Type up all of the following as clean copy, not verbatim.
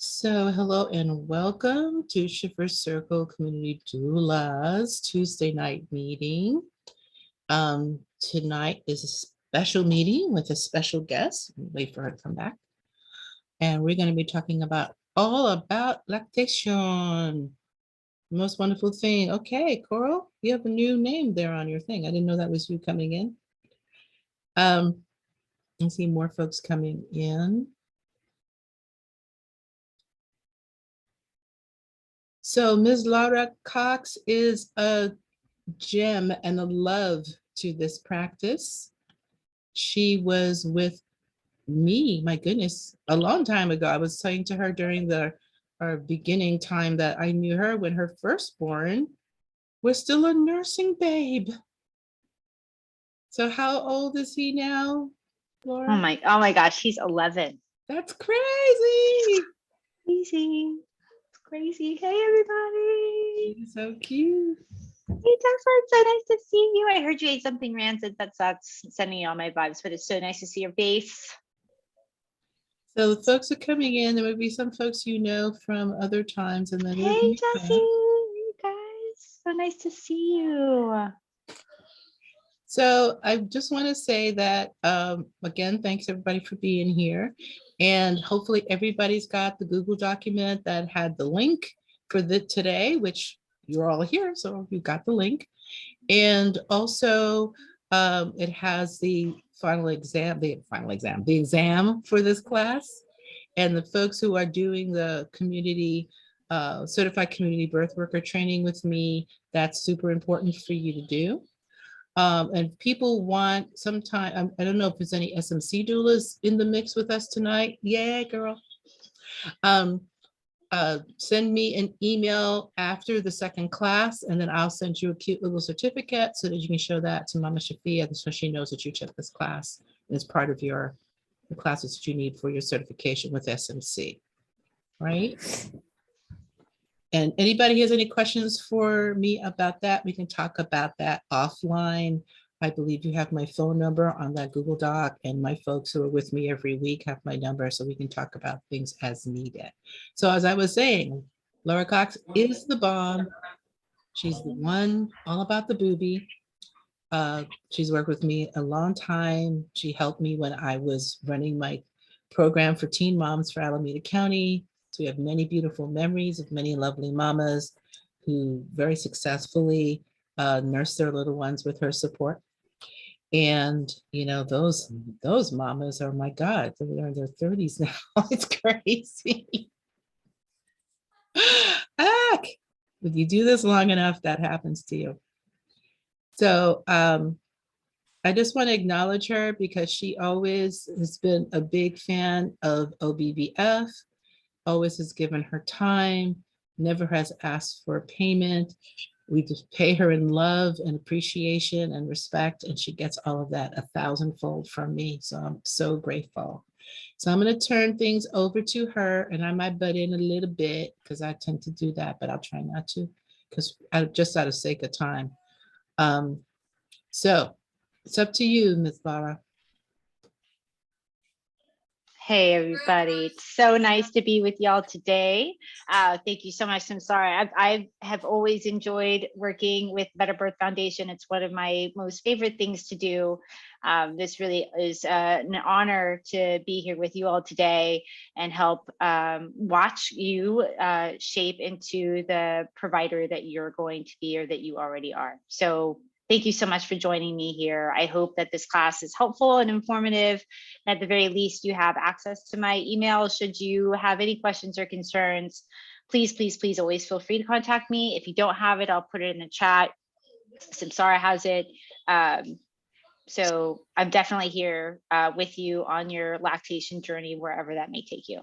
So hello and welcome to Shiprahs Circle Community Doulas Tuesday night meeting. Tonight is a special meeting with a special guest. Wait for her to come back. And we're going to be talking about all about lactation. Most wonderful thing. Okay, Coral, you have a new name there on your thing. I didn't know that was you coming in. I see more folks coming in. So Ms. Laura Cox is a gem and a love to this practice. She was with me, my goodness, a long time ago. I was saying to her during our beginning time that I knew her when her firstborn was still a nursing babe. So how old is he now, Laura? Oh my gosh, he's 11. That's crazy. Crazy. It's crazy. Hey, everybody. He's so cute. Hey, Tesla, it's so nice to see you. I heard you ate something rancid. That sucks. Sending you all my vibes, but it's so nice to see your face. So the folks are coming in. There would be some folks you know from other times, and then Hey, Jessie. You guys. So nice to see you. So I just want to say that, again, thanks everybody for being here. And hopefully everybody's got the Google document that had the link for today, which you're all here, so you got the link. And also it has the exam for this class. And the folks who are doing the community certified community birth worker training with me, that's super important for you to do. And people want sometime, I don't know if there's any SMC doulas in the mix with us tonight. Yeah, girl. Send me an email after the second class, and then I'll send you a cute little certificate so that you can show that to Mama Shafia, so she knows that you took this class and it's part of the classes that you need for your certification with SMC, right? And anybody has any questions for me about that, we can talk about that offline. I believe you have my phone number on that Google Doc, and my folks who are with me every week have my number, so we can talk about things as needed. So as I was saying, Laura Cox is the bomb. She's the one all about the booby. She's worked with me a long time. She helped me when I was running my program for teen moms for Alameda County. So we have many beautiful memories of many lovely mamas who very successfully nursed their little ones with her support. And you know, those mamas are, my God, they're in their 30s now. It's crazy. If you do this long enough, that happens to you. So I just want to acknowledge her because she always has been a big fan of OBVF, always has given her time, never has asked for payment. We just pay her in love and appreciation and respect, and she gets all of that 1,000-fold from me. So I'm so grateful. So I'm going to turn things over to her, and I might butt in a little bit because I tend to do that, but I'll try not to, because just out of sake of time. So it's up to you, Ms. Laura. Hey, everybody. It's so nice to be with y'all today. Thank you so much. I'm sorry. I have always enjoyed working with Better Birth Foundation. It's one of my most favorite things to do. This really is an honor to be here with you all today and help watch you shape into the provider that you're going to be or that you already are. So thank you so much for joining me here. I hope that this class is helpful and informative. And at the very least, you have access to my email. Should you have any questions or concerns, please, please, please always feel free to contact me. If you don't have it, I'll put it in the chat. Samsara has it. So I'm definitely here with you on your lactation journey, wherever that may take you.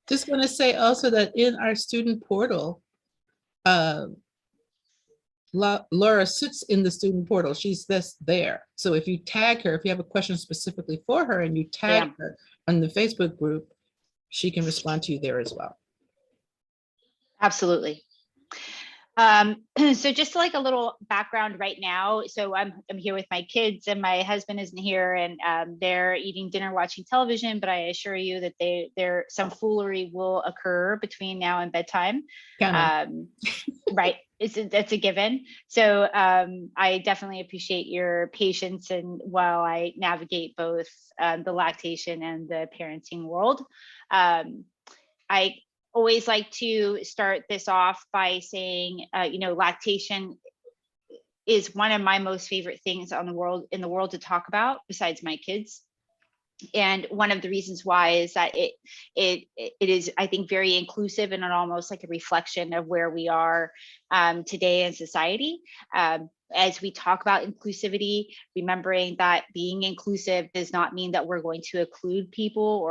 Just want to say also that in our student portal, Laura sits in the student portal. She's there. So if you tag her, if you have a question specifically for her and you tag her on the Facebook group, she can respond to you there as well. Absolutely. So just like a little background right now. So I'm here with my kids, and my husband isn't here, and they're eating dinner, watching television. But I assure you that there some foolery will occur between now and bedtime. Right, that's a given. So I definitely appreciate your patience, and while I navigate both the lactation and the parenting world. I always like to start this off by saying, lactation is one of my most favorite things in the world to talk about, besides my kids. And one of the reasons why is that it is, I think, very inclusive, and almost like a reflection of where we are today in society. As we talk about inclusivity, remembering that being inclusive does not mean that we're going to exclude people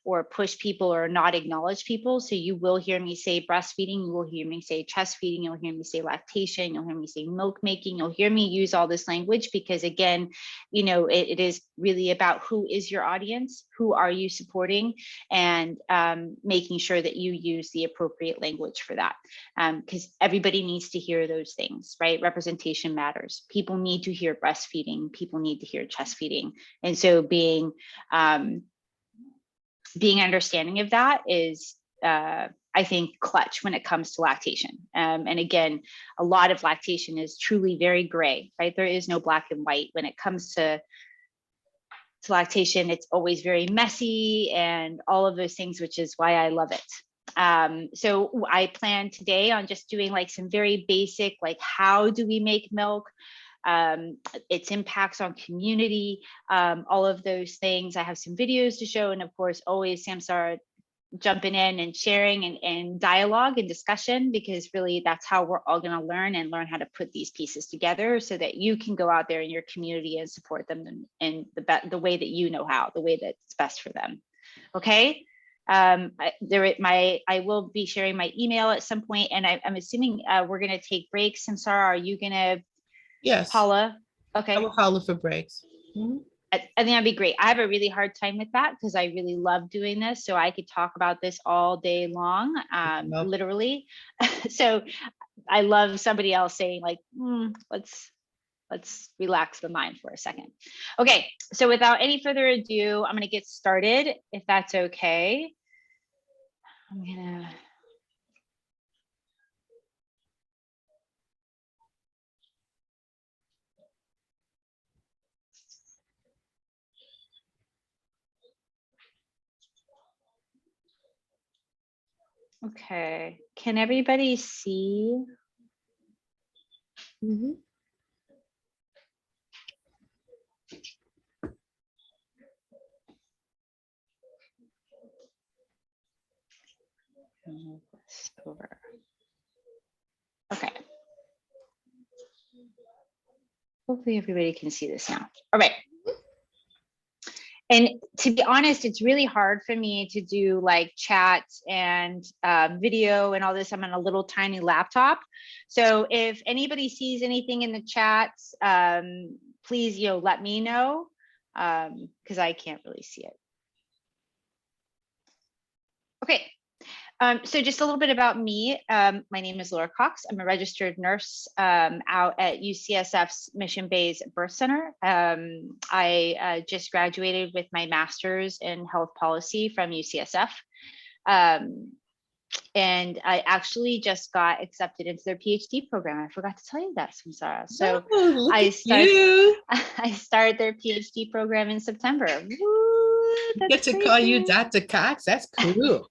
or push people or not acknowledge people. So you will hear me say breastfeeding, you will hear me say chest feeding, you'll hear me say lactation, you'll hear me say milk making, you'll hear me use all this language, because again, it is really about who is your audience, who are you supporting, and making sure that you use the appropriate language for that, because everybody needs to hear those things, right? Representation matters. People need to hear breastfeeding. People need to hear chest feeding. And so being understanding of that is, I think, clutch when it comes to lactation. And again, a lot of lactation is truly very gray, right? There is no black and white when it comes to lactation. It's always very messy and all of those things, which is why I love it. So I plan today on just doing like some very basic, like how do we make milk, its impacts on community, all of those things. I have some videos to show, and of course, always Samsara jumping in and sharing and dialogue and discussion, because really that's how we're all going to learn how to put these pieces together, so that you can go out there in your community and support them in the way that you know how, the way that's best for them. Okay. I will be sharing my email at some point, and I'm assuming we're going to take breaks. Samsara, are you going to? Yes. Paula? Okay. I will holler for breaks. I think that'd be great. I have a really hard time with that, because I really love doing this. So I could talk about this all day long, literally. So I love somebody else saying like, let's relax the mind for a second. Okay. So without any further ado, I'm going to get started, if that's okay. I'm gonna. Okay, can everybody see? Move this over. Okay. Hopefully everybody can see this now. All right. And to be honest, it's really hard for me to do like chat and video and all this. I'm on a little tiny laptop. So if anybody sees anything in the chat, please, let me know, because I can't really see it. Okay. So just a little bit about me. My name is Laura Cox. I'm a registered nurse out at UCSF's Mission Bay's Birth Center. I just graduated with my master's in health policy from UCSF. And I actually just got accepted into their PhD program. I forgot to tell you that, Samsara. So I started their PhD program in September. Woo, get to call you Dr. Cox. That's cool.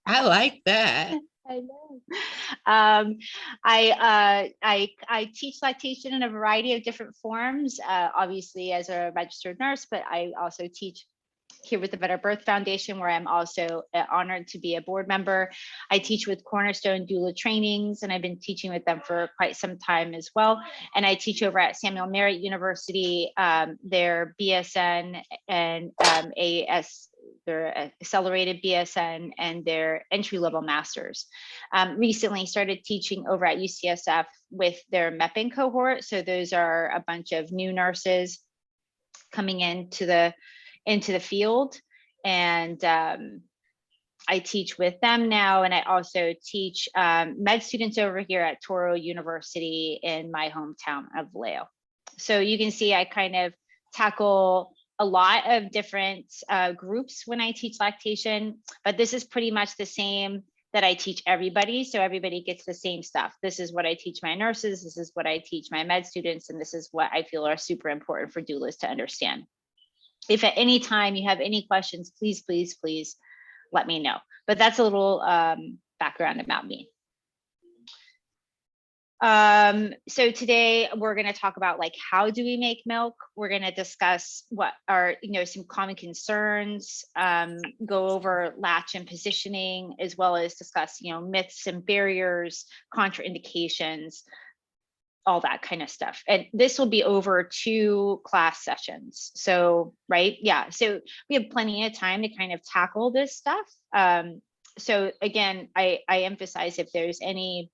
I like that. I know. I teach lactation in a variety of different forms, obviously as a registered nurse, but I also teach here with the Better Birth Foundation, where I'm also honored to be a board member. I teach with Cornerstone Doula Trainings, and I've been teaching with them for quite some time as well. And I teach over at Samuel Merritt University, their BSN and their accelerated BSN and their entry-level masters. Recently started teaching over at UCSF with their MEPing cohort. So those are a bunch of new nurses coming into the field, and I teach with them now, and I also teach med students over here at Touro University in my hometown of Vallejo. So you can see I kind of tackle a lot of different groups when I teach lactation, but this is pretty much the same that I teach everybody. So everybody gets the same stuff. This is what I teach my nurses. This is what I teach my med students. And this is what I feel are super important for doulas to understand. If at any time you have any questions, please, please, please let me know. But that's a little background about me. So today we're going to talk about like, how do we make milk? We're going to discuss what are, some common concerns, go over latch and positioning, as well as discuss, myths and barriers, contraindications, all that kind of stuff. And this will be over 2 class sessions. So, right. Yeah. So we have plenty of time to kind of tackle this stuff. So again, I emphasize, if there's any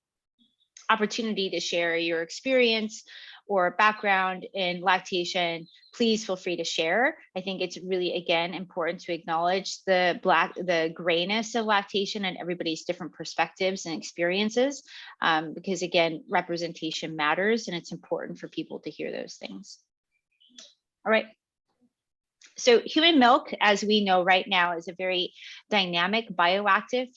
opportunity to share your experience or background in lactation, please feel free to share. I think it's really, again, important to acknowledge the grayness of lactation and everybody's different perspectives and experiences, because again, representation matters, and it's important for people to hear those things. All right. So human milk, as we know right now, is a very dynamic bioactive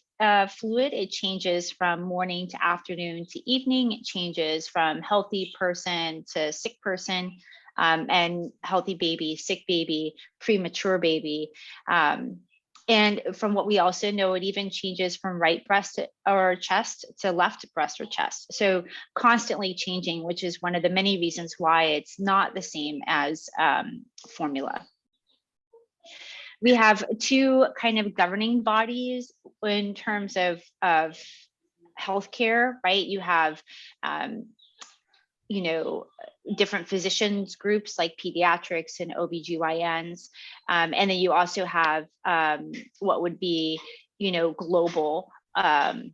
fluid. It changes from morning to afternoon to evening. It changes from healthy person to sick person, and healthy baby, sick baby, premature baby. And from what we also know, it even changes from right breast or chest to left breast or chest. So constantly changing, which is one of the many reasons why it's not the same as formula. We have 2 kind of governing bodies in terms of healthcare, right? You have, different physicians groups like pediatrics and OBGYNs. And then you also have what would be, global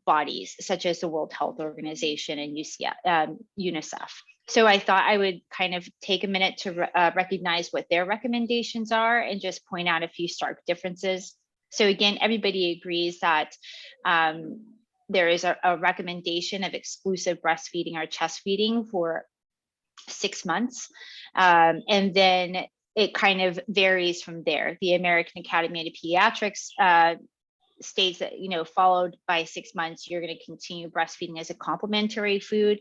bodies, such as the World Health Organization and UNICEF. So I thought I would kind of take a minute to recognize what their recommendations are and just point out a few stark differences. So again, everybody agrees that there is a recommendation of exclusive breastfeeding or chest feeding for 6 months. And then it kind of varies from there. The American Academy of Pediatrics states that, followed by 6 months, you're going to continue breastfeeding as a complementary food.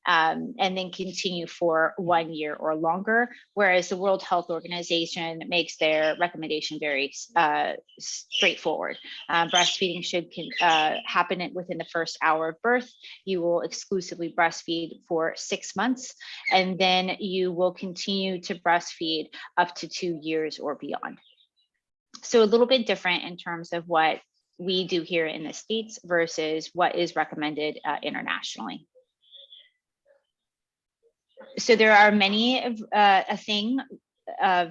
And then continue for 1 year or longer, whereas the World Health Organization makes their recommendation very straightforward. Breastfeeding should happen within the first hour of birth. You will exclusively breastfeed for 6 months, and then you will continue to breastfeed up to 2 years or beyond. So a little bit different in terms of what we do here in the States versus what is recommended internationally. So there are many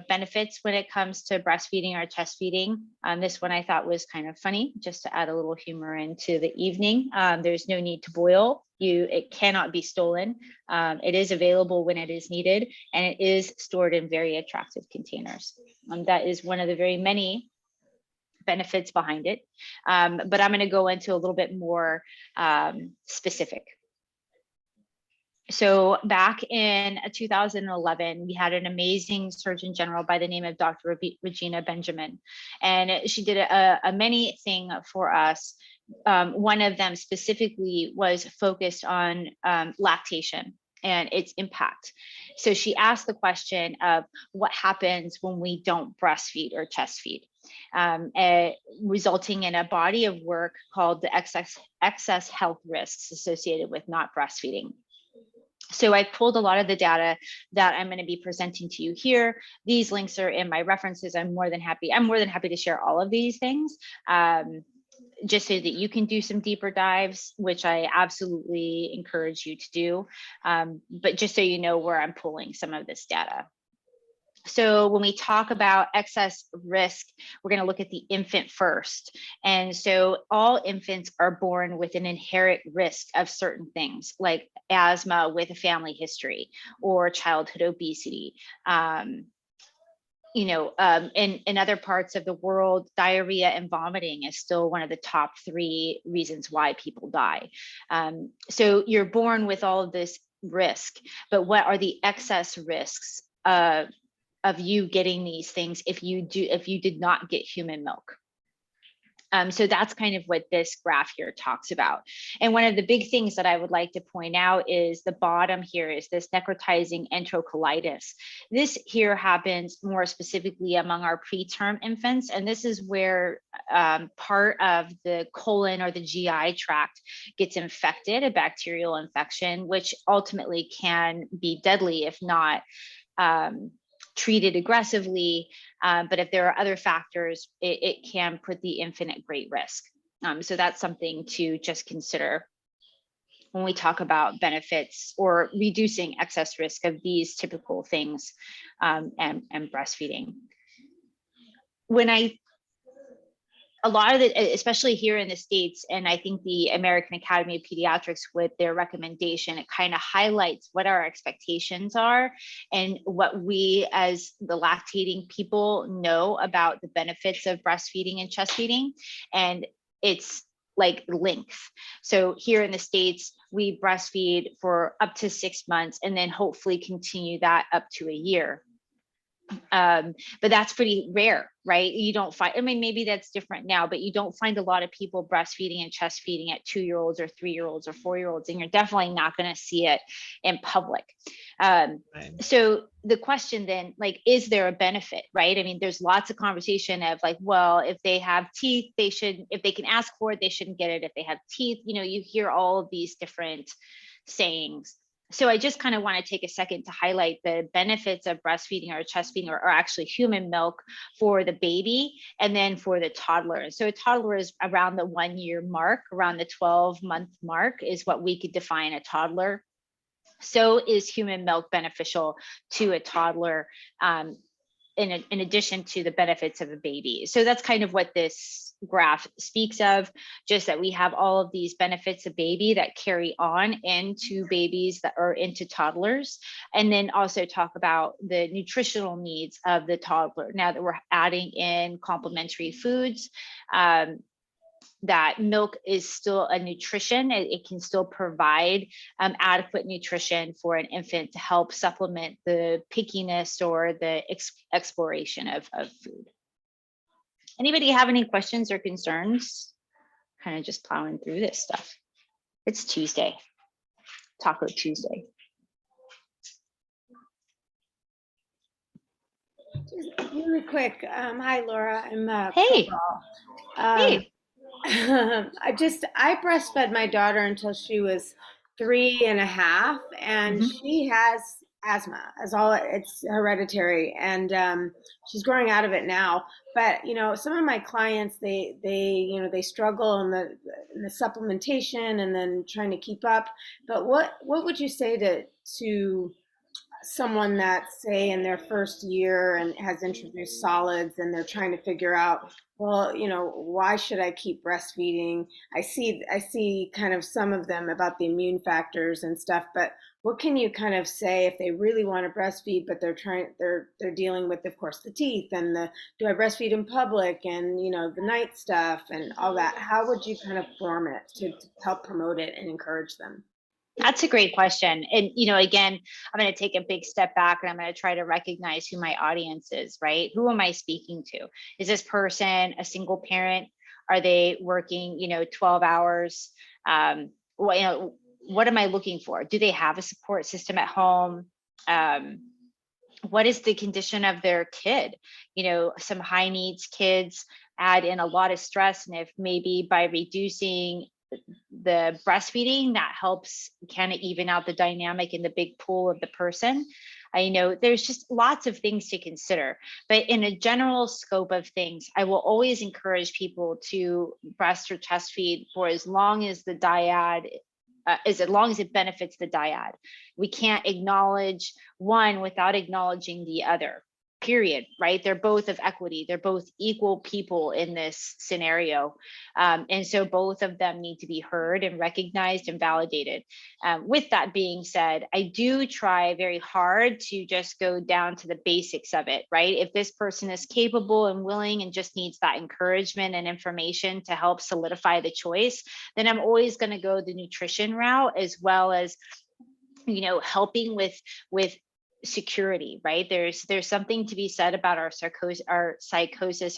benefits when it comes to breastfeeding or chest feeding. This one I thought was kind of funny, just to add a little humor into the evening. There's no need to boil. It cannot be stolen. It is available when it is needed, and it is stored in very attractive containers. That is one of the very many benefits behind it. But I'm going to go into a little bit more specific. So back in 2011, we had an amazing Surgeon General by the name of Dr. Regina Benjamin, and she did a many thing for us. One of them specifically was focused on lactation and its impact. So she asked the question of what happens when we don't breastfeed or chest feed, resulting in a body of work called the excess health risks associated with not breastfeeding. So I pulled a lot of the data that I'm going to be presenting to you here. These links are in my references. I'm more than happy to share all of these things, just so that you can do some deeper dives, which I absolutely encourage you to do. But just so you know where I'm pulling some of this data. So when we talk about excess risk, we're going to look at the infant first. And so all infants are born with an inherent risk of certain things, like asthma with a family history or childhood obesity, in other parts of the world, diarrhea and vomiting is still one of the top 3 reasons why people die. So you're born with all of this risk, but what are the excess risks of you getting these things if you did not get human milk? So that's kind of what this graph here talks about. And one of the big things that I would like to point out is the bottom here is this necrotizing enterocolitis. This here happens more specifically among our preterm infants. And this is where part of the colon or the GI tract gets infected, a bacterial infection, which ultimately can be deadly if not treated aggressively, but if there are other factors, it can put the infant at great risk. So that's something to just consider when we talk about benefits or reducing excess risk of these typical things and breastfeeding. A lot of it, especially here in the States, and I think the American Academy of Pediatrics with their recommendation, it kind of highlights what our expectations are and what we as the lactating people know about the benefits of breastfeeding and chest feeding. And it's like length. So here in the States, we breastfeed for up to 6 months and then hopefully continue that up to a year. But that's pretty rare, right? You don't find, I mean, maybe that's different now, but you don't find a lot of people breastfeeding and chest feeding at 2-year-olds or 3-year-olds or 4-year-olds, and you're definitely not going to see it in public. Right. So the question then, like, is there a benefit, right? I mean, there's lots of conversation of like, well, if they have teeth, they should, if they can ask for it, they shouldn't get it. If they have teeth, you hear all of these different sayings. So I just kind of want to take a second to highlight the benefits of breastfeeding or chest feeding or actually human milk for the baby and then for the toddler. So a toddler is around the 1-year mark, around the 12-month mark is what we could define a toddler. So is human milk beneficial to a toddler in addition to the benefits of a baby? So that's kind of what this graph speaks of, just that we have all of these benefits of baby that carry on into babies that are into toddlers, and then also talk about the nutritional needs of the toddler. Now that we're adding in complementary foods, that milk is still a nutrition. It can still provide adequate nutrition for an infant to help supplement the pickiness or the exploration of food. Anybody have any questions or concerns? Kind of just plowing through this stuff. It's Tuesday, Taco Tuesday. Just really quick. Hi, Laura. I'm Hey. Hey. I breastfed my daughter until she was 3.5, and she has asthma. It's hereditary, and she's growing out of it now. But some of my clients, they struggle in the supplementation and then trying to keep up. But what would you say to someone that's, say, in their first year and has introduced solids and they're trying to figure out, well, why should I keep breastfeeding? I see kind of some of them about the immune factors and stuff, but what can you kind of say if they really want to breastfeed, but they're dealing with, of course, the teeth and do I breastfeed in public and, the night stuff and all that? How would you kind of form it to help promote it and encourage them? That's a great question. And, again, I'm going to take a big step back and I'm going to try to recognize who my audience is, right? Who am I speaking to? Is this person a single parent? Are they working, 12 hours? What am I looking for? Do they have a support system at home? What is the condition of their kid? Some high needs kids add in a lot of stress. And if maybe by reducing the breastfeeding, that helps kind of even out the dynamic in the big pool of the person. I know there's just lots of things to consider, but in a general scope of things, I will always encourage people to breast or chest feed for as long as the dyad as long as it benefits the dyad. We can't acknowledge one without acknowledging the other. period, right? They're both of equity. They're both equal people in this scenario. And so both of them need to be heard and recognized and validated. With that being said, I do try very hard to just go down to the basics of it, right? If this person is capable and willing and just needs that encouragement and information to help solidify the choice, then I'm always going to go the nutrition route, as well as, you know, helping with security, right? There's something to be said about our psychosis,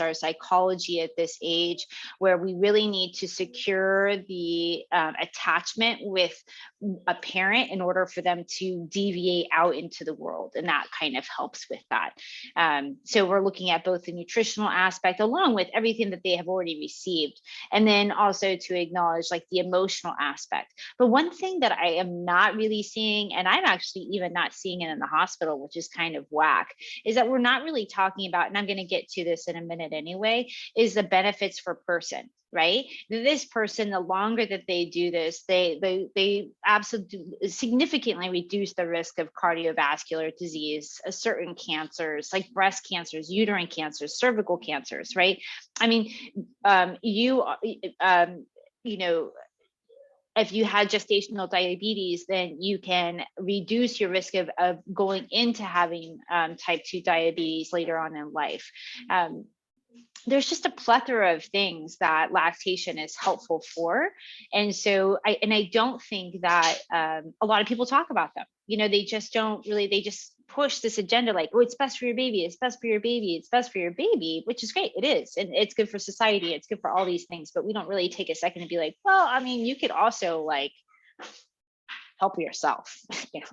our psychology at this age, where we really need to secure the attachment with a parent in order for them to deviate out into the world, and that kind of helps with that. So we're looking at both the nutritional aspect along with everything that they have already received, and then also to acknowledge like the emotional aspect. But one thing that I am not really seeing, and I'm actually even not seeing it in the hospital, which is kind of whack, is that we're not really talking about, and I'm going to get to this in a minute anyway, is the benefits for person, right? This person, the longer that they do this, they absolutely significantly reduce the risk of cardiovascular disease, certain cancers like breast cancers, uterine cancers, cervical cancers, right? I mean, you know, if you had gestational diabetes, then you can reduce your risk of going into having type 2 diabetes later on in life. There's just a plethora of things that lactation is helpful for. And so I don't think that a lot of people talk about them. You know, they just don't really, they just push this agenda like, oh, it's best for your baby, it's best for your baby, it's best for your baby, which is great. It is. And it's good for society. It's good for all these things. But we don't really take a second to be like, well, I mean, you could also like help yourself. You know,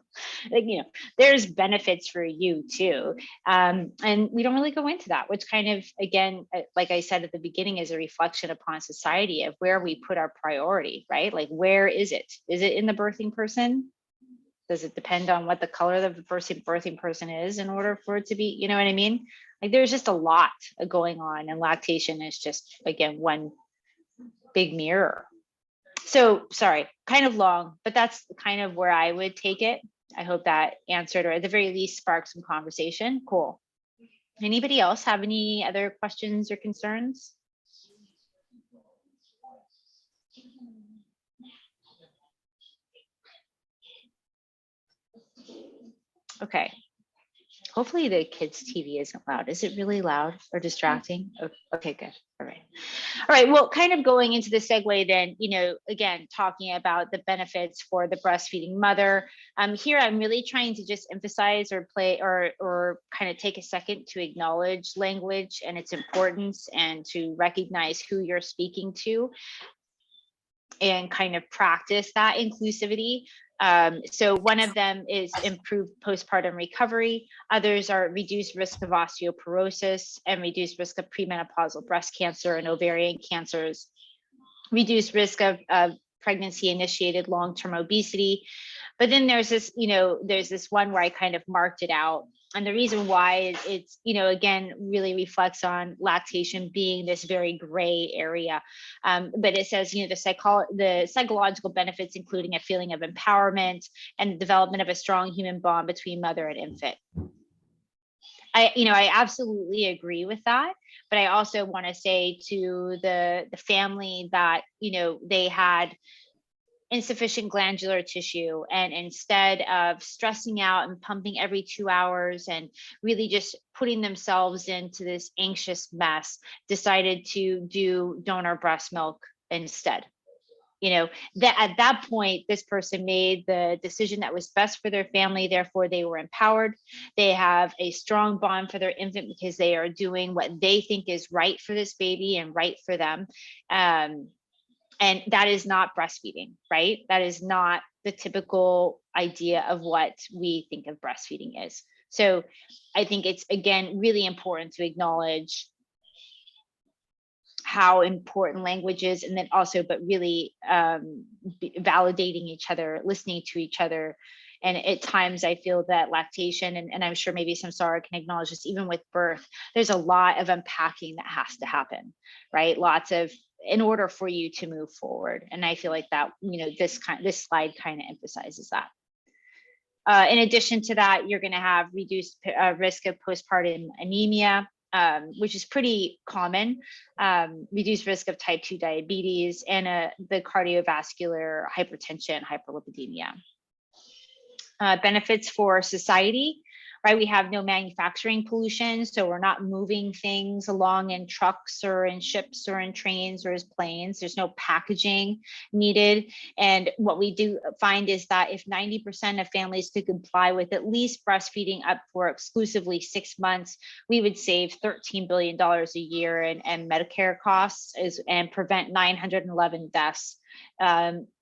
like, you know, there's benefits for you too. And we don't really go into that, which kind of, again, like I said at the beginning, is a reflection upon society of where we put our priority, right? Like, where is it? Is it in the birthing person? Does it depend on what the color of the birthing person is in order for it to be, you know what I mean? Like, there's just a lot going on, and lactation is just, again, one big mirror. So sorry, kind of long, but that's kind of where I would take it. I hope that answered, or at the very least sparked some conversation. Cool. Anybody else have any other questions or concerns? Okay. Hopefully the kids' TV isn't loud. Is it really loud or distracting? Okay, good. All right. All right. Well, kind of going into the segue then, you know, again, talking about the benefits for the breastfeeding mother. Here, I'm really trying to just emphasize or play or kind of take a second to acknowledge language and its importance, and to recognize who you're speaking to, and kind of practice that inclusivity. So one of them is improved postpartum recovery. Others are reduced risk of osteoporosis and reduced risk of premenopausal breast cancer and ovarian cancers, reduced risk of pregnancy initiated long-term obesity. But then there's this, you know, there's this one where I kind of marked it out. And the reason why is it's, you know, again, really reflects on lactation being this very gray area. But it says, you know, the psychological benefits, including a feeling of empowerment and the development of a strong human bond between mother and infant. I absolutely agree with that. But I also want to say to the family that, you know, they had insufficient glandular tissue, and instead of stressing out and pumping every 2 hours and really just putting themselves into this anxious mess, decided to do donor breast milk instead. You know, that at that point, this person made the decision that was best for their family. Therefore, they were empowered. They have a strong bond for their infant because they are doing what they think is right for this baby and right for them. And that is not breastfeeding, right? That is not the typical idea of what we think of breastfeeding is. So I think it's, again, really important to acknowledge how important language is, and then also, but really validating each other, listening to each other. And at times I feel that lactation, and I'm sure maybe Samsara can acknowledge this, even with birth, there's a lot of unpacking that has to happen, right? Lots of, in order for you to move forward. And I feel like that, you know, this slide kind of emphasizes that. In addition to that, you're going to have reduced risk of postpartum anemia, which is pretty common, reduced risk of type 2 diabetes, and the cardiovascular hypertension, hyperlipidemia. Benefits for society, right? We have no manufacturing pollution, so we're not moving things along in trucks or in ships or in trains or as planes. There's no packaging needed. And what we do find is that if 90% of families could comply with at least breastfeeding up for exclusively 6 months, we would save $13 billion a year in Medicare costs and prevent 911 deaths.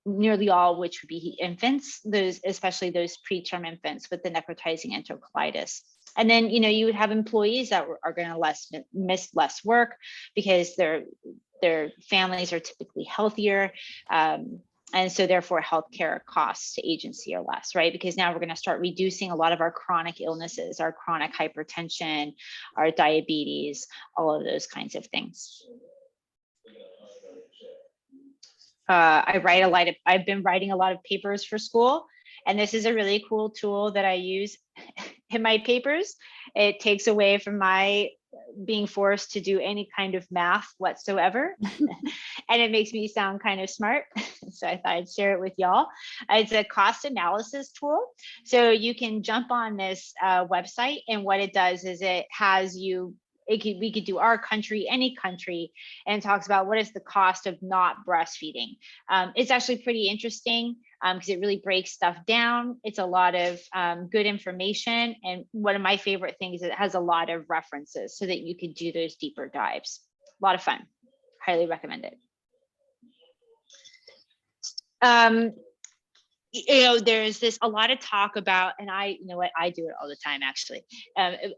Nearly all which would be infants, especially those preterm infants with the necrotizing enterocolitis. And then, you would have employees that are going to miss less work because their families are typically healthier. And so therefore healthcare costs to agency are less, right? Because now we're going to start reducing a lot of our chronic illnesses, our chronic hypertension, our diabetes, all of those kinds of things. I've been writing a lot of papers for school, and this is a really cool tool that I use in my papers. It takes away from my being forced to do any kind of math whatsoever, and it makes me sound kind of smart. So I thought I'd share it with y'all. It's a cost analysis tool. So you can jump on this website, and what it does is it has you we could do our country, any country, and talks about what is the cost of not breastfeeding. It's actually pretty interesting because it really breaks stuff down. It's a lot of good information. And one of my favorite things is it has a lot of references so that you can do those deeper dives. A lot of fun. Highly recommend it. There's a lot of talk about, and I do it all the time actually,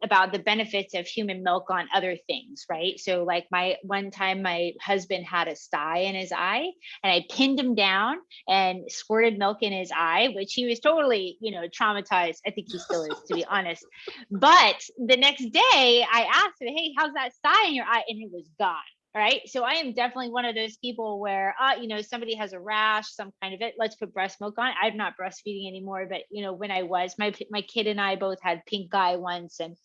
about the benefits of human milk on other things, right? So like one time my husband had a sty in his eye, and I pinned him down and squirted milk in his eye, which he was totally, traumatized. I think he still is, to be honest. But the next day I asked him, hey, how's that sty in your eye? And it was gone. Right. So I am definitely one of those people where, somebody has a rash, some kind of it, let's put breast milk on. I'm not breastfeeding anymore. But, when I was, my kid and I both had pink eye once, and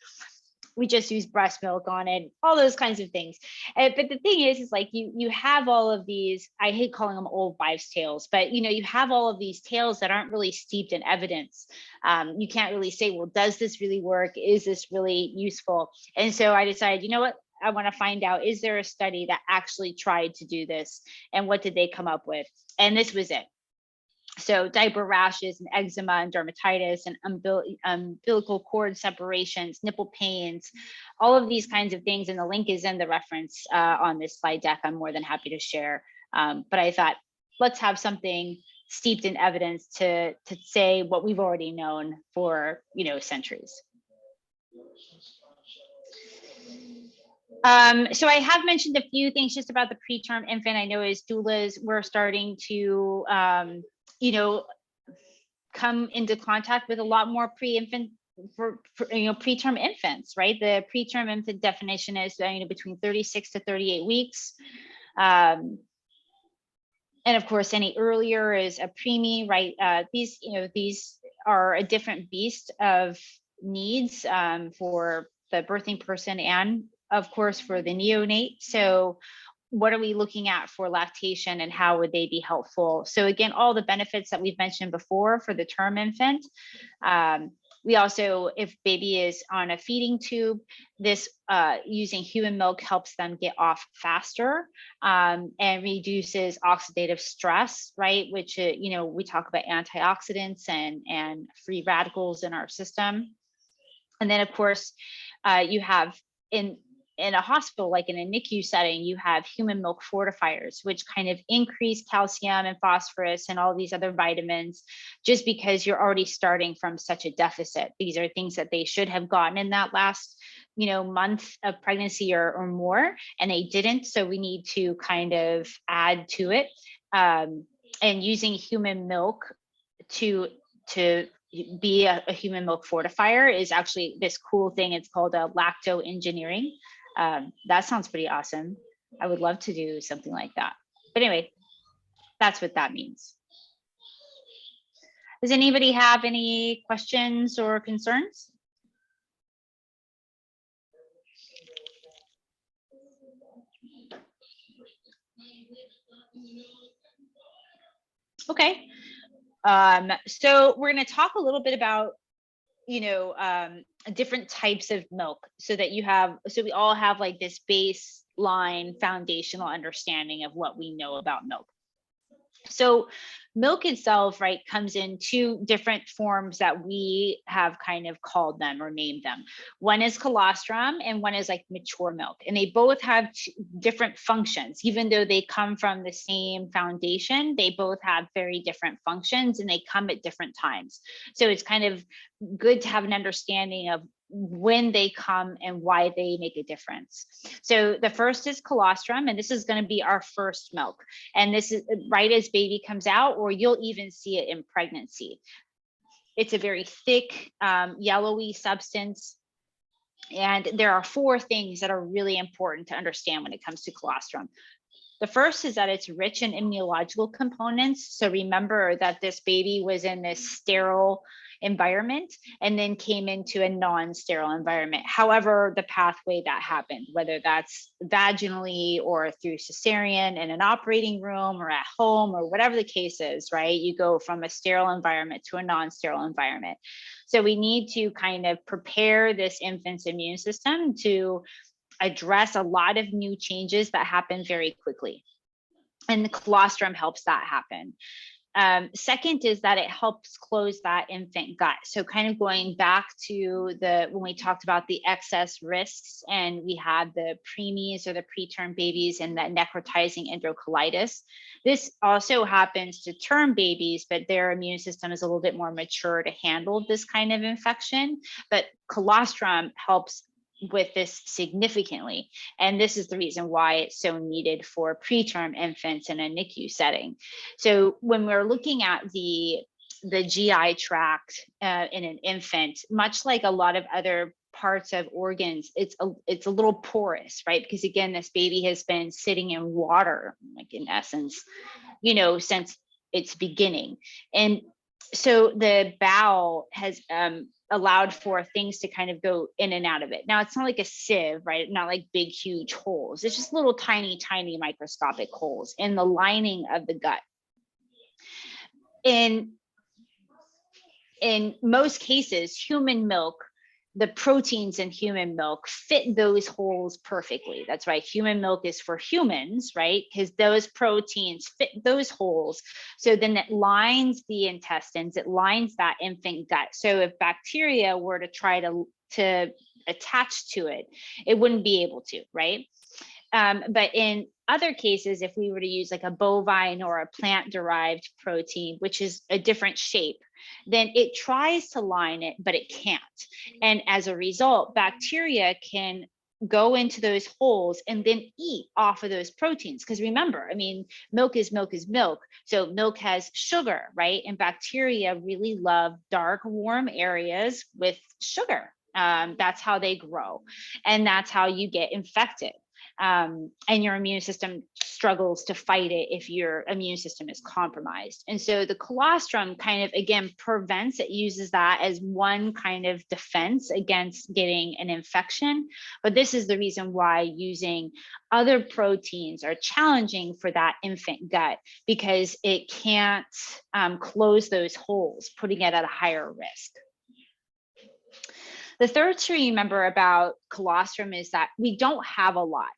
we just used breast milk on it, all those kinds of things. But the thing is like you have all of these, I hate calling them old wives' tales, but, you have all of these tales that aren't really steeped in evidence. You can't really say, well, does this really work? Is this really useful? And so I decided, you know what? I want to find out, is there a study that actually tried to do this, and what did they come up with? And this was it. So diaper rashes and eczema and dermatitis and umbilical cord separations, nipple pains, all of these kinds of things. And the link is in the reference on this slide deck. I'm more than happy to share. But I thought, let's have something steeped in evidence to say what we've already known for, centuries. So I have mentioned a few things just about the preterm infant. I know as doulas, we're starting to, come into contact with a lot more preterm infants, right? The preterm infant definition is between 36 to 38 weeks. And of course, any earlier is a preemie, right? These are a different beast of needs for the birthing person and of course, for the neonate. So what are we looking at for lactation, and how would they be helpful? So again, all the benefits that we've mentioned before for the term infant. We also, if baby is on a feeding tube, this using human milk helps them get off faster and reduces oxidative stress, right? Which, we talk about antioxidants and free radicals in our system. And then of course, you have in a hospital, like in a NICU setting, you have human milk fortifiers, which kind of increase calcium and phosphorus and all these other vitamins, just because you're already starting from such a deficit. These are things that they should have gotten in that last, month of pregnancy or more, and they didn't. So we need to kind of add to it. And using human milk to be a human milk fortifier is actually this cool thing. It's called a lacto engineering. That sounds pretty awesome. I would love to do something like that. But anyway, that's what that means. Does anybody have any questions or concerns? Okay. So we're going to talk a little bit about, different types of milk, so that we all have like this baseline foundational understanding of what we know about milk. So milk itself, right, comes in two different forms that we have kind of called them or named them. One is colostrum and one is like mature milk. And they both have different functions. Even though they come from the same foundation, they both have very different functions and they come at different times. So it's kind of good to have an understanding of when they come and why they make a difference. So the first is colostrum, and this is going to be our first milk. And this is right as baby comes out, or you'll even see it in pregnancy. It's a very thick, yellowy substance. And there are four things that are really important to understand when it comes to colostrum. The first is that it's rich in immunological components. So remember that this baby was in this sterile environment and then came into a non-sterile environment. However, the pathway that happened, whether that's vaginally or through cesarean in an operating room or at home or whatever the case is, right? You go from a sterile environment to a non-sterile environment. So we need to kind of prepare this infant's immune system to address a lot of new changes that happen very quickly. And the colostrum helps that happen. Second is that it helps close that infant gut. So kind of going back to when we talked about the excess risks and we had the preemies or the preterm babies and that necrotizing enterocolitis. This also happens to term babies, but their immune system is a little bit more mature to handle this kind of infection. But colostrum helps with this significantly. And this is the reason why it's so needed for preterm infants in a NICU setting. So when we're looking at the GI tract in an infant, much like a lot of other parts of organs, it's a little porous, right? Because again, this baby has been sitting in water, like in essence, since its beginning. And so the bowel has allowed for things to kind of go in and out of it. Now, it's not like a sieve, right? Not like big, huge holes. It's just little tiny, tiny microscopic holes in the lining of the gut. In most cases, human milk, the proteins in human milk fit those holes perfectly. That's right. Human milk is for humans, right? Because those proteins fit those holes. So then it lines the intestines, it lines that infant gut. So if bacteria were to try to attach to it, it wouldn't be able to, right? But in other cases, if we were to use like a bovine or a plant-derived protein, which is a different shape, then it tries to line it, but it can't. And as a result, bacteria can go into those holes and then eat off of those proteins. Because remember, I mean, milk is milk is milk. So milk has sugar, right? And bacteria really love dark, warm areas with sugar. That's how they grow. And that's how you get infected. And your immune system struggles to fight it if your immune system is compromised. And so the colostrum kind of, again, prevents it, uses that as one kind of defense against getting an infection. But this is the reason why using other proteins are challenging for that infant gut, because it can't close those holes, putting it at a higher risk. The third to remember about colostrum is that we don't have a lot.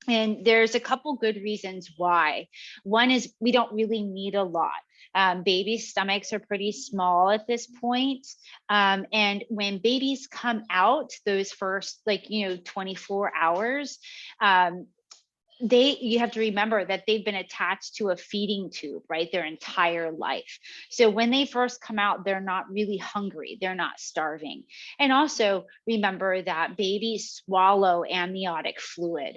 And there's a couple good reasons why. One is we don't really need a lot. Babies' stomachs are pretty small at this point. And when babies come out, those first 24 hours, you have to remember that they've been attached to a feeding tube, right, their entire life. So when they first come out, they're not really hungry, they're not starving. And also remember that babies swallow amniotic fluid.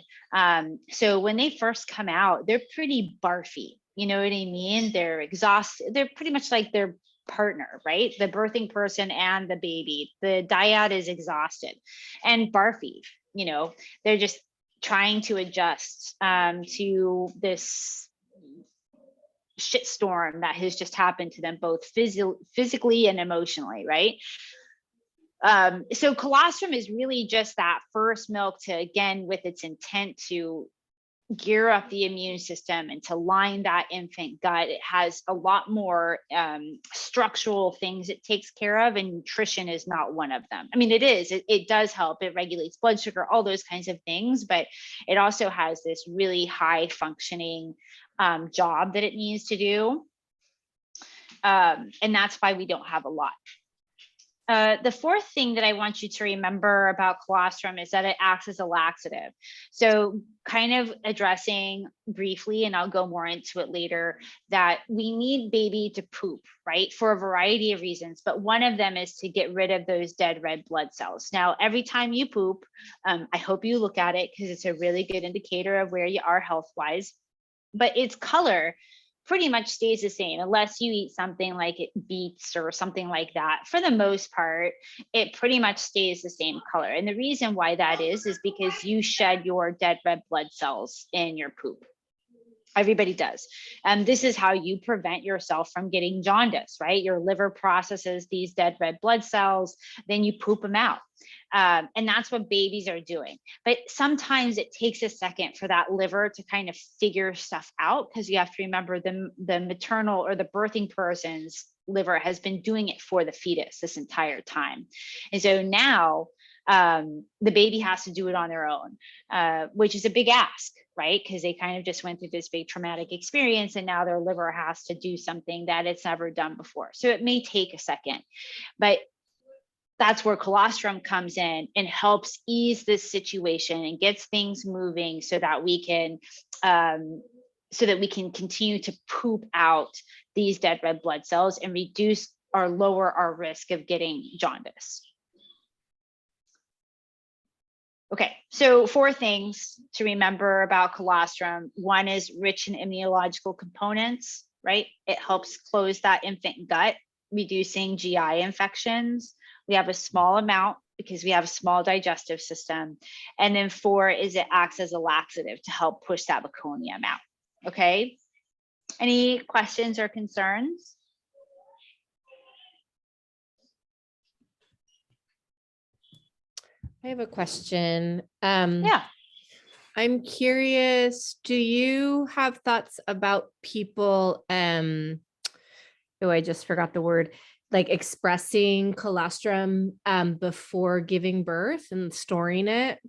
So when they first come out, they're pretty barfy. You know what I mean? They're exhausted. They're pretty much like their partner, right? The birthing person and the baby. The dyad is exhausted and barfy. They're just trying to adjust to this shitstorm that has just happened to them, both physically and emotionally, right? So colostrum is really just that first milk to, again, with its intent to gear up the immune system and to line that infant gut. It has a lot more structural things it takes care of, and nutrition is not one of them. I mean, it does help. It regulates blood sugar, all those kinds of things, but it also has this really high functioning job that it needs to do. And that's why we don't have a lot. The fourth thing that I want you to remember about colostrum is that it acts as a laxative. So kind of addressing briefly, and I'll go more into it later, that we need baby to poop, right? For a variety of reasons, but one of them is to get rid of those dead red blood cells. Now, every time you poop, I hope you look at it because it's a really good indicator of where you are health-wise, but its color pretty much stays the same unless you eat something like beets or something like that. For the most part, it pretty much stays the same color. And the reason why that is because you shed your dead red blood cells in your poop. Everybody does. And this is how you prevent yourself from getting jaundice, right? Your liver processes these dead red blood cells, then you poop them out. And that's what babies are doing. But sometimes it takes a second for that liver to kind of figure stuff out, because you have to remember the maternal or the birthing person's liver has been doing it for the fetus this entire time. And so now the baby has to do it on their own, which is a big ask, right? Because they kind of just went through this big traumatic experience, and now their liver has to do something that it's never done before. So it may take a second, but that's where colostrum comes in and helps ease this situation and gets things moving so that we can continue to poop out these dead red blood cells and reduce or lower our risk of getting jaundice. Okay, so 4 things to remember about colostrum. One is rich in immunological components, right? It helps close that infant gut, reducing GI infections. We have a small amount because we have a small digestive system. And then 4 is it acts as a laxative to help push that meconium out. Okay, any questions or concerns? I have a question. Yeah. I'm curious, do you have thoughts about people, I just forgot the word, like expressing colostrum before giving birth and storing it?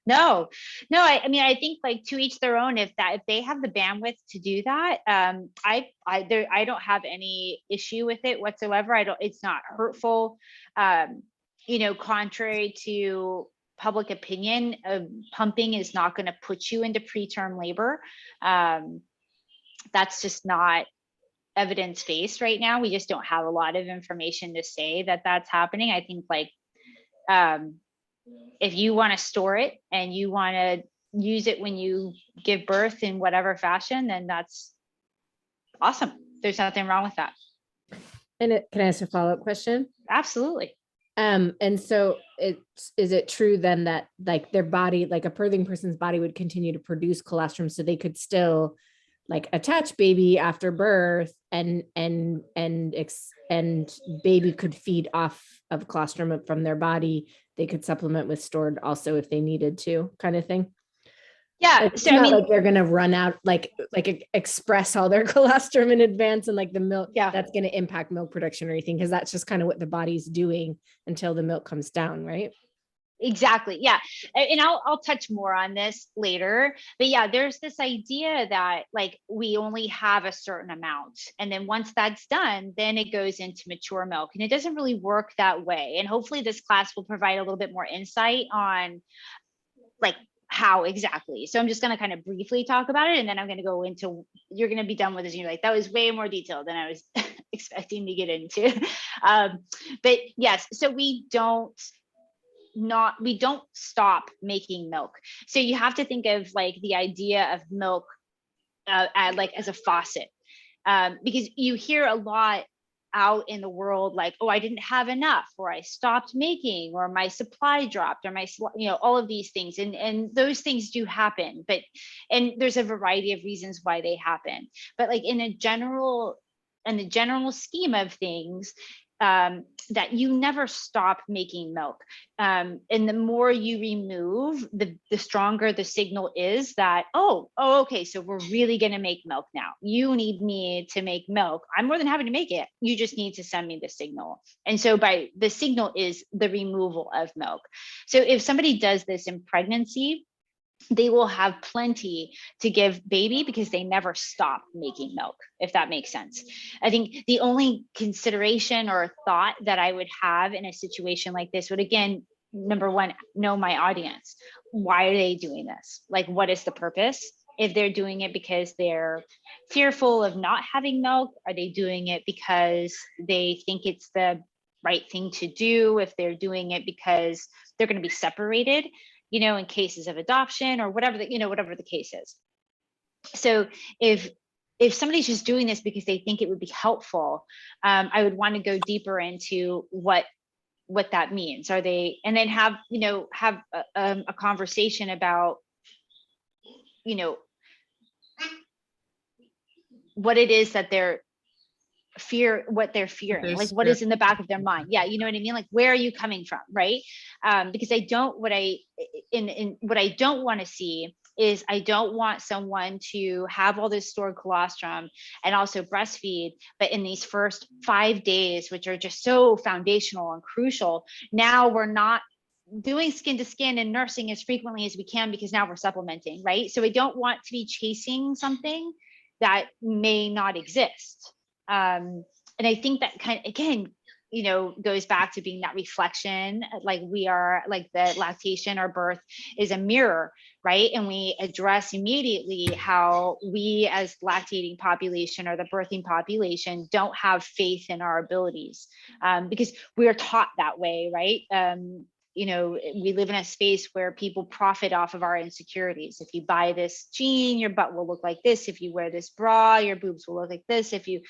No, I mean, I think like to each their own. If they have the bandwidth to do that, I don't have any issue with it whatsoever. It's not hurtful. Contrary to public opinion, pumping is not going to put you into preterm labor. That's just not evidence-based right now. We just don't have a lot of information to say that that's happening. I think like if you want to store it and you want to use it when you give birth in whatever fashion, then that's awesome. There's nothing wrong with that. And can I ask a follow-up question? Absolutely. And so is it true then that like their body, like a birthing person's body would continue to produce colostrum so they could still like attach baby after birth and baby could feed off of colostrum from their body. They could supplement with stored also if they needed to, kind of thing. Yeah. It's not like they're gonna run out, like express all their colostrum in advance and like the milk. Yeah. That's gonna impact milk production or anything, because that's just kind of what the body's doing until the milk comes down, right? Exactly. Yeah. And I'll touch more on this later, but yeah, there's this idea that like we only have a certain amount. And then once that's done, then it goes into mature milk, and it doesn't really work that way. And hopefully this class will provide a little bit more insight on like how exactly. So I'm just going to kind of briefly talk about it, and then I'm going to go into, you're going to be done with this and you're like, that was way more detailed than I was expecting to get into. But yes, so we don't stop making milk. So you have to think of like the idea of milk like as a faucet, because you hear a lot out in the world like, oh, I didn't have enough, or I stopped making, or my supply dropped, or all of these things. And those things do happen, and there's a variety of reasons why they happen. But like in the general scheme of things, that you never stop making milk. And the more you remove, the stronger the signal is that, okay, so we're really going to make milk now. You need me to make milk. I'm more than happy to make it. You just need to send me the signal. And so by the signal is the removal of milk. So if somebody does this in pregnancy, they will have plenty to give baby because they never stop making milk, if that makes sense. I think the only consideration or thought that I would have in a situation like this would, again, number one, know my audience. Why are they doing this? Like, what is the purpose? If they're doing it because they're fearful of not having milk, are they doing it because they think it's the right thing to do? If they're doing it because they're going to be separated, in cases of adoption or whatever the case is. So if somebody's just doing this because they think it would be helpful, I would want to go deeper into what that means. Are they, and then have a conversation about, what it is that they're what they're fearing, like what is in the back of their mind. Yeah, you know what I mean? Like, where are you coming from, right? Because what I don't want to see is, I don't want someone to have all this stored colostrum and also breastfeed, but in these first 5 days, which are just so foundational and crucial, now we're not doing skin to skin and nursing as frequently as we can because now we're supplementing, right? So I don't want to be chasing something that may not exist. And I think that kind of, again, goes back to being that reflection, like we are, like the lactation or birth is a mirror, right? And we address immediately how we as lactating population or the birthing population don't have faith in our abilities, because we are taught that way, right? We live in a space where people profit off of our insecurities. If you buy this jean, your butt will look like this. If you wear this bra, your boobs will look like this. If you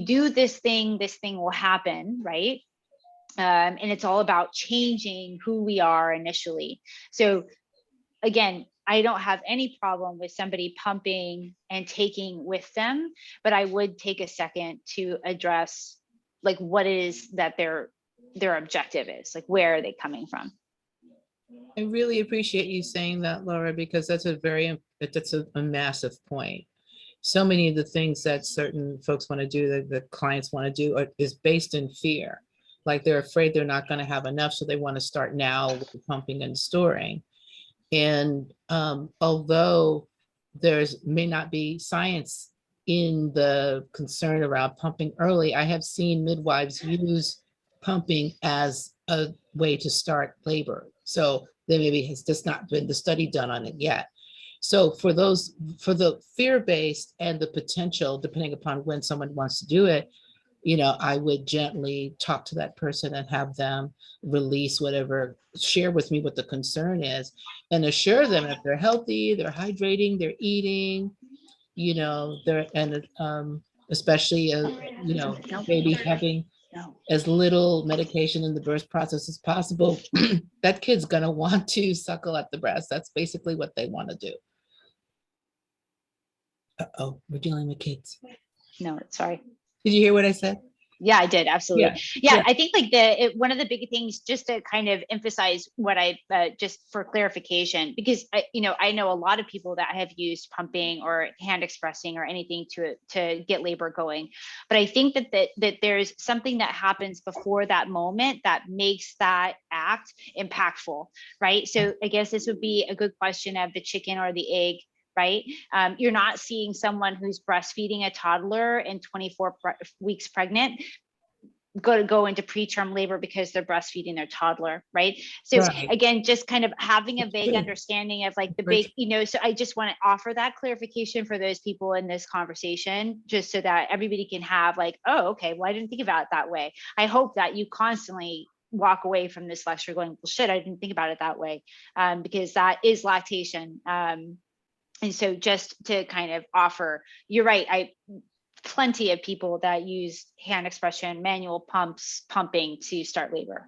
do this thing will happen, right? And it's all about changing who we are initially. So again, I don't have any problem with somebody pumping and taking with them, but I would take a second to address like what it is that their objective is, like where are they coming from. I really appreciate you saying that, Laura, because that's a massive point. So many of the things that certain folks want to do, that the clients want to do, is based in fear. Like they're afraid they're not going to have enough, so they want to start now with the pumping and storing. And although there's may not be science in the concern around pumping early, I have seen midwives use pumping as a way to start labor. So there maybe has just not been the study done on it yet. So for the fear-based and the potential, depending upon when someone wants to do it, I would gently talk to that person and have them release whatever, share with me what the concern is, and assure them if they're healthy, they're hydrating, they're eating, especially, maybe having as little medication in the birth process as possible. That kid's gonna want to suckle at the breast. That's basically what they want to do. Uh-oh, we're dealing with kids. No, sorry. Did you hear what I said? Yeah, I did. Absolutely. Yeah. Yeah. I think like one of the big things, just to kind of emphasize what just for clarification, because I know a lot of people that have used pumping or hand expressing or anything to get labor going. But I think that there's something that happens before that moment that makes that act impactful, right? So I guess this would be a good question of the chicken or the egg, right? You're not seeing someone who's breastfeeding a toddler and 24 weeks pregnant go into preterm labor because they're breastfeeding their toddler, right? So Right. again, just kind of having a vague understanding of like the big, so I just want to offer that clarification for those people in this conversation, just so that everybody can have like, oh, okay, well, I didn't think about it that way. I hope that you constantly walk away from this lecture going, well, shit, I didn't think about it that way, because that is lactation. And so just to kind of offer, you're right, plenty of people that use hand expression, manual pumping to start labor.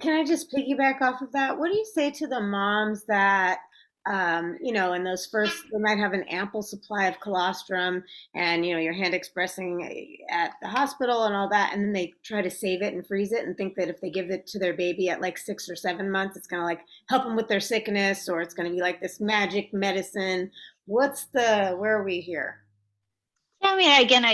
Can I just piggyback off of that? What do you say to the moms that, in those first, they might have an ample supply of colostrum and, you're hand expressing at the hospital and all that, and then they try to save it and freeze it and think that if they give it to their baby at like 6 or 7 months, it's going to like help them with their sickness, or it's going to be like this magic medicine. Where are we here? Yeah, I mean, again,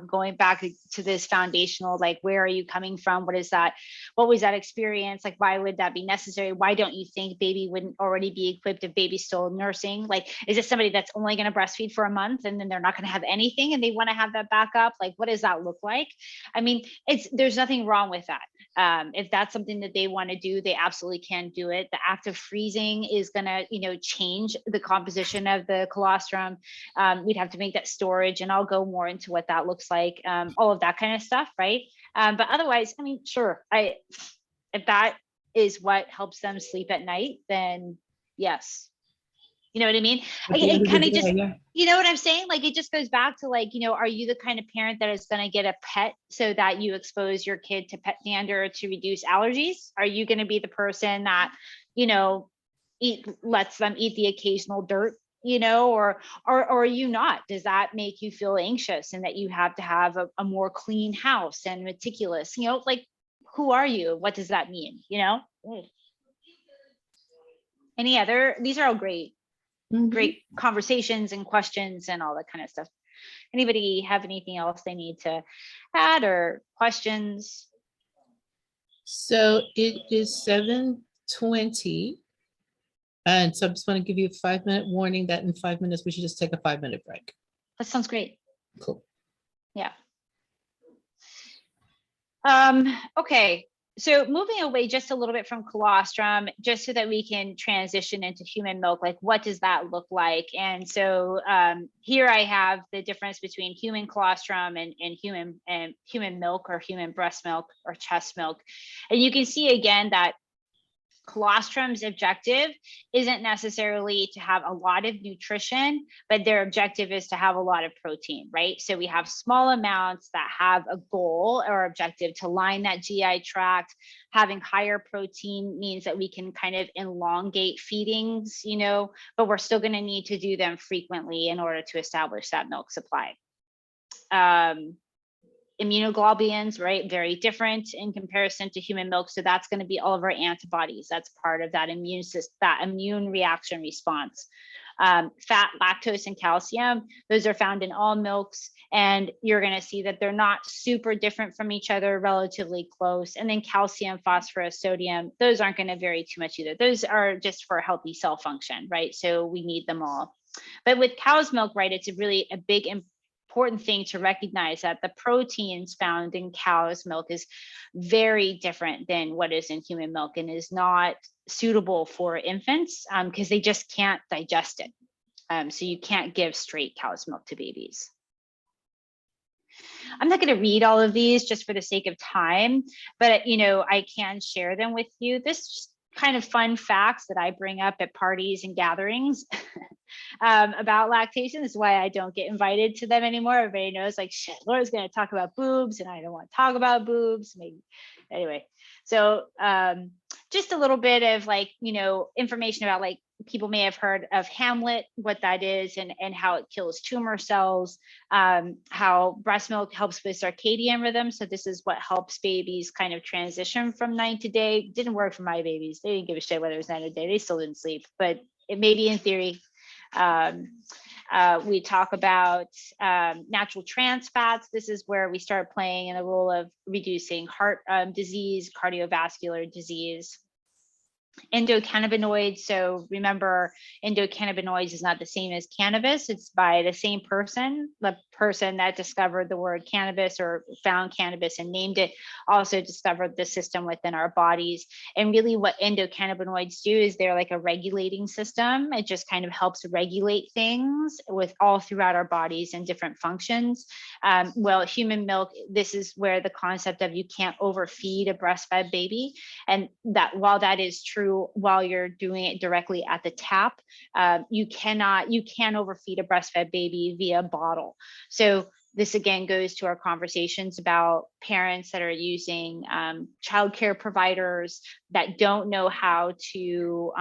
going back to this foundational, like, where are you coming from? What is that? What was that experience? Like, why would that be necessary? Why don't you think baby wouldn't already be equipped if baby's still nursing? Like, is this somebody that's only going to breastfeed for a month and then they're not going to have anything and they want to have that backup? Like, what does that look like? I mean, there's nothing wrong with that. If that's something that they want to do, they absolutely can do it. The act of freezing is going to, change the composition of the colostrum. We'd have to make that storage, and I'll go more into what that looks like, all of that kind of stuff, right? But otherwise, I mean, sure, if that is what helps them sleep at night, then yes. You know what I mean? It kind of just, you know what I'm saying? Like, it just goes back to like, are you the kind of parent that is going to get a pet so that you expose your kid to pet dander to reduce allergies? Are you going to be the person that, lets them eat the occasional dirt, or are you not? Does that make you feel anxious and that you have to have a more clean house and meticulous, like, who are you? What does that mean? These are all great conversations and questions and all that kind of stuff. Anybody have anything else they need to add or questions? So it is 7:20. And so I just want to give you a 5-minute warning that in 5 minutes, we should just take a 5-minute break. That sounds great. Cool. Yeah. Okay. So moving away just a little bit from colostrum, just so that we can transition into human milk, like what does that look like? And so here I have the difference between human colostrum and human milk, or human breast milk, or chest milk. And you can see again that colostrum's objective isn't necessarily to have a lot of nutrition, but their objective is to have a lot of protein, right? So we have small amounts that have a goal or objective to line that GI tract. Having higher protein means that we can kind of elongate feedings, but we're still going to need to do them frequently in order to establish that milk supply. Immunoglobulins, right? Very different in comparison to human milk. So that's going to be all of our antibodies. That's part of that immune system, that immune reaction response. Fat, lactose, and calcium, those are found in all milks. And you're going to see that they're not super different from each other, relatively close. And then calcium, phosphorus, sodium, those aren't going to vary too much either. Those are just for healthy cell function, right? So we need them all. But with cow's milk, right, it's really a big important thing to recognize that the proteins found in cow's milk is very different than what is in human milk, and is not suitable for infants because they just can't digest it. So you can't give straight cow's milk to babies. I'm not going to read all of these just for the sake of time, but I can share them with you. This is kind of fun facts that I bring up at parties and gatherings about lactation. This is why I don't get invited to them anymore. Everybody knows, like, shit, Laura's going to talk about boobs, and I don't want to talk about boobs. Maybe anyway. So just a little bit of information about, like, people may have heard of Hamlet, what that is, and how it kills tumor cells, how breast milk helps with circadian rhythm. So this is what helps babies kind of transition from night to day. It didn't work for my babies. They didn't give a shit whether it was night or day. They still didn't sleep, but it may be in theory. We talk about natural trans fats. This is where we start playing in the role of reducing heart disease, cardiovascular disease. Endocannabinoids. So remember, endocannabinoids is not the same as cannabis. It's by the same person. The person that discovered the word cannabis or found cannabis and named it also discovered the system within our bodies. And really what endocannabinoids do is they're like a regulating system. It just kind of helps regulate things with all throughout our bodies and different functions. Well, human milk, this is where the concept of you can't overfeed a breastfed baby. And that while that is true true while you're doing it directly at the tap. You can overfeed a breastfed baby via bottle. So this again goes to our conversations about parents that are using childcare providers that don't know how to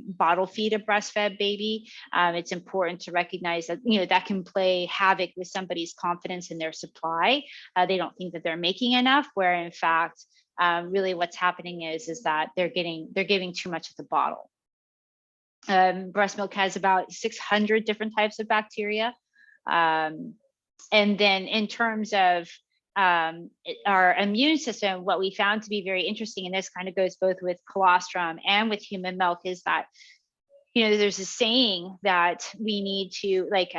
bottle feed a breastfed baby. It's important to recognize that, you know, that can play havoc with somebody's confidence in their supply. They don't think that they're making enough, where in fact, really what's happening is that they're giving too much of the bottle. Breast milk has about 600 different types of bacteria. And then in terms of our immune system, what we found to be very interesting, and this kind of goes both with colostrum and with human milk, is that, you know, there's a saying that we need to, like,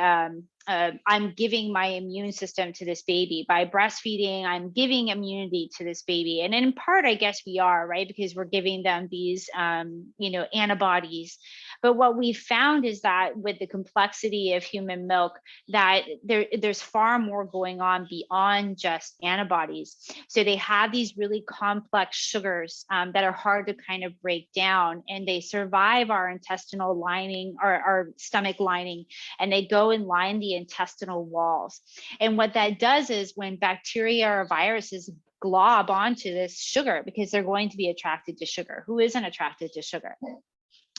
I'm giving my immune system to this baby. By breastfeeding, I'm giving immunity to this baby. And in part, I guess we are, right? Because we're giving them these, you know, antibodies. But what we found is that with the complexity of human milk, that there's far more going on beyond just antibodies. So they have these really complex sugars that are hard to kind of break down, and they survive our intestinal lining, or our stomach lining, and they go and line the intestinal walls. And what that does is when bacteria or viruses glob onto this sugar, because they're going to be attracted to sugar. Who isn't attracted to sugar?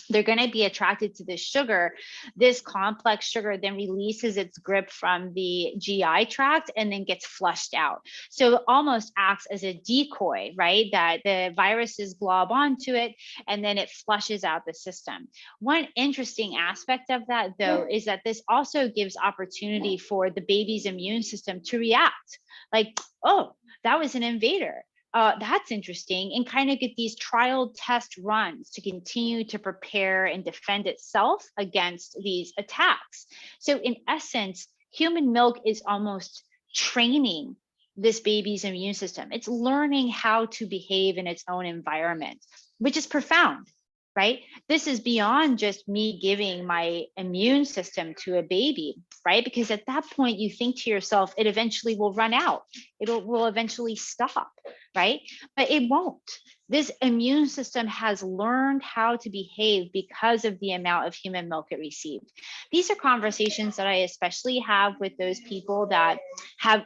They're going to be attracted to this sugar. This complex sugar then releases its grip from the GI tract and then gets flushed out. So it almost acts as a decoy, right? That the viruses glob onto it and then it flushes out the system. One interesting aspect of that, though, is that this also gives opportunity for the baby's immune system to react. Like, oh, that was an invader. That's interesting, and kind of get these trial test runs to continue to prepare and defend itself against these attacks. So in essence, human milk is almost training this baby's immune system. It's learning how to behave in its own environment, which is profound, right? This is beyond just me giving my immune system to a baby, right? Because at that point, you think to yourself, it eventually will run out. It will eventually stop, right? But it won't. This immune system has learned how to behave because of the amount of human milk it received. These are conversations that I especially have with those people that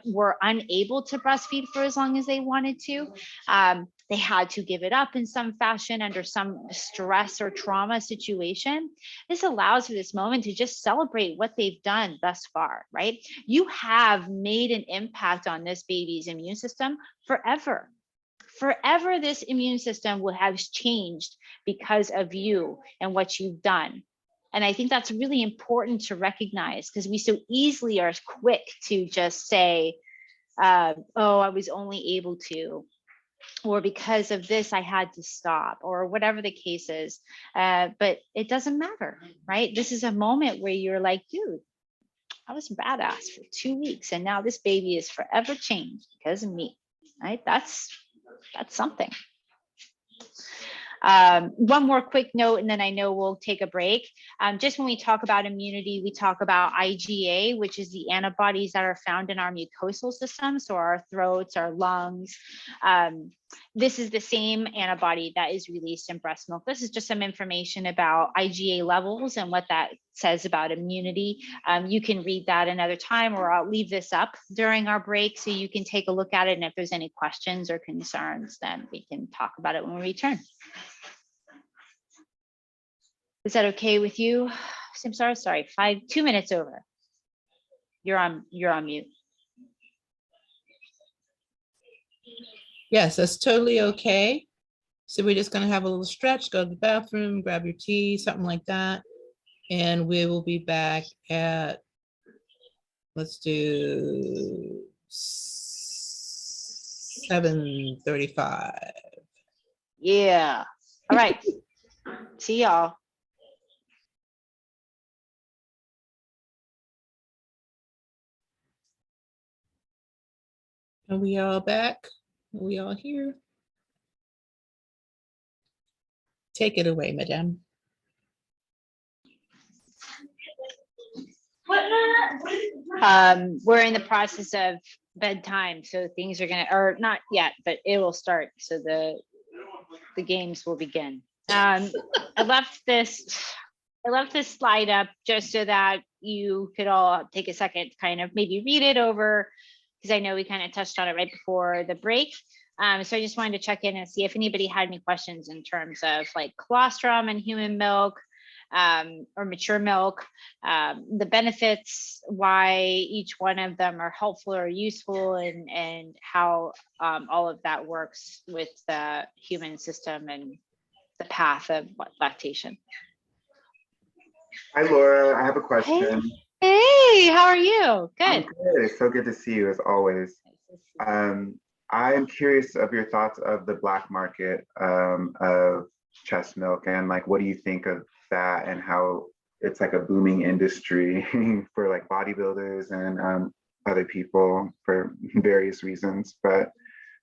were unable to breastfeed for as long as they wanted to. They had to give it up in some fashion under some stress or trauma situation. This allows for this moment to just celebrate what they've done thus far, right? You have made an impact on this baby's immune system forever. Forever, this immune system will have changed because of you and what you've done. And I think that's really important to recognize, because we so easily are quick to just say, oh, I was only able to, or because of this, I had to stop, or whatever the case is. But it doesn't matter, right? This is a moment where you're like, dude, I was badass for 2 weeks, and now this baby is forever changed because of me, right? That's something. One more quick note, and then I know we'll take a break. Just when we talk about immunity, we talk about IgA, which is the antibodies that are found in our mucosal system, so our throats, our lungs. This is the same antibody that is released in breast milk. This is just some information about IgA levels and what that says about immunity. You can read that another time, or I'll leave this up during our break so you can take a look at it. And if there's any questions or concerns, then we can talk about it when we return. Is that okay with you? I'm sorry, 2 minutes over. You're on mute. Yes, that's totally okay. So we're just gonna have a little stretch, go to the bathroom, grab your tea, something like that. And we will be back at, let's do 7:35. Yeah. All right. See y'all. Are we all back? Are we all here? Take it away, madame. We're in the process of bedtime, so things are gonna, or not yet, but it will start. So the games will begin. I left this slide up just so that you could all take a second to kind of maybe read it over, because I know we kind of touched on it right before the break. So I just wanted to check in and see if anybody had any questions in terms of like colostrum and human milk, or mature milk, the benefits, why each one of them are helpful or useful, and how all of that works with the human system and the path of lactation. Hi, Laura. I have a question. Hey, how are you? I'm Good. good. It's so good to see you as always. I am curious of your thoughts of the black market of chest milk, and like, what do you think of that, and how it's like a booming industry for like bodybuilders and other people for various reasons. But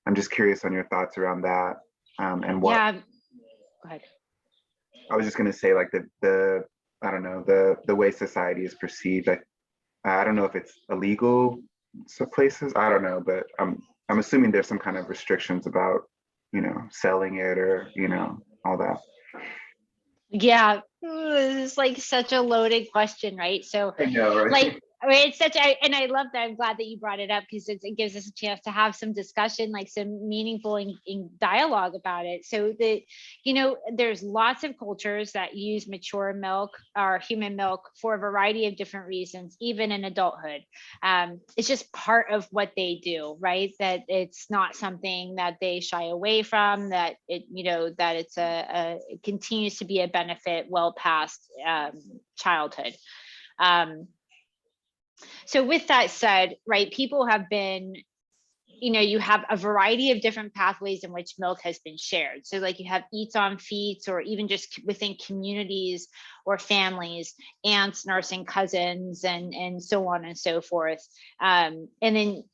I'm just curious on your thoughts around that, and what. Yeah. Go ahead. I was just gonna say, like, the I don't know, the way society is perceived. I don't know if it's illegal some places. I don't know, but I'm assuming there's some kind of restrictions about, selling it, or all that. Yeah, this is like such a loaded question, right? So I know, right? like, I mean, it's and I love that. I'm glad that you brought it up, because it gives us a chance to have some discussion, like some meaningful in dialogue about it. So there's lots of cultures that use mature milk or human milk for a variety of different reasons, even in adulthood. It's just part of what they do, right? That it's not something that they shy away from, that that it continues to be a benefit well past childhood. So with that said, right, people have been, you have a variety of different pathways in which milk has been shared. So like you have eats on feeds, or even just within communities or families, aunts, nursing cousins, and so on and so forth. And then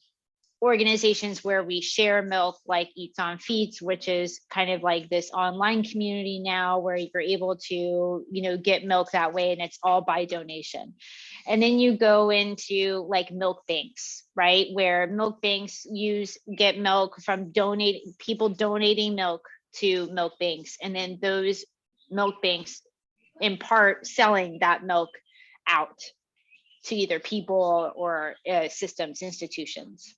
organizations where we share milk, like Eats on Feeds, which is kind of like this online community now where you're able to, get milk that way, and it's all by donation. And then you go into like milk banks, right? Where milk banks get milk from people donating milk to milk banks. And then those milk banks in part selling that milk out to either people or systems, institutions.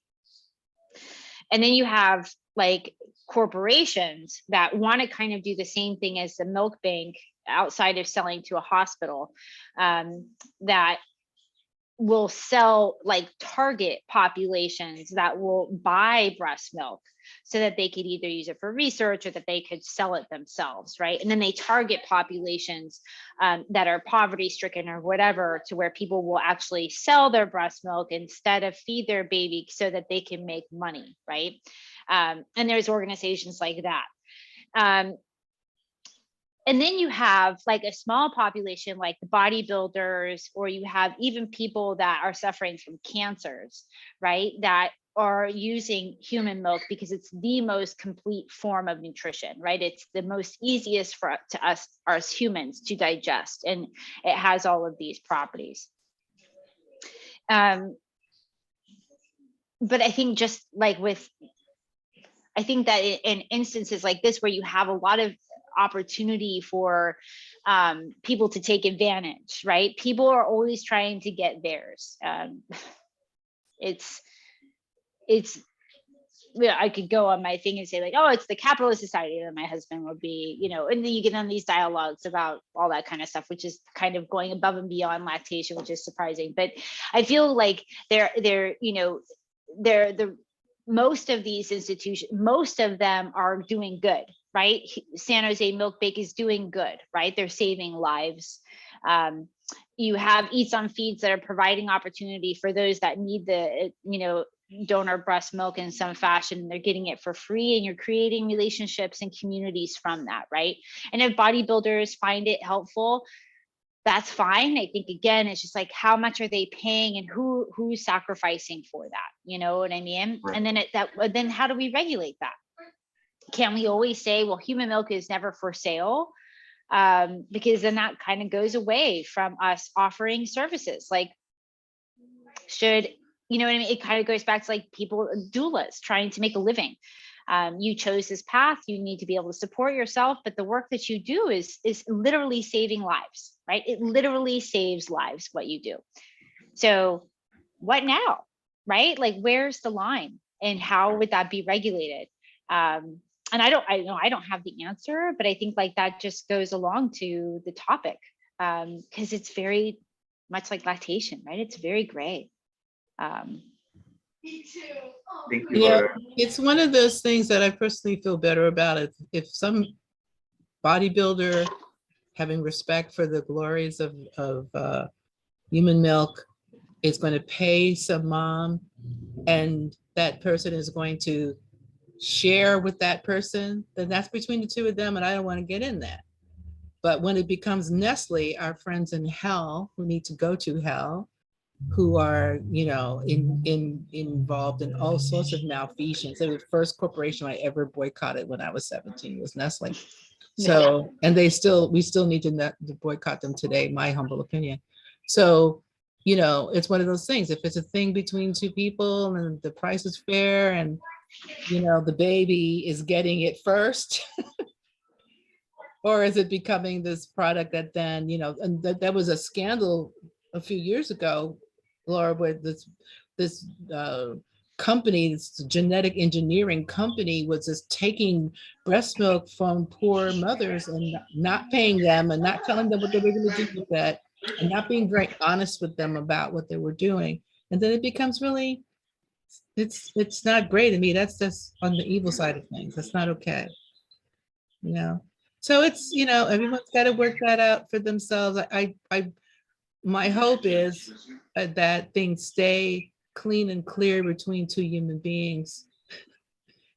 And then you have like corporations that want to kind of do the same thing as the milk bank outside of selling to a hospital, that will sell like target populations that will buy breast milk so that they could either use it for research or that they could sell it themselves, right? And then they target populations that are poverty stricken or whatever, to where people will actually sell their breast milk instead of feed their baby so that they can make money, right? And there's organizations like that. And then you have like a small population, like the bodybuilders, or you have even people that are suffering from cancers, right? That are using human milk because it's the most complete form of nutrition, right? It's the most easiest to us as humans to digest, and it has all of these properties. But I think just like I think that in instances like this, where you have a lot of opportunity for people to take advantage, right? People are always trying to get theirs. I could go on my thing and say like, oh, it's the capitalist society that my husband would be, and then you get on these dialogues about all that kind of stuff, which is kind of going above and beyond lactation, which is surprising. But I feel like most of these institutions, most of them are doing good, right? San Jose Milk Bank is doing good, right? They're saving lives. You have Eats on Feeds that are providing opportunity for those that need the, donor breast milk in some fashion. They're getting it for free, and you're creating relationships and communities from that, right? And if bodybuilders find it helpful, that's fine. I think again, it's just like, how much are they paying, and who's sacrificing for that? You know what I mean? Right. And then how do we regulate that? Can we always say, well, human milk is never for sale? Because then that kind of goes away from us offering services. Like, should, you know what I mean? It kind of goes back to like doulas trying to make a living. You chose this path, you need to be able to support yourself, but the work that you do is literally saving lives, right? It literally saves lives, what you do. So what now, right? Like, where's the line and how would that be regulated? And I don't have the answer, but I think like that just goes along to the topic, because it's very much like lactation, right? It's very gray. Thank you, Yeah, Laura. it's one of those things that I personally feel better about. If some bodybuilder, having respect for the glories of human milk, is going to pay some mom, and that person is going to share with that person, then that's between the two of them, and I don't want to get in that. But when it becomes Nestle, our friends in hell who need to go to hell, who are, you know, involved in all sorts of malfeasance. The first corporation I ever boycotted when I was 17 was Nestle. So, and we still need to boycott them today, my humble opinion. So, you know, it's one of those things. If it's a thing between two people and the price is fair, and, you know, the baby is getting it first, or is it becoming this product that then, you know, and that was a scandal a few years ago, Laura, with this company, this genetic engineering company, was just taking breast milk from poor mothers and not paying them and not telling them what they were going to do with that, and not being very honest with them about what they were doing. And then it becomes really, it's not great to me. That's just on the evil side of things. That's not okay. You know? So it's, you know, everyone's got to work that out for themselves. My hope is that things stay clean and clear between two human beings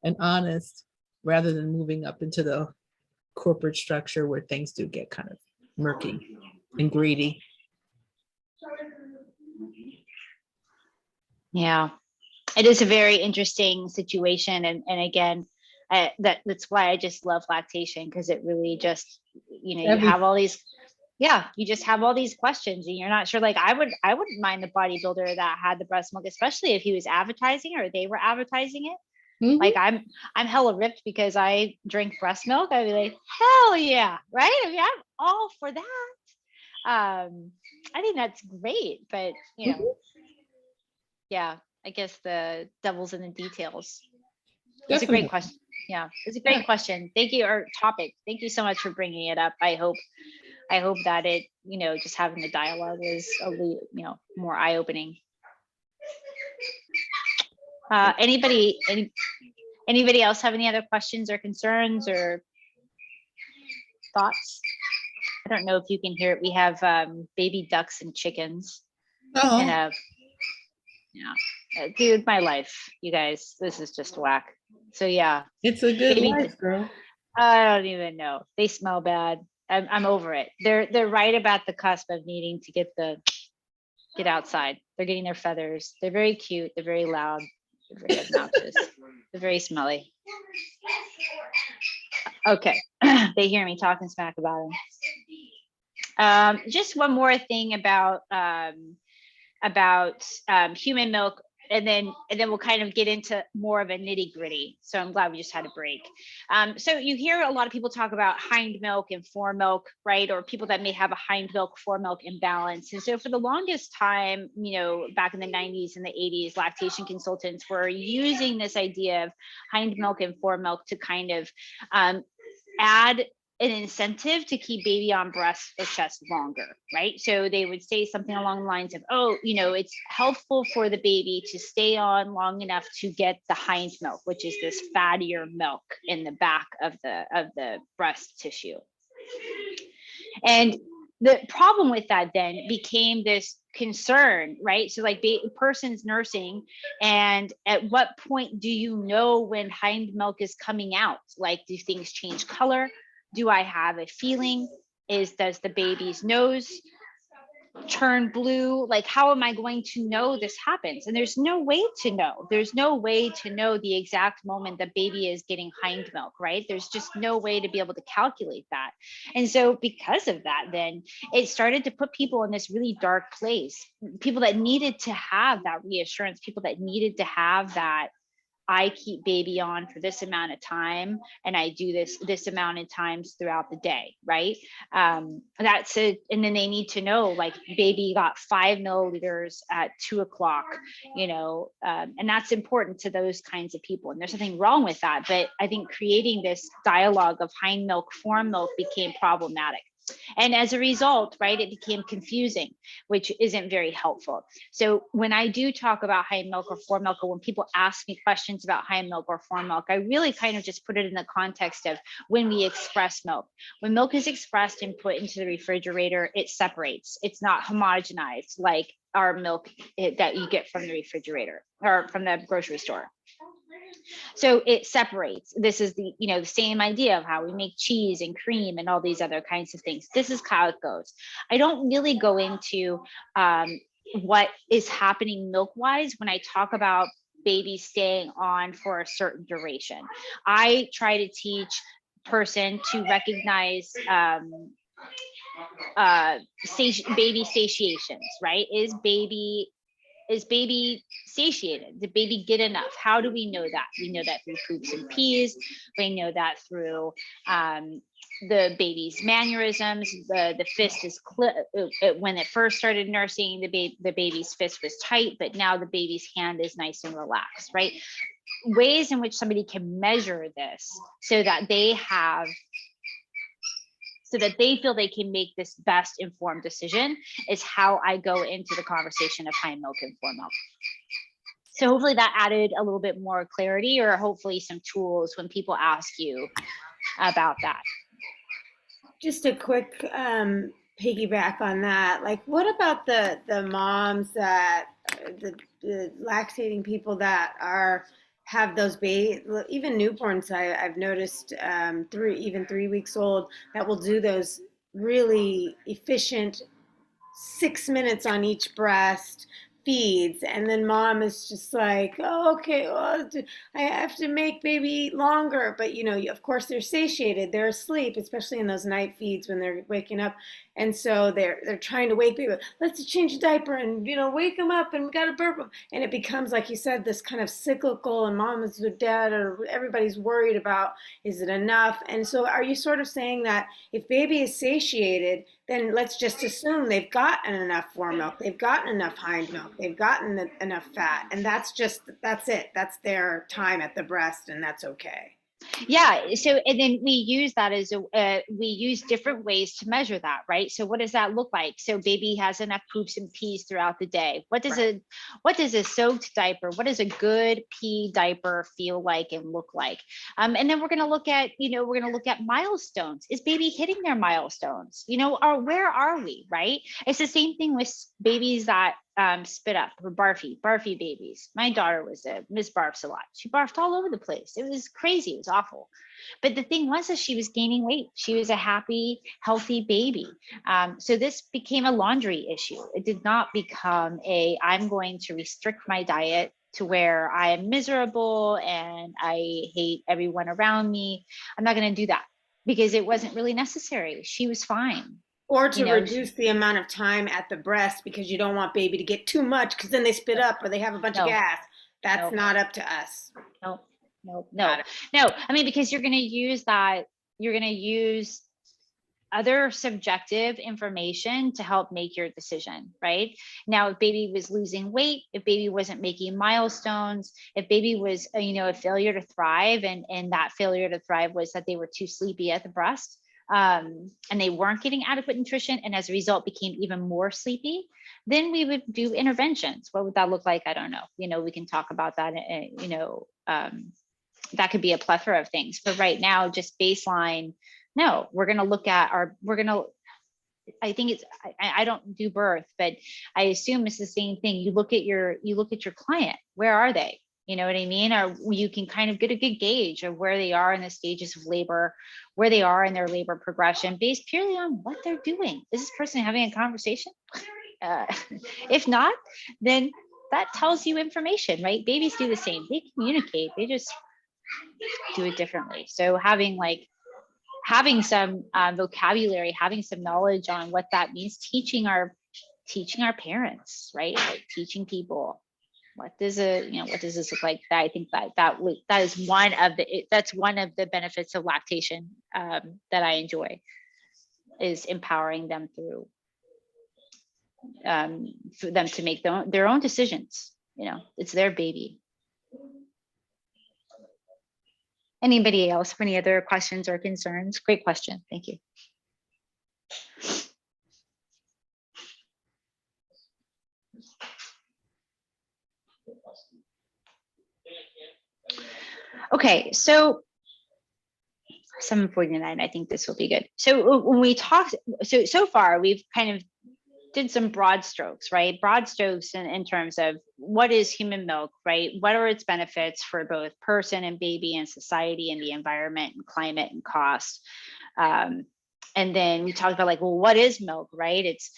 and honest, rather than moving up into the corporate structure where things do get kind of murky and greedy. Yeah, it is a very interesting situation. And again, that's why I just love lactation, because it really just, you know, you have all these, you just have all these questions and you're not sure. Like I wouldn't mind the bodybuilder that had the breast milk, especially if he was advertising or they were advertising it. Mm-hmm. Like I'm hella ripped because I drink breast milk. I'd be like, hell yeah, right? I mean, I'm all for that. I think that's great, but you know, yeah, I guess the devil's in the details. It's a great question. Yeah, it's a great question. Thank you, or topic. Thank you so much for bringing it up. I hope that it, you know, just having the dialogue is a little, you know, more eye-opening. Anybody else have any other questions or concerns or thoughts? I don't know if you can hear it. We have baby ducks and chickens. Oh. And dude, my life, you guys, this is just whack. So yeah, it's a good life, girl. I don't even know. They smell bad. I'm over it. They're right about the cusp of needing to get outside. They're getting their feathers. They're very cute. They're very loud. They're very obnoxious. They're very smelly. Okay, they hear me talking smack about them. Just one more thing about human milk, and then we'll kind of get into more of a nitty gritty. So I'm glad we just had a break. So you hear a lot of people talk about hind milk and fore milk, right? Or people that may have a hind milk, fore milk imbalance. And so for the longest time, you know, back in the 90s and the 80s, lactation consultants were using this idea of hind milk and fore milk to kind of add an incentive to keep baby on breast or chest longer, right? So they would say something along the lines of, oh, you know, it's helpful for the baby to stay on long enough to get the hind milk, which is this fattier milk in the back of the breast tissue. And the problem with that then became this concern, right? So like a person's nursing, and at what point do you know when hind milk is coming out? Like, do things change color? Do I have a feeling? Does the baby's nose turn blue? Like, how am I going to know this happens? And there's no way to know. There's no way to know the exact moment the baby is getting hind milk, right? There's just no way to be able to calculate that. And so because of that, then it started to put people in this really dark place. People that needed to have that reassurance, people that needed to have that I keep baby on for this amount of time, and I do this amount of times throughout the day, right? That's it. And then they need to know, like, baby got 5 milliliters at 2 o'clock, and that's important to those kinds of people. And there's nothing wrong with that. But I think creating this dialogue of hind milk, fore milk became problematic. And as a result, right, it became confusing, which isn't very helpful. So when I do talk about hind milk or fore milk, or when people ask me questions about hind milk or fore milk, I really kind of just put it in the context of when we express milk. When milk is expressed and put into the refrigerator, it separates. It's not homogenized like our milk that you get from the refrigerator or from the grocery store. So it separates. This is the same idea of how we make cheese and cream and all these other kinds of things. This is how it goes. I don't really go into what is happening milk wise when I talk about babies staying on for a certain duration. I try to teach person to recognize baby satiations, right? Is baby satiated? Did baby get enough? How do we know that? We know that through poops and pees. We know that through the baby's mannerisms. The fist is when it first started nursing, the baby's fist was tight, but now the baby's hand is nice and relaxed, right? Ways in which somebody can measure this so that they feel they can make this best informed decision is how I go into the conversation of hind milk and fore milk. So hopefully that added a little bit more clarity, or hopefully some tools when people ask you about that. Just a quick piggyback on that. Like, what about the moms that the lactating people that have those even newborns? I've noticed 3 weeks old that will do those really efficient 6 minutes on each breast feeds, and then mom is just like, oh, okay, well, I have to make baby eat longer. But of course they're satiated, they're asleep, especially in those night feeds when they're waking up, and so they're trying to wake baby up. Let's change a diaper and wake them up, and we got to burp them, and it becomes, like you said, this kind of cyclical, and mom is with dad, or everybody's worried about, is it enough? And so are you sort of saying that if baby is satiated, then let's just assume they've gotten enough fore milk, they've gotten enough hind milk, they've gotten enough fat, and that's it. That's their time at the breast, and that's okay. Yeah. So, and then we use that as we use different ways to measure that, right? So what does that look like? So baby has enough poops and pees throughout the day. What does a soaked diaper, what does a good pee diaper feel like and look like? And then we're going to look at milestones. Is baby hitting their milestones? Or where are we, right? It's the same thing with babies that spit up, or barfy babies. My daughter was Miss Barfs a lot. She barfed all over the place. It was crazy. It was awful. But the thing was, is she was gaining weight. She was a happy, healthy baby. So this became a laundry issue. It did not become I'm going to restrict my diet to where I am miserable and I hate everyone around me. I'm not going to do that, because it wasn't really necessary. She was fine. Or to reduce the amount of time at the breast, because you don't want baby to get too much, because then they spit up or they have a bunch of gas. That's not up to us. No. I mean, because you're going to use that. You're going to use other subjective information to help make your decision, right? Now, if baby was losing weight, if baby wasn't making milestones, if baby was, a failure to thrive, and that failure to thrive was that they were too sleepy at the breast, and they weren't getting adequate nutrition, and as a result became even more sleepy, then we would do interventions. What would that look like? I don't know. We can talk about that. That could be a plethora of things. But right now, just baseline, no, we're going to look at I think it's, I don't do birth, but I assume it's the same thing. You look at your client. Where are they? You know what I mean? Or you can kind of get a good gauge of where they are in the stages of labor, where they are in their labor progression, based purely on what they're doing. Is this person having a conversation? If not, then that tells you information, right? Babies do the same. They communicate. They just do it differently. So having some vocabulary, having some knowledge on what that means, teaching our parents, right? Like teaching people what does this look like? I think that is one of the benefits of lactation that I enjoy, is empowering them through for them to make their own decisions. It's their baby. Anybody else have any other questions or concerns? Great question. Thank you. Okay, so 7:49, I think this will be good. So when we talked, so far we've kind of did some broad strokes, right? Broad strokes in terms of what is human milk, right? What are its benefits for both person and baby and society and the environment and climate and cost. And then we talked about like, well, what is milk, right? It's,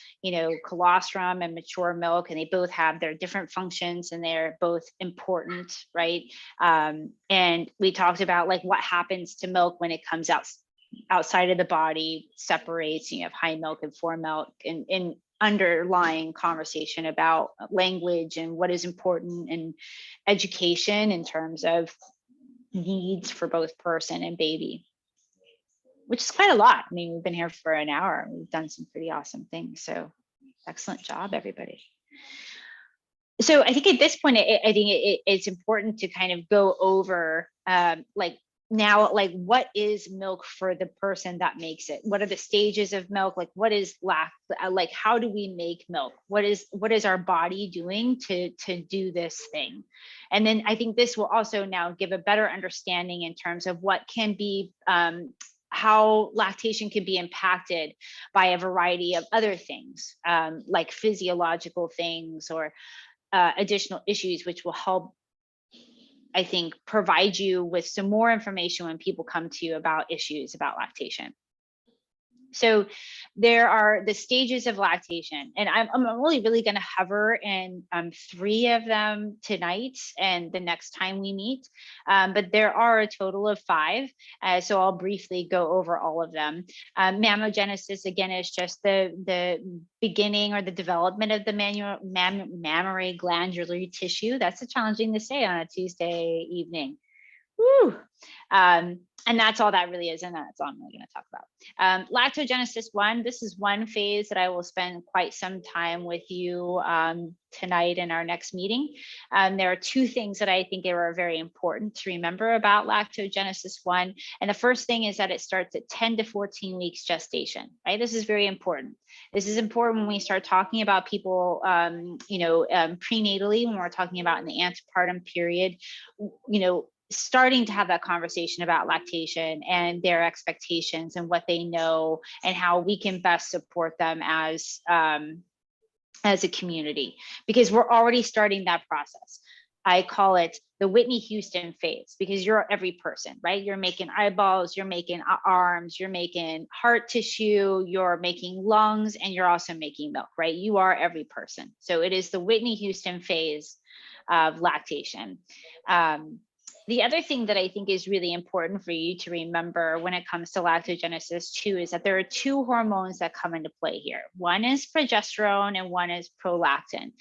colostrum and mature milk, and they both have their different functions and they're both important, right? And we talked about like what happens to milk when it comes outside of the body, separates, you have high milk and fore milk, and in underlying conversation about language and what is important and education in terms of needs for both person and baby, which is quite a lot. I mean, we've been here for an hour and we've done some pretty awesome things. So excellent job, everybody. So I think at this point, it's important to kind of go over what is milk for the person that makes it? What are the stages of milk? Like what is how do we make milk? What is our body doing to do this thing? And then I think this will also now give a better understanding in terms of what can be, how lactation can be impacted by a variety of other things, like physiological things or additional issues, which will help, I think, provide you with some more information when people come to you about issues about lactation. So there are the stages of lactation, and I'm really going to hover in 3 of them tonight and the next time we meet, but there are a total of 5, so I'll briefly go over all of them. Mammogenesis, again, is just the beginning or the development of the mammary glandular tissue. That's challenging to say on a Tuesday evening. Woo. And that's all that really is, and that's all I'm really going to talk about. Lactogenesis 1, this is one phase that I will spend quite some time with you tonight in our next meeting. There are 2 things that I think are very important to remember about lactogenesis 1. And the first thing is that it starts at 10 to 14 weeks gestation, right? This is very important. This is important when we start talking about people, prenatally, when we're talking about in the antepartum period, starting to have that conversation about lactation and their expectations and what they know and how we can best support them as a community, because we're already starting that process. I call it the Whitney Houston phase, because you're every person, right? You're making eyeballs, you're making arms, you're making heart tissue, you're making lungs, and you're also making milk, right? You are every person. So it is the Whitney Houston phase of lactation. The other thing that I think is really important for you to remember when it comes to lactogenesis 2 is that there are 2 hormones that come into play here. One is progesterone and one is prolactin.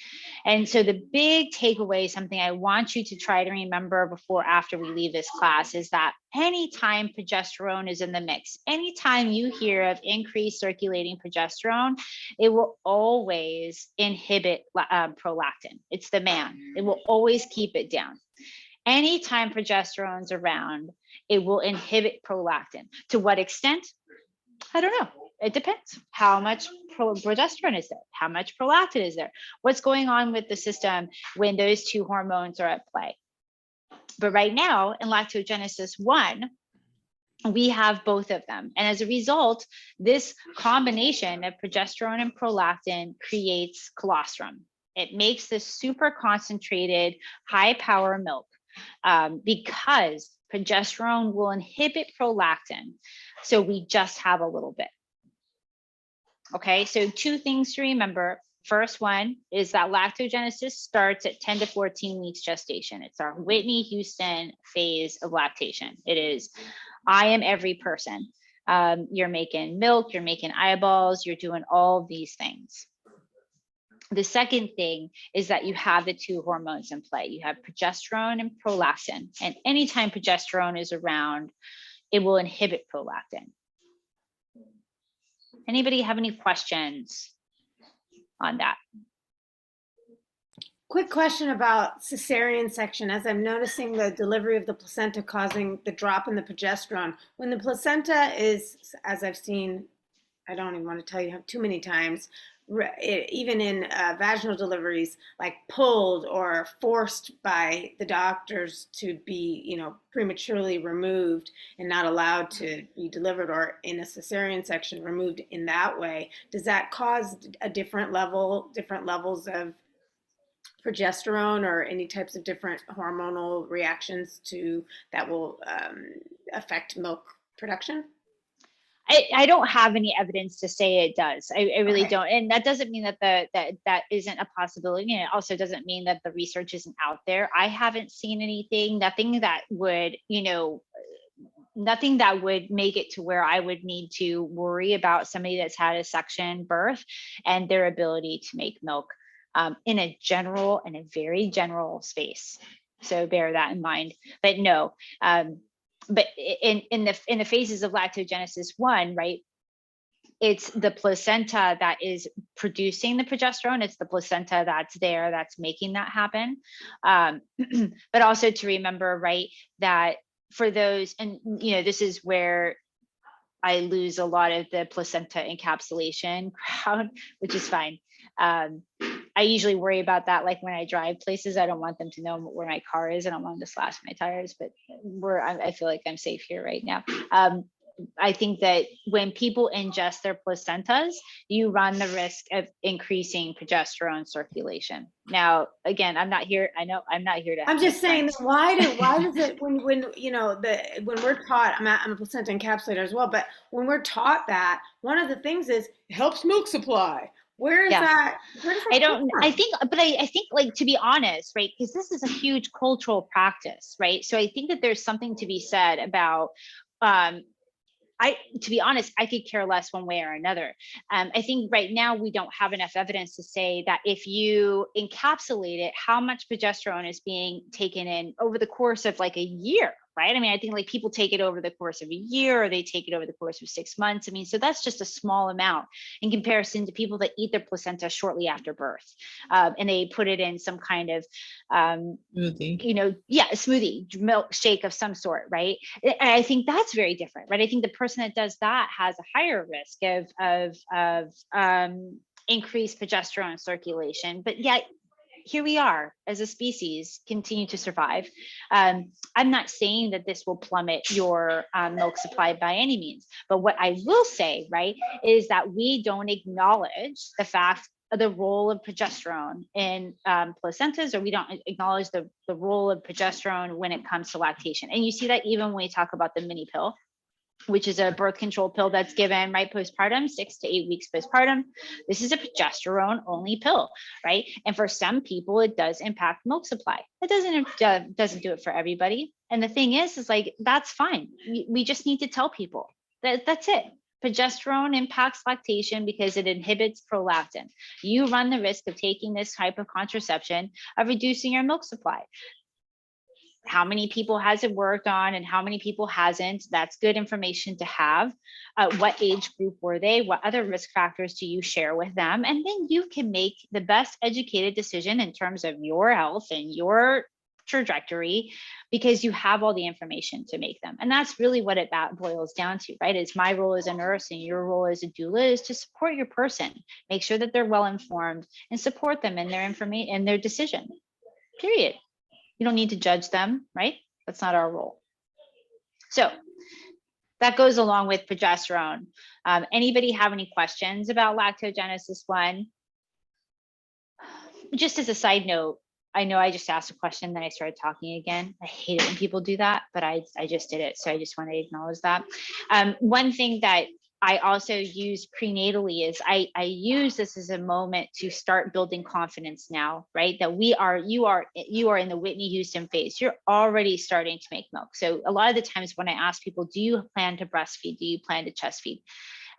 And so the big takeaway, something I want you to try to remember after we leave this class, is that anytime progesterone is in the mix, anytime you hear of increased circulating progesterone, it will always inhibit prolactin. It's the man. It will always keep it down. Anytime progesterone's around, it will inhibit prolactin. To what extent? I don't know. It depends. How much progesterone is there? How much prolactin is there? What's going on with the system when those 2 hormones are at play? But right now, in lactogenesis 1, we have both of them. And as a result, this combination of progesterone and prolactin creates colostrum. It makes this super concentrated, high power milk. Because progesterone will inhibit prolactin. So we just have a little bit. Okay, so 2 things to remember. First one is that lactogenesis starts at 10 to 14 weeks gestation. It's our Whitney Houston phase of lactation. It is, I am every person. You're making milk, you're making eyeballs, you're doing all these things. The second thing is that you have the two hormones in play. You have progesterone and prolactin. And anytime progesterone is around, it will inhibit prolactin. Anybody have any questions on that? Quick question about cesarean section. As I'm noticing the delivery of the placenta causing the drop in the progesterone, when the placenta is, as I've seen, I don't even want to tell you too many times, even in vaginal deliveries, like pulled or forced by the doctors to be, you know, prematurely removed and not allowed to be delivered, or in a cesarean section removed in that way, does that cause a different levels of progesterone or any types of different hormonal reactions to that will affect milk production? I don't have any evidence to say it does. I really Okay. don't. And that doesn't mean that that isn't a possibility. And it also doesn't mean that the research isn't out there. I haven't seen anything, nothing that would, you know, nothing that would make it to where I would need to worry about somebody that's had a section birth and their ability to make milk in a very general space. So bear that in mind. But no, but in the phases of lactogenesis 1, right? It's the placenta that is producing the progesterone. It's the placenta that's there, that's making that happen. But also to remember, right, that for those, and you know, this is where I lose a lot of the placenta encapsulation crowd, which is fine. I usually worry about that, like when I drive places, I don't want them to know where my car is. I don't want them to slash my tires, but I feel like I'm safe here right now. I think that when people ingest their placentas, you run the risk of increasing progesterone circulation. Now, again, I'm not here. I know I'm not here to. I'm just saying that why does it when you know when we're taught, I'm a placenta encapsulator as well, but when we're taught that, one of the things is it helps milk supply. Where is that? Where does that I don't, come from? I think, but I think, like, to be honest, right, because this is a huge cultural practice, right? So I think that there's something to be said about, to be honest, I could care less one way or another. I think right now we don't have enough evidence to say that if you encapsulate it, how much progesterone is being taken in over the course of like a year, right? I mean, I think like people take it over the course of a year, or they take it over the course of 6 months. I mean, so that's just a small amount in comparison to people that eat their placenta shortly after birth, and they put it in some kind of, Smoothie. you know, a smoothie, milkshake of some sort, right? And I think that's very different, right? I think the person that does that has a higher risk of increased progesterone circulation, but yet here we are as a species, continue to survive. I'm not saying that this will plummet your milk supply by any means, but what I will say, right, is that we don't acknowledge the fact of the role of progesterone in placentas, or we don't acknowledge the role of progesterone when it comes to lactation. And you see that even when we talk about the mini pill, which is a birth control pill that's given right postpartum, 6 to 8 weeks postpartum. This is a progesterone only pill, right? And for some people, it does impact milk supply. It doesn't do it for everybody. And the thing is like, that's fine. We just need to tell people that that's it. Progesterone impacts lactation because it inhibits prolactin. You run the risk of taking this type of contraception of reducing your milk supply. How many people has it worked on and how many people hasn't? That's good information to have. What age group were they? What other risk factors do you share with them? And then you can make the best educated decision in terms of your health and your trajectory, because you have all the information to make them. And that's really what that boils down to, right? It's my role as a nurse and your role as a doula is to support your person, make sure that they're well informed and support them in their information and their decision, period. You don't need to judge them, right? That's not our role. So that goes along with progesterone. Anybody have any questions about lactogenesis 1? Just as a side note, I know I just asked a question, then I started talking again. I hate it when people do that, but I just did it. So I just want to acknowledge that. One thing that I also use prenatally is I use this as a moment to start building confidence now, right? That you are in the Whitney Houston phase. You're already starting to make milk. So a lot of the times when I ask people, do you plan to breastfeed? Do you plan to chest feed?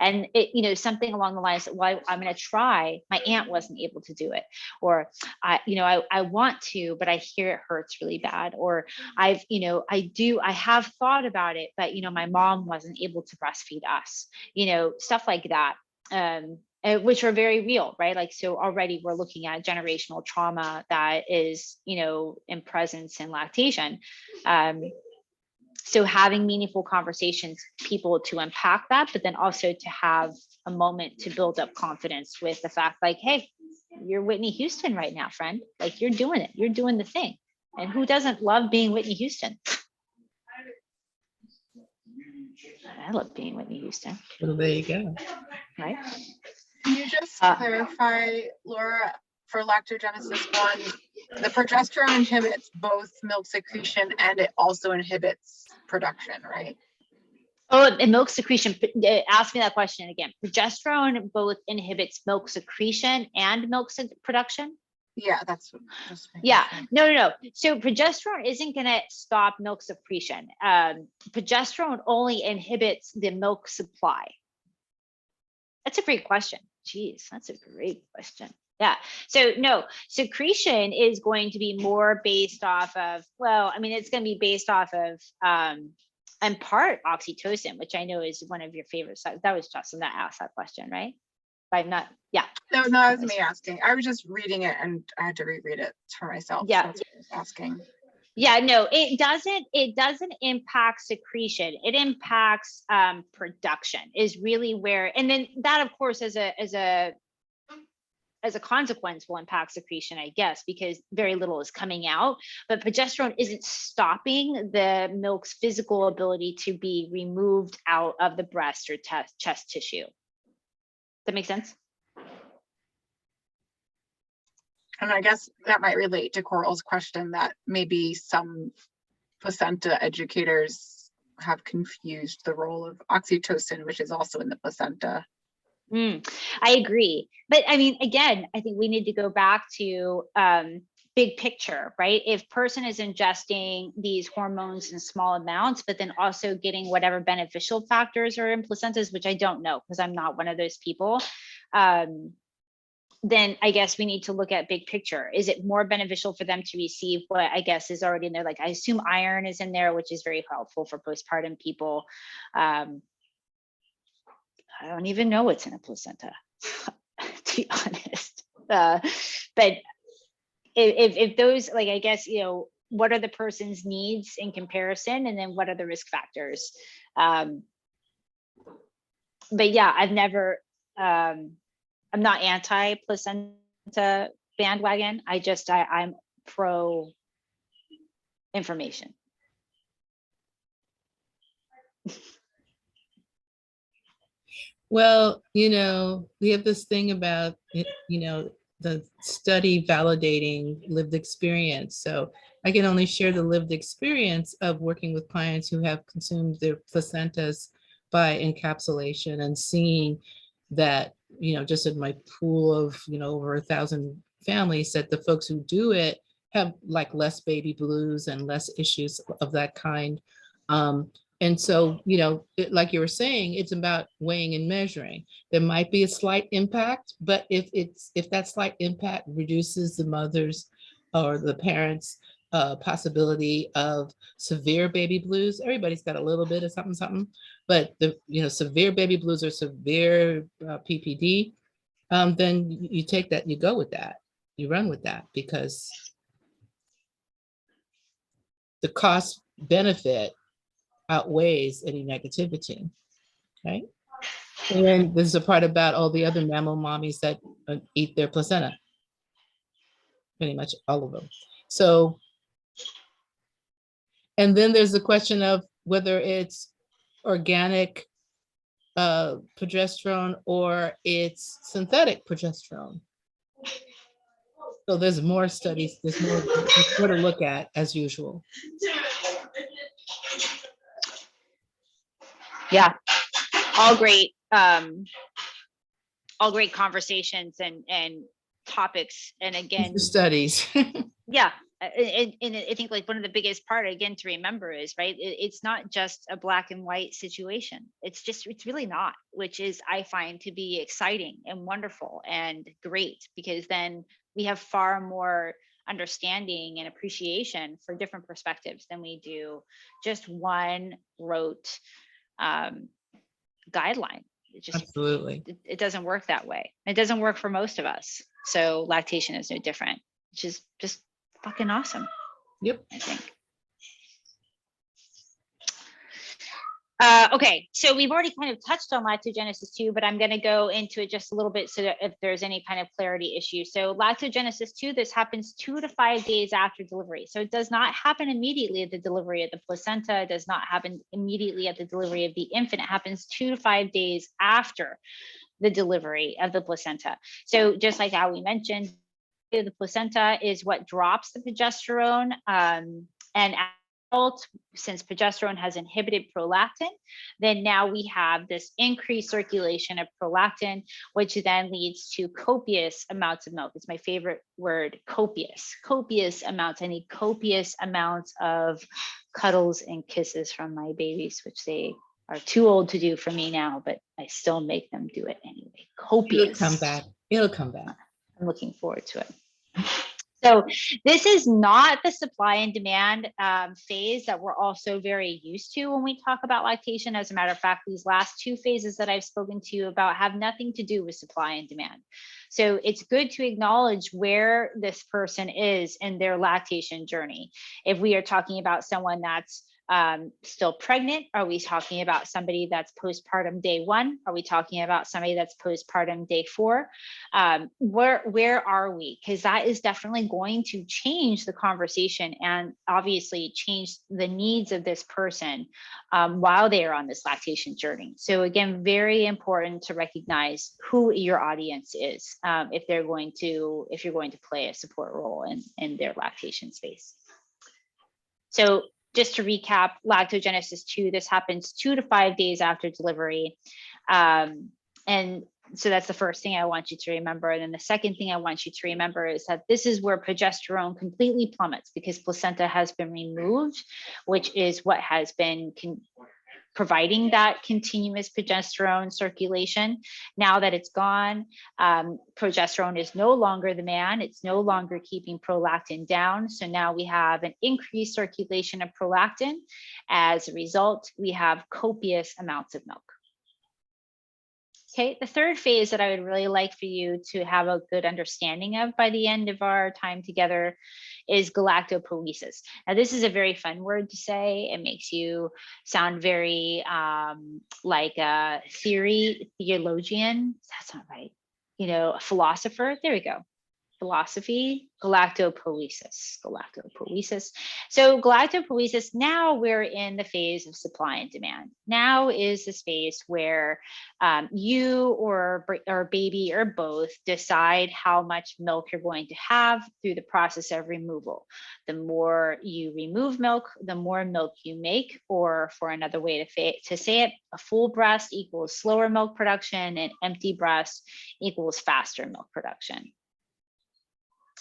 And it, something along the lines of, well, I'm going to try. My aunt wasn't able to do it, or I want to, but I hear it hurts really bad, or I have thought about it, but my mom wasn't able to breastfeed us, stuff like that. Which are very real, right? Like, so already we're looking at generational trauma that is, in presence in lactation. So having meaningful conversations, people to unpack that, but then also to have a moment to build up confidence with the fact, like, hey, you're Whitney Houston right now, friend. Like, you're doing it. You're doing the thing. And who doesn't love being Whitney Houston? I love being Whitney Houston. Well, there you go. Right? Can you just clarify, Laura, for lactogenesis 1, the progesterone inhibits both milk secretion and it also inhibits production, right? Oh, and milk secretion. Ask me that question again. Progesterone both inhibits milk secretion and milk production? Yeah, that's just yeah. No. So progesterone isn't going to stop milk secretion. Progesterone only inhibits the milk supply. That's a great question. Geez, that's a great question. Yeah. So no, secretion is going to be more based off of, well, I mean, it's going to be based off of, in part, oxytocin, which I know is one of your favorites. That was Justin that asked that question, right? I'm not, yeah. No, that was me asking. I was just reading it and I had to reread it for myself. Yeah. So that's what I was asking. Yeah, no, it doesn't impact secretion. It impacts production is really where, and then that, of course, as a consequence will impact secretion, I guess, because very little is coming out. But progesterone isn't stopping the milk's physical ability to be removed out of the breast or chest tissue. That make sense? And I guess that might relate to Coral's question that maybe some placenta educators have confused the role of oxytocin, which is also in the placenta. I agree. But I mean, again, I think we need to go back to big picture, right? If person is ingesting these hormones in small amounts, but then also getting whatever beneficial factors are in placentas, which I don't know because I'm not one of those people, then I guess we need to look at big picture. Is it more beneficial for them to receive what I guess is already in there? Like, I assume iron is in there, which is very helpful for postpartum people. I don't even know what's in a placenta, to be honest. But if those, like, I guess, what are the person's needs in comparison? And then what are the risk factors? But yeah, I've never, I'm not anti-placenta bandwagon. I'm pro information. Well, we have this thing about it, the study validating lived experience. So I can only share the lived experience of working with clients who have consumed their placentas by encapsulation and seeing that, just in my pool of, over 1,000 families, that the folks who do it have like less baby blues and less issues of that kind. And so, like you were saying, it's about weighing and measuring. There might be a slight impact, but if that slight impact reduces the mother's or the parents' possibility of severe baby blues, everybody's got a little bit of something, but the severe baby blues or severe PPD, then you take that, you go with that, you run with that, because the cost benefit outweighs any negativity, right? And then there's a part about all the other mammal mommies that eat their placenta, pretty much all of them. So, and then there's the question of whether it's organic progesterone or it's synthetic progesterone. So there's more studies, there's more to look at as usual. Yeah, all great conversations and topics. And again, The studies. yeah, and I think like one of the biggest part again to remember is, right, it's not just a black and white situation. It's really not, which is I find to be exciting and wonderful and great, because then we have far more understanding and appreciation for different perspectives than we do just one rote guideline. Absolutely. It doesn't work that way. It doesn't work for most of us. So lactation is no different, which is just fucking awesome. Yep. I think. Okay, so we've already kind of touched on lactogenesis 2, but I'm going to go into it just a little bit so that if there's any kind of clarity issue. So lactogenesis 2, this happens 2 to 5 days after delivery. So it does not happen immediately at the delivery of the placenta. It does not happen immediately at the delivery of the infant. It happens 2 to 5 days after the delivery of the placenta. So just like how we mentioned, the placenta is what drops the progesterone, and since progesterone has inhibited prolactin, then now we have this increased circulation of prolactin, which then leads to copious amounts of milk. It's my favorite word, copious amounts. I need copious amounts of cuddles and kisses from my babies, which they are too old to do for me now, but I still make them do it anyway. Copious. It'll come back. It'll come back. I'm looking forward to it. So this is not the supply and demand phase that we're also very used to when we talk about lactation. As a matter of fact, these last 2 phases that I've spoken to you about have nothing to do with supply and demand. So it's good to acknowledge where this person is in their lactation journey. If we are talking about someone that's still pregnant, are we talking about somebody that's postpartum day 1? Are we talking about somebody that's postpartum day 4? Where are we? Because that is definitely going to change the conversation and obviously change the needs of this person while they are on this lactation journey. So again, very important to recognize who your audience is if you're going to play a support role in their lactation space. So just to recap, lactogenesis 2, this happens 2 to 5 days after delivery. And so that's the first thing I want you to remember. And then the second thing I want you to remember is that this is where progesterone completely plummets because placenta has been removed, which is what has been providing that continuous progesterone circulation. Now that it's gone, progesterone is no longer the man. It's no longer keeping prolactin down. So now we have an increased circulation of prolactin. As a result, we have copious amounts of milk. Okay, the third phase that I would really like for you to have a good understanding of by the end of our time together is galactopoiesis. Now, this is a very fun word to say. It makes you sound very like a theologian. That's not right. You know, a philosopher. There we go. Philosophy, galactopoiesis. So galactopoiesis, now we're in the phase of supply and demand. Now is the space where you or baby or both decide how much milk you're going to have through the process of removal. The more you remove milk, the more milk you make, or for another way to say it, a full breast equals slower milk production and empty breast equals faster milk production.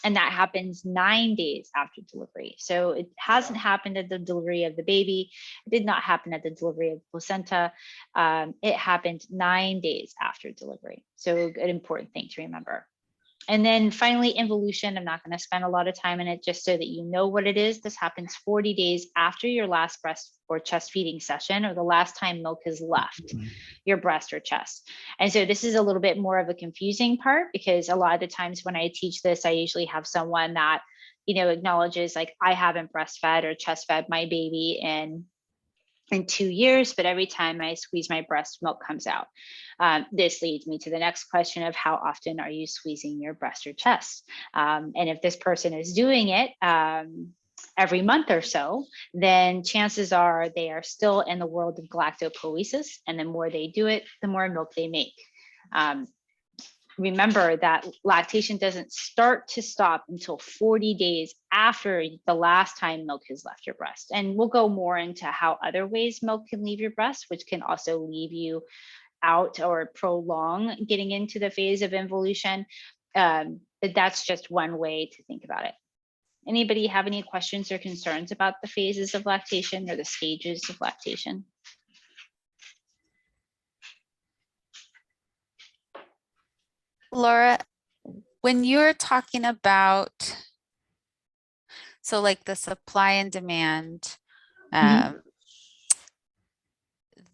And that happens 9 days after delivery. So it hasn't happened at the delivery of the baby. It did not happen at the delivery of the placenta. It happened 9 days after delivery. So an important thing to remember. And then finally, involution. I'm not going to spend a lot of time in it just so that you know what it is. This happens 40 days after your last breast or chest feeding session or the last time milk has left your breast or chest. And so this is a little bit more of a confusing part because a lot of the times when I teach this, I usually have someone that, you know, acknowledges like I haven't breastfed or chest fed my baby in 2 years, but every time I squeeze my breast, milk comes out. This leads me to the next question of how often are you squeezing your breast or chest? And if this person is doing it every month or so, then chances are they are still in the world of galactopoiesis. And the more they do it, the more milk they make. Remember that lactation doesn't start to stop until 40 days after the last time milk has left your breast. And we'll go more into how other ways milk can leave your breast, which can also leave you out or prolong getting into the phase of involution. But that's just one way to think about it. Anybody have any questions or concerns about the phases of lactation or the stages of lactation? Laura, when you're talking about, so like the supply and demand,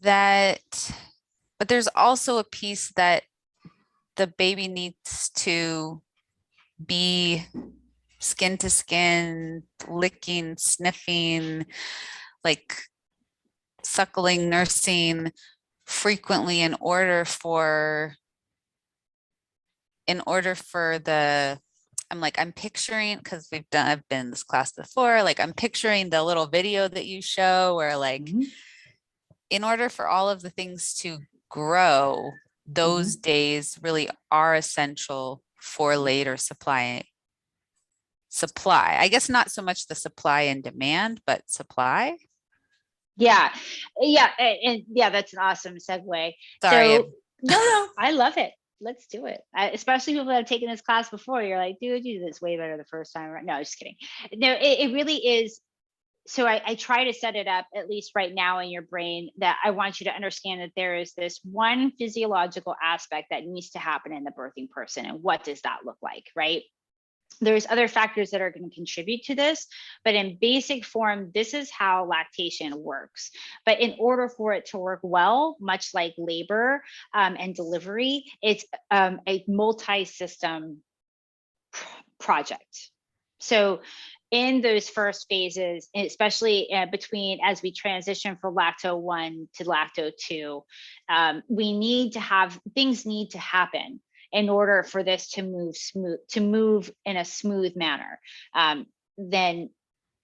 that, but there's also a piece that the baby needs to be skin to skin, licking, sniffing, like suckling, nursing frequently in order for the, I'm picturing, because I've been in this class before, like I'm picturing the little video that you show where like, in order for all of the things to grow, those days really are essential for later supply. I guess not so much the supply and demand, but supply. Yeah, and yeah, that's an awesome segue. Sorry. So, no, I love it. Let's do it. Especially people that have taken this class before. You're like, dude, you did this way better the first time. Right? No, just kidding. No, it really is. So I try to set it up, at least right now in your brain, that I want you to understand that there is this one physiological aspect that needs to happen in the birthing person. And what does that look like, right? There's other factors that are going to contribute to this, but in basic form, this is how lactation works. But in order for it to work well, much like labor and delivery, it's a multi-system project. So in those first phases, especially between as we transition from lacto 1 to lacto 2, things need to happen in order for this to move in a smooth manner. Then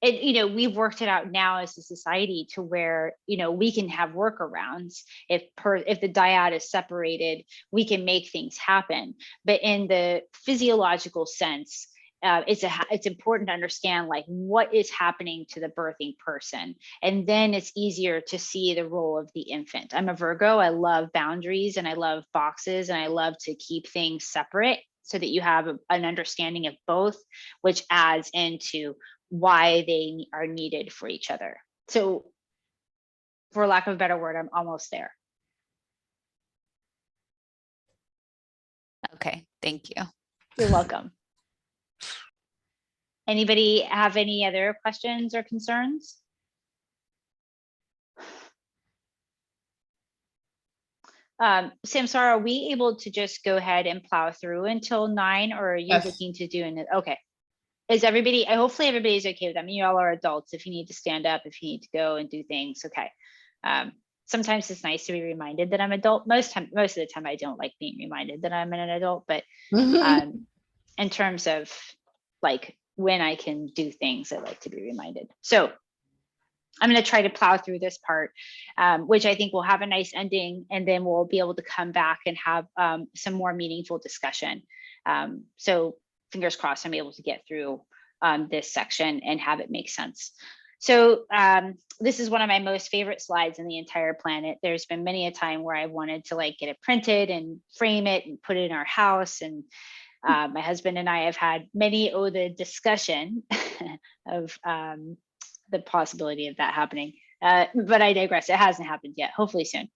we've worked it out now as a society to where, we can have workarounds. If the dyad is separated, we can make things happen. But in the physiological sense, it's important to understand like what is happening to the birthing person, and then it's easier to see the role of the infant. I'm a Virgo. I love boundaries and I love boxes and I love to keep things separate so that you have an understanding of both, which adds into why they are needed for each other. So for lack of a better word, I'm almost there. Okay, thank you. You're welcome. Anybody have any other questions or concerns? Samsara, are we able to just go ahead and plow through until 9, or are you looking to do it? Okay. Is everybody, hopefully everybody's okay with that. I mean, you all are adults. If you need to stand up, if you need to go and do things, okay. Sometimes it's nice to be reminded that I'm adult. Most of the time I don't like being reminded that I'm an adult, but in terms of like when I can do things, I like to be reminded. So I'm going to try to plow through this part, which I think will have a nice ending, and then we'll be able to come back and have some more meaningful discussion. So fingers crossed I'm able to get through this section and have it make sense. So this is one of my most favorite slides in the entire planet. There's been many a time where I wanted to like get it printed and frame it and put it in our house. And my husband and I have had many the discussion of the possibility of that happening. But I digress. It hasn't happened yet. Hopefully soon.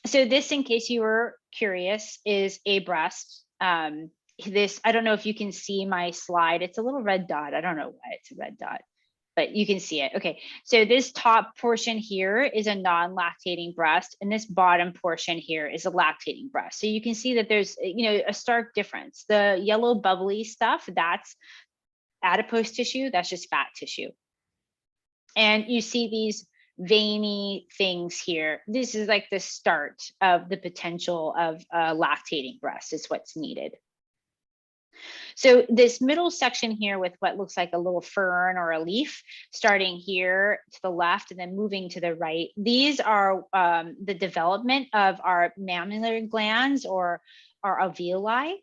So this, in case you were curious, is a breast. This, I don't know if you can see my slide. It's a little red dot. I don't know why it's a red dot, but you can see it. Okay, so this top portion here is a non-lactating breast, and this bottom portion here is a lactating breast. So you can see that there's, a stark difference. The yellow bubbly stuff, that's adipose tissue, that's just fat tissue. And you see these veiny things here. This is like the start of the potential of a lactating breast is what's needed. So this middle section here with what looks like a little fern or a leaf, starting here to the left and then moving to the right, these are the development of our mammillary glands or our alveoli.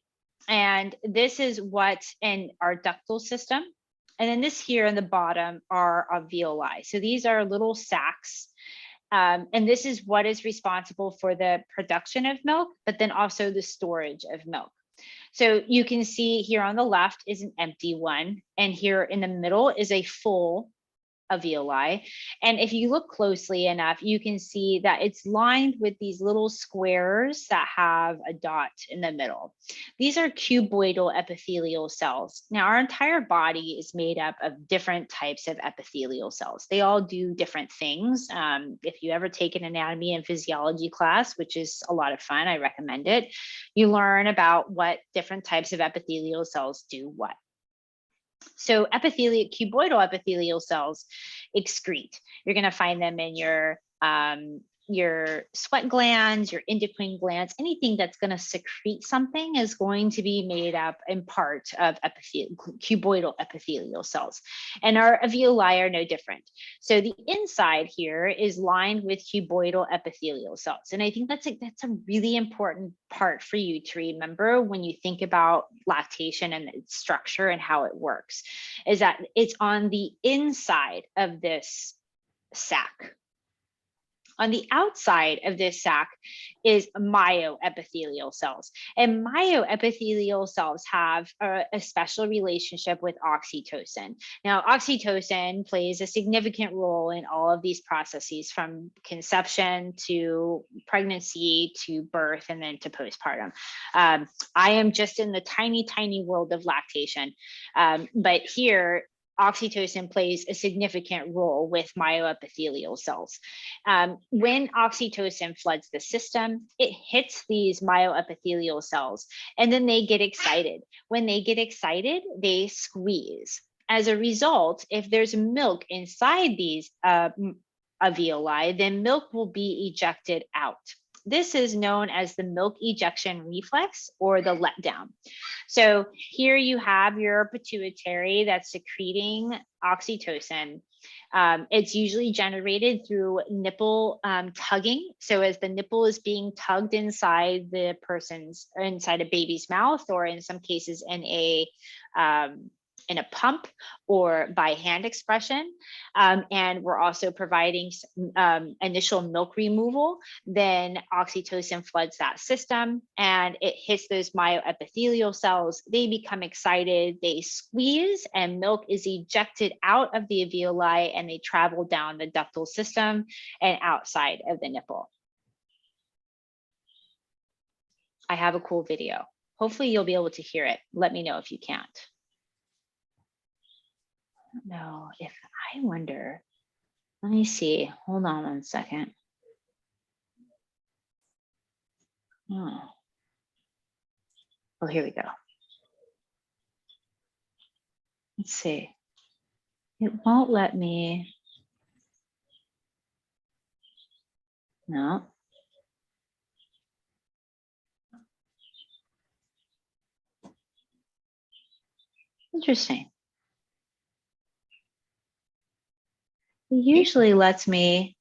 And this is what's in our ductal system. And then this here in the bottom are alveoli. So these are little sacs. And this is what is responsible for the production of milk, but then also the storage of milk. So you can see here on the left is an empty one, and here in the middle is a full alveoli. And if you look closely enough, you can see that it's lined with these little squares that have a dot in the middle. These are cuboidal epithelial cells. Now, our entire body is made up of different types of epithelial cells. They all do different things. If you ever take an anatomy and physiology class, which is a lot of fun, I recommend it, you learn about what different types of epithelial cells do what. So cuboidal epithelial cells excrete. You're going to find them in your sweat glands, your endocrine glands. Anything that's going to secrete something is going to be made up in part of cuboidal epithelial cells. And our alveoli are no different. So the inside here is lined with cuboidal epithelial cells. And I think that's a really important part for you to remember when you think about lactation and its structure and how it works, is that it's on the inside of this sac. On the outside of this sac is myoepithelial cells. And myoepithelial cells have a special relationship with oxytocin. Now, oxytocin plays a significant role in all of these processes, from conception to pregnancy to birth and then to postpartum. I am just in the tiny, tiny world of lactation. But here, oxytocin plays a significant role with myoepithelial cells. When oxytocin floods the system, it hits these myoepithelial cells, and then they get excited. When they get excited, they squeeze. As a result, if there's milk inside these alveoli, then milk will be ejected out. This is known as the milk ejection reflex, or the letdown. So here you have your pituitary that's secreting oxytocin. It's usually generated through nipple tugging. So as the nipple is being tugged inside a baby's mouth, or in some cases in a pump or by hand expression. And we're also providing initial milk removal. Then oxytocin floods that system and it hits those myoepithelial cells. They become excited, they squeeze, and milk is ejected out of the alveoli, and they travel down the ductal system and outside of the nipple. I have a cool video. Hopefully you'll be able to hear it. Let me know if you can't. No, if I wonder, let me see. Hold on one second. Oh, here we go. Let's see. It won't let me. No. Interesting. It usually lets me,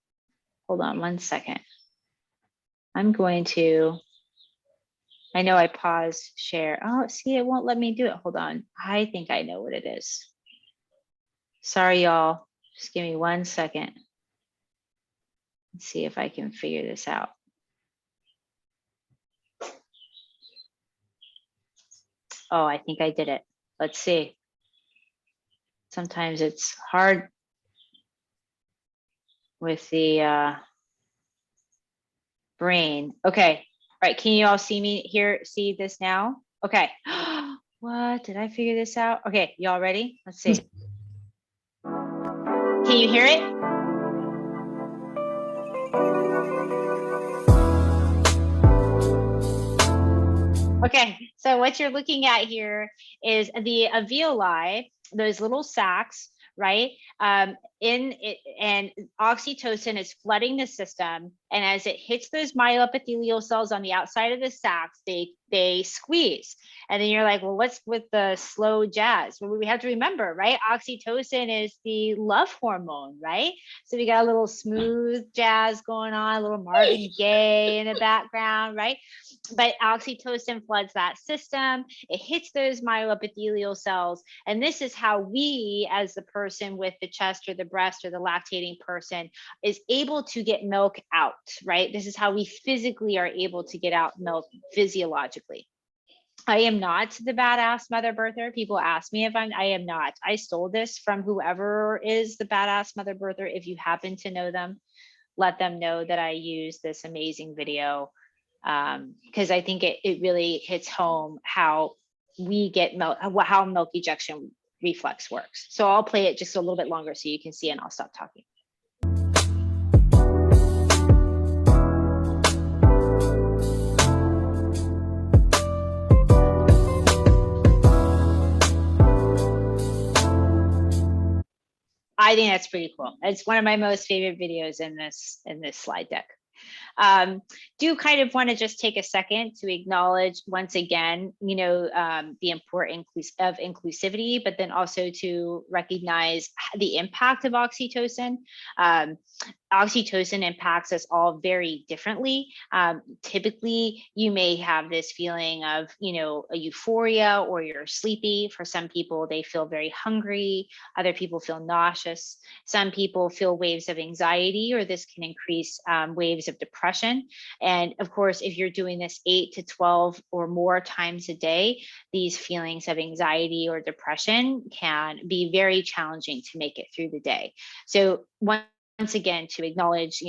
hold on one second. I'm going to, I know I paused share. Oh, see, it won't let me do it. Hold on. I think I know what it is. Sorry, y'all. Just give me 1 second. Let's see if I can figure this out. Oh, I think I did it. Let's see. Sometimes it's hard with the brain. Okay. All right. Can you all see me here? See this now? Okay. What? Did I figure this out? Okay. Y'all ready? Let's see. Can you hear it? Okay. So what you're looking at here is the alveoli, those little sacs, right? And oxytocin is flooding the system. And as it hits those myoepithelial cells on the outside of the sacs, they squeeze. And then you're like, well, what's with the slow jazz? Well, we have to remember, right? Oxytocin is the love hormone, right? So we got a little smooth jazz going on, a little Marvin Gaye in the background, right? But oxytocin floods that system. It hits those myoepithelial cells. And this is how we, as the person with the chest or the breast or the lactating person, is able to get milk out, right? This is how we physically are able to get out milk physiologically. I am not the badass mother birther. People ask me if I am not. I stole this from whoever is the badass mother birther. If you happen to know them, let them know that I use this amazing video, because I think it really hits home how we get milk, how milk ejection reflex works. So I'll play it just a little bit longer so you can see, and I'll stop talking. I think that's pretty cool. It's one of my most favorite videos in this slide deck. Do kind of want to just take a second to acknowledge once again, the importance of inclusivity, but then also to recognize the impact of oxytocin. Oxytocin impacts us all very differently. Typically, you may have this feeling of, a euphoria, or you're sleepy. For some people, they feel very hungry. Other people feel nauseous. Some people feel waves of anxiety, or this can increase waves of depression. And of course, if you're doing this 8 to 12 or more times a day, these feelings of anxiety or depression can be very challenging to make it through the day. So once again, to acknowledge,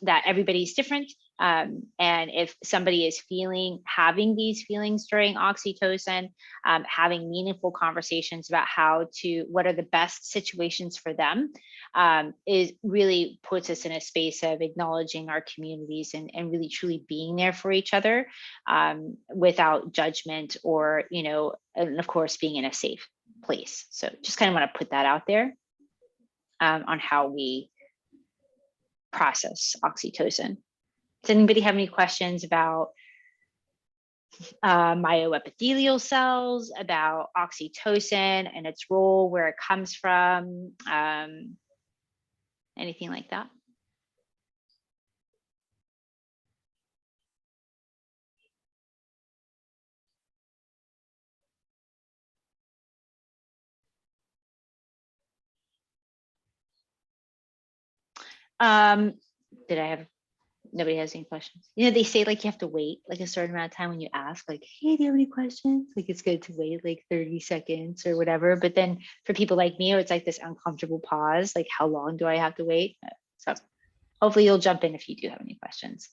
that everybody's different. And if somebody is having these feelings during oxytocin, having meaningful conversations about what are the best situations for them, is really puts us in a space of acknowledging our communities and really truly being there for each other, without judgment, or, and of course, being in a safe place. So just kind of want to put that out there, on how we process oxytocin. Does anybody have any questions about myoepithelial cells, about oxytocin and its role, where it comes from, anything like that? Nobody has any questions? They say like you have to wait like a certain amount of time when you ask, like, hey, do you have any questions? Like it's good to wait like 30 seconds or whatever. But then for people like me, it's like this uncomfortable pause, like how long do I have to wait? So hopefully you'll jump in if you do have any questions.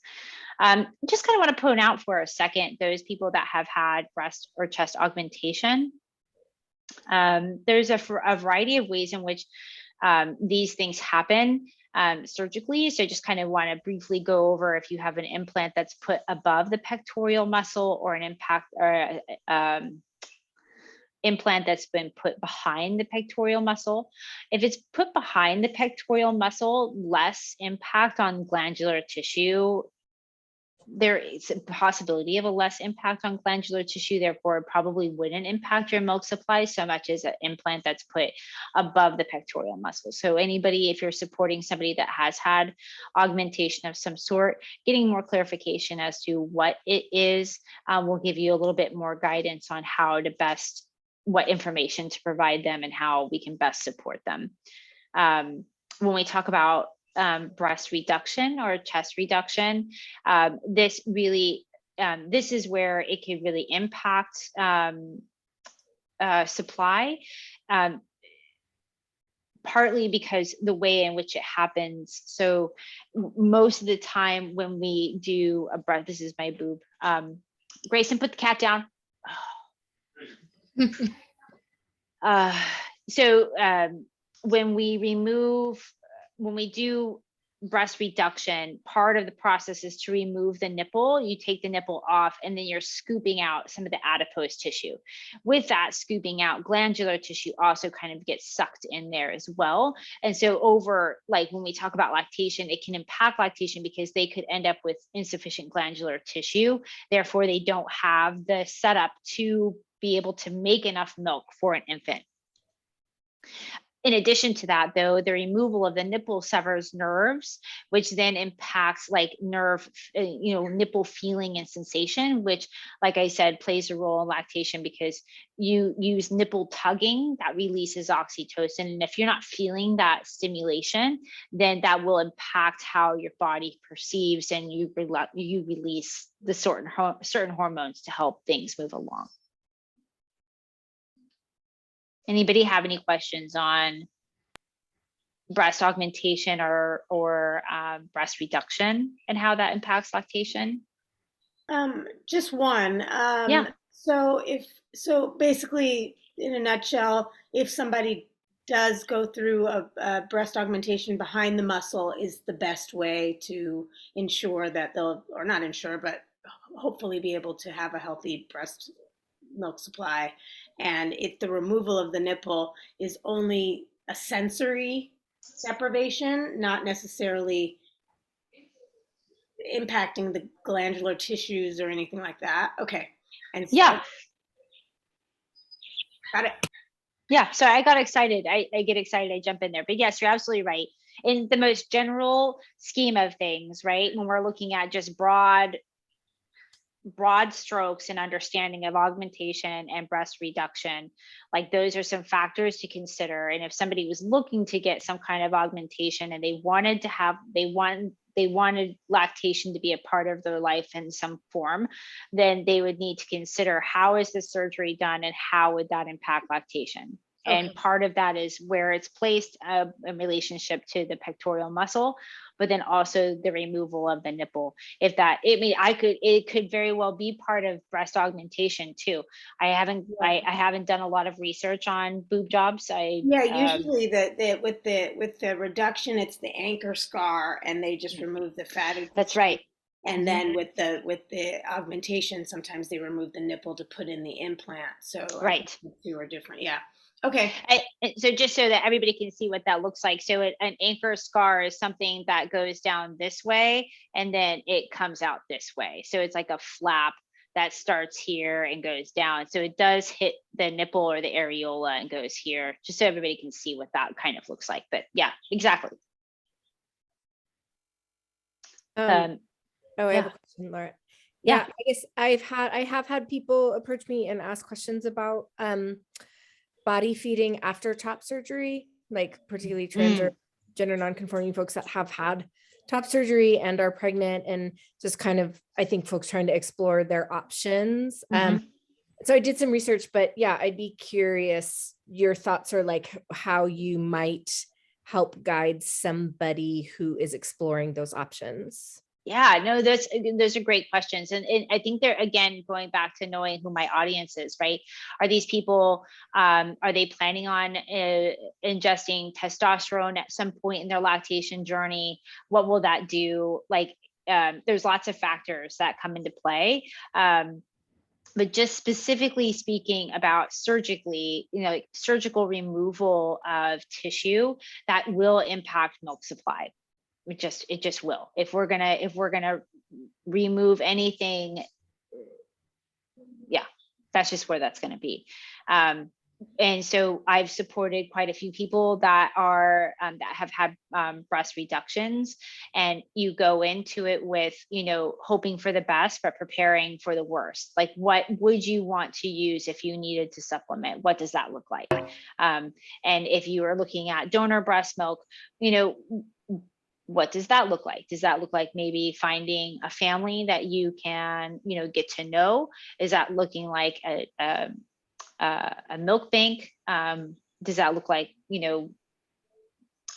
Just kind of want to point out for a second, those people that have had breast or chest augmentation. There's a variety of ways in which these things happen surgically. So just kind of want to briefly go over if you have an implant that's put above the pectoral muscle, or an implant that's been put behind the pectoral muscle. If it's put behind the pectoral muscle, less impact on glandular tissue. There is a possibility of a less impact on glandular tissue, therefore it probably wouldn't impact your milk supply so much as an implant that's put above the pectoral muscle. So anybody, if you're supporting somebody that has had augmentation of some sort, getting more clarification as to what it is will give you a little bit more guidance on how to what information to provide them and how we can best support them. When we talk about breast reduction or chest reduction, this is where it can really impact supply, partly because the way in which it happens. So most of the time when we do a breast, this is my boob. Grayson, put the cat down. When we do breast reduction, part of the process is to remove the nipple. You take the nipple off and then you're scooping out some of the adipose tissue. With that scooping out, glandular tissue also kind of gets sucked in there as well. And so when we talk about lactation, it can impact lactation because they could end up with insufficient glandular tissue. Therefore, they don't have the setup to be able to make enough milk for an infant. In addition to that, though, the removal of the nipple severs nerves, which then impacts like nerve, nipple feeling and sensation, which, like I said, plays a role in lactation because you use nipple tugging that releases oxytocin. And if you're not feeling that stimulation, then that will impact how your body perceives, and you release the certain hormones to help things move along. Anybody have any questions on breast augmentation or breast reduction and how that impacts lactation? Just one. Yeah. So basically, in a nutshell, if somebody does go through a breast augmentation behind the muscle, is the best way to ensure that they'll, or not ensure, but hopefully be able to have a healthy breast milk supply. And if the removal of the nipple is only a sensory deprivation, not necessarily impacting the glandular tissues or anything like that. Okay. And so, Yeah. Got it. Yeah. So I got excited. I get excited. I jump in there. But yes, you're absolutely right. In the most general scheme of things, right? When we're looking at just broad strokes and understanding of augmentation and breast reduction, like those are some factors to consider. And if somebody was looking to get some kind of augmentation and they wanted lactation to be a part of their life in some form, then they would need to consider, how is the surgery done and how would that impact lactation? Okay. And part of that is where it's placed in relationship to the pectoral muscle, but then also the removal of the nipple. It could very well be part of breast augmentation too. I haven't done a lot of research on boob jobs. Usually with the reduction, it's the anchor scar, and they just remove the fatty. That's right. And then with the augmentation, sometimes they remove the nipple to put in the implant. So right, the two are different. Yeah. Okay. So just so that everybody can see what that looks like. So an anchor scar is something that goes down this way and then it comes out this way. So it's like a flap that starts here and goes down. So it does hit the nipple or the areola and goes here, just so everybody can see what that kind of looks like. But yeah, exactly. I have a question, Laura. Yeah, I guess I have had people approach me and ask questions about body feeding after top surgery, like particularly trans or gender nonconforming folks that have had top surgery and are pregnant, and just kind of, I think, folks trying to explore their options. So I did some research, but yeah, I'd be curious, your thoughts are like how you might help guide somebody who is exploring those options. Yeah, no, those are great questions. And I think they're, again, going back to knowing who my audience is, right? Are these people, are they planning on ingesting testosterone at some point in their lactation journey? What will that do? Like, there's lots of factors that come into play. But just specifically speaking about surgically, like surgical removal of tissue, that will impact milk supply. It just will. If we're gonna remove anything, yeah, that's just where that's gonna be. And so I've supported quite a few people that are that have had breast reductions, and you go into it with, hoping for the best but preparing for the worst. Like, what would you want to use if you needed to supplement? What does that look like? And if you are looking at donor breast milk, what does that look like? Does that look like maybe finding a family that you can, get to know? Is that looking like a milk bank? Does that look like,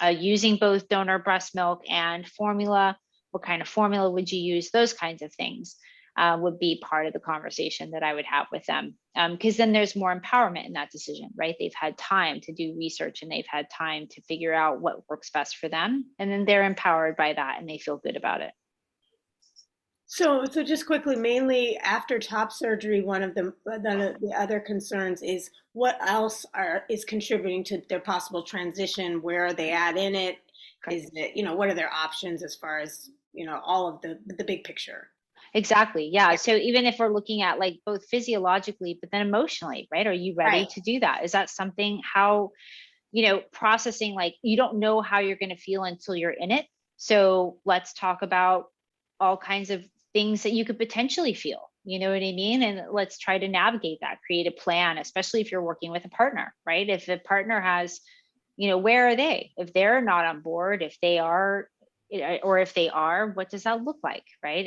using both donor breast milk and formula? What kind of formula would you use? Those kinds of things would be part of the conversation that I would have with them. Because then there's more empowerment in that decision, right? They've had time to do research and they've had time to figure out what works best for them. And then they're empowered by that and they feel good about it. So just quickly, mainly after top surgery, one of the other concerns is what else is contributing to their possible transition? Where are they at in it? Is it, what are their options as far as, all of the big picture? Exactly. Yeah. So even if we're looking at like both physiologically, but then emotionally, right? Are you ready to do that? Is that something, how processing, like, you don't know how you're going to feel until you're in it. So let's talk about all kinds of things that you could potentially feel, you know what I mean? And let's try to navigate that, create a plan, especially if you're working with a partner, right? If the partner has, where are they? If they're not on board, if they are, or if they are, what does that look like, right?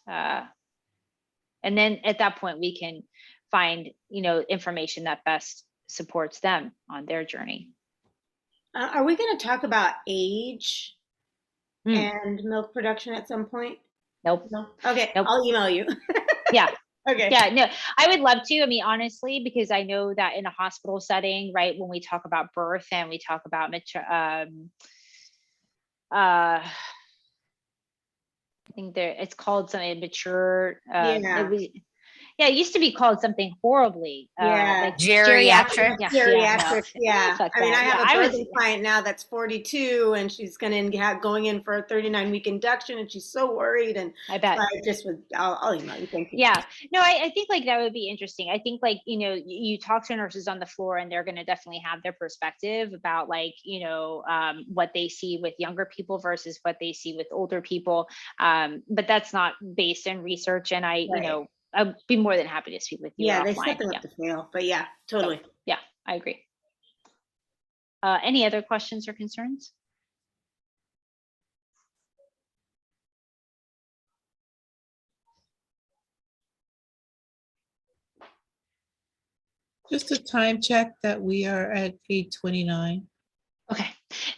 And then at that point, we can find, information that best supports them on their journey. Are we going to talk about age Mm. and milk production at some point? Nope. No. Okay, Nope. I'll email you. Yeah. Okay. Yeah, no, I would love to. I mean, honestly, because I know that in a hospital setting, right, when we talk about birth and we talk about I think it's called something mature. Yeah. It used to be called something horribly, Yeah. like Geriatric. Geriatric, yeah. Fuck I mean, I that. have Yeah, a birthing client now that's 42, and she's going in for a 39-week induction, and she's so worried. And I bet. so I'll email you. Thank you. Yeah, no, I think like that would be interesting. I think like, you talk to nurses on the floor and they're going to definitely have their perspective about like, what they see with younger people versus what they see with older people. But that's not based in research. And Right. I'd be more than happy to speak with you Yeah, they offline. set them up to fail, but yeah, totally. Yeah, I agree. Any other questions or concerns? Just a time check that we are at 8:29. Okay.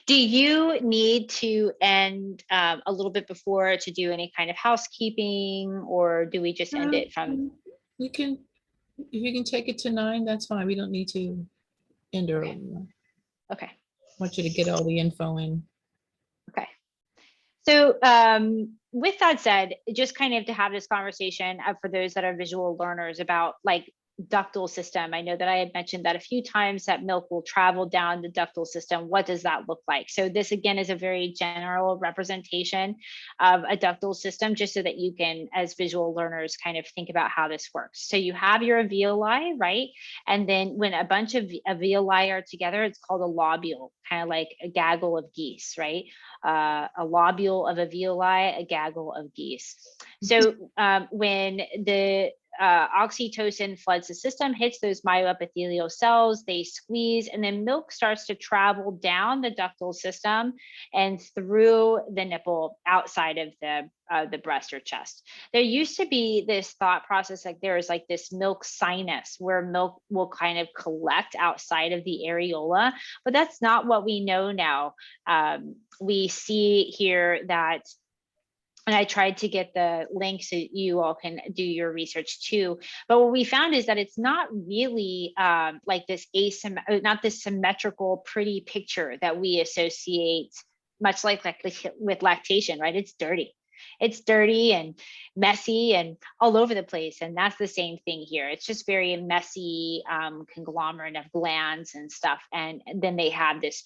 Do you need to end a little bit before to do any kind of housekeeping, or do we just end it from? You can, if you can take it to 9, that's fine. We don't need to end early. Okay. I want you to get all the info in. Okay. So with that said, just kind of to have this conversation for those that are visual learners about like ductal system. I know that I had mentioned that a few times, that milk will travel down the ductal system. What does that look like? So this again is a very general representation of a ductal system, just so that you can, as visual learners, kind of think about how this works. So you have your alveoli, right? And then when a bunch of alveoli are together, it's called a lobule, kind of like a gaggle of geese, right? A lobule of alveoli, a gaggle of geese. So when the oxytocin floods the system, hits those myoepithelial cells, they squeeze, and then milk starts to travel down the ductal system and through the nipple outside of the breast or chest. There used to be this thought process, like there is like this milk sinus where milk will kind of collect outside of the areola, but that's not what we know now. We see here that, and I tried to get the link so you all can do your research too. But what we found is that it's not really like this not this symmetrical, pretty picture that we associate, much like with lactation, right? It's dirty. It's dirty and messy and all over the place. And that's the same thing here. It's just very messy conglomerate of glands and stuff. And then they have this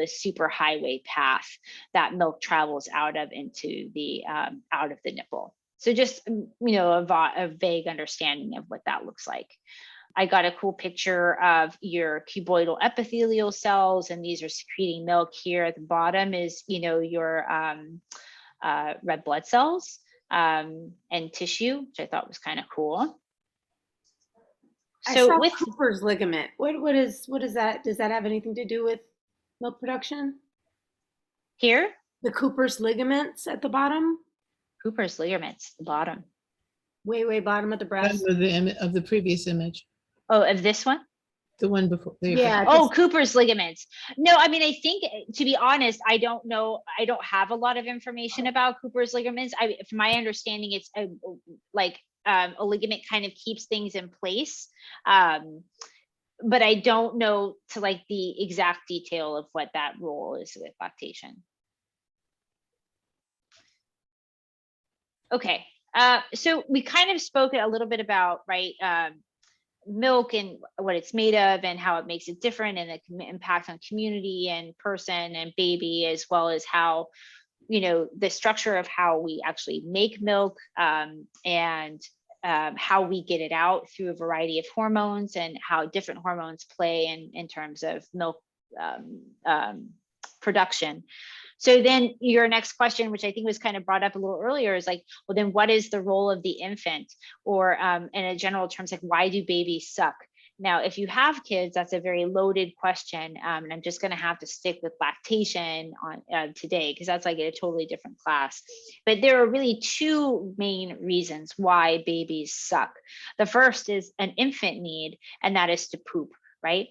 super highway path that milk travels out of into the out of the nipple. So just, a vague understanding of what that looks like. I got a cool picture of your cuboidal epithelial cells, and these are secreting milk. Here at the bottom is, your red blood cells and tissue, which I thought was kind of cool. So I saw Cooper's ligament. What is that? Does that have anything to do with milk production? Here? The Cooper's ligaments at the bottom? Cooper's ligaments, the bottom. Way bottom of the breast. Of the previous image. Oh, of this one? The one before. Yeah. Oh, Cooper's ligaments. No, I mean, I think, to be honest, I don't know. I don't have a lot of information about Cooper's ligaments. From my understanding, it's a ligament kind of keeps things in place. But I don't know to like the exact detail of what that role is with lactation. Okay. So we kind of spoke a little bit about, right, milk and what it's made of and how it makes it different, and the impact on community and person and baby, as well as how, the structure of how we actually make milk and how we get it out through a variety of hormones, and how different hormones play in terms of milk production. So then your next question, which I think was kind of brought up a little earlier, is like, well, then what is the role of the infant? Or in a general terms, like, why do babies suck? Now, if you have kids, that's a very loaded question. And I'm just going to have to stick with lactation on today, because that's like a totally different class. But there are really two main reasons why babies suck. The first is an infant need, and that is to poop, right?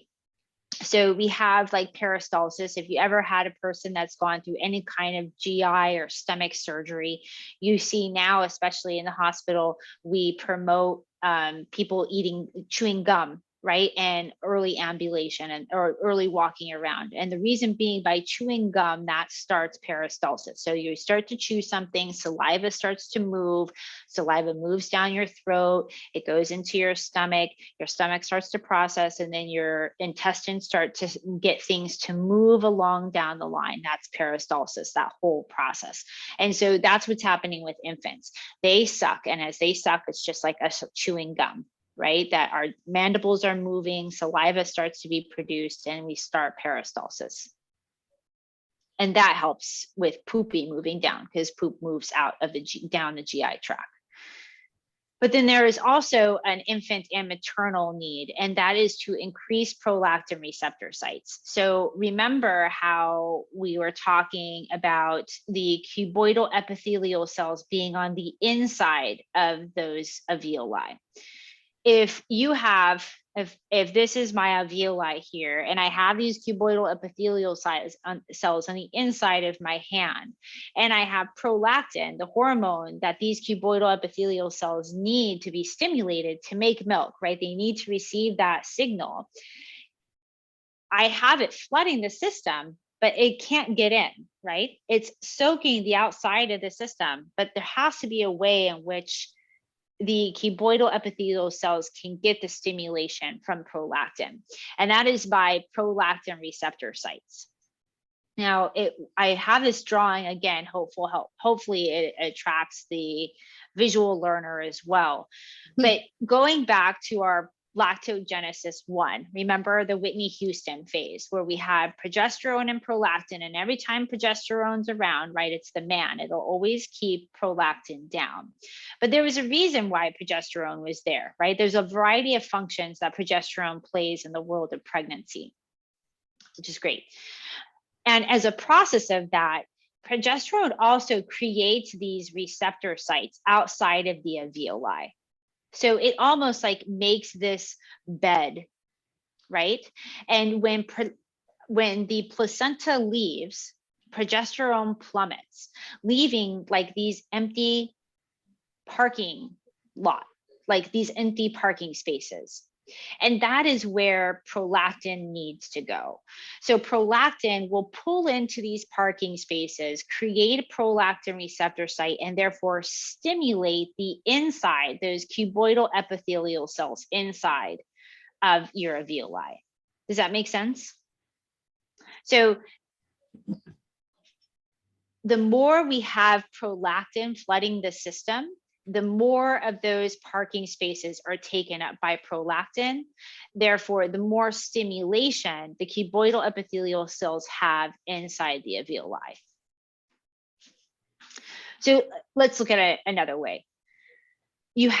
So we have like peristalsis. If you ever had a person that's gone through any kind of GI or stomach surgery, you see now, especially in the hospital, we promote people chewing gum, right? And early ambulation or early walking around. And the reason being, by chewing gum, that starts peristalsis. So you start to chew something, saliva starts to move, saliva moves down your throat, it goes into your stomach starts to process, and then your intestines start to get things to move along down the line. That's peristalsis, that whole process. And so that's what's happening with infants. They suck, and as they suck, it's just like us chewing gum, right? That our mandibles are moving, saliva starts to be produced, and we start peristalsis. And that helps with poopy moving down, because poop moves out of down the GI tract. But then there is also an infant and maternal need, and that is to increase prolactin receptor sites. So remember how we were talking about the cuboidal epithelial cells being on the inside of those alveoli. If you have, if this is my alveoli here, and I have these cuboidal epithelial cells on the inside of my hand, and I have prolactin, the hormone that these cuboidal epithelial cells need to be stimulated to make milk, right? They need to receive that signal. I have it flooding the system, but it can't get in, right? It's soaking the outside of the system, but there has to be a way in which the cuboidal epithelial cells can get the stimulation from prolactin, and that is by prolactin receptor sites. Now, I have this drawing again, hopefully it attracts the visual learner as well. But going back to our lactogenesis 1, remember the Whitney Houston phase where we had progesterone and prolactin, and every time progesterone's around, right, it's the man, it'll always keep prolactin down. But there was a reason why progesterone was there, right? There's a variety of functions that progesterone plays in the world of pregnancy, which is great. And as a process of that, progesterone also creates these receptor sites outside of the alveoli. So it almost like makes this bed, right? And when the placenta leaves, progesterone plummets, leaving like these empty parking lot, like these empty parking spaces. And that is where prolactin needs to go. So prolactin will pull into these parking spaces, create a prolactin receptor site, and therefore stimulate the inside, those cuboidal epithelial cells inside of your alveoli. Does that make sense? So the more we have prolactin flooding the system, the more of those parking spaces are taken up by prolactin. Therefore, the more stimulation the cuboidal epithelial cells have inside the alveoli. So let's look at it another way. We all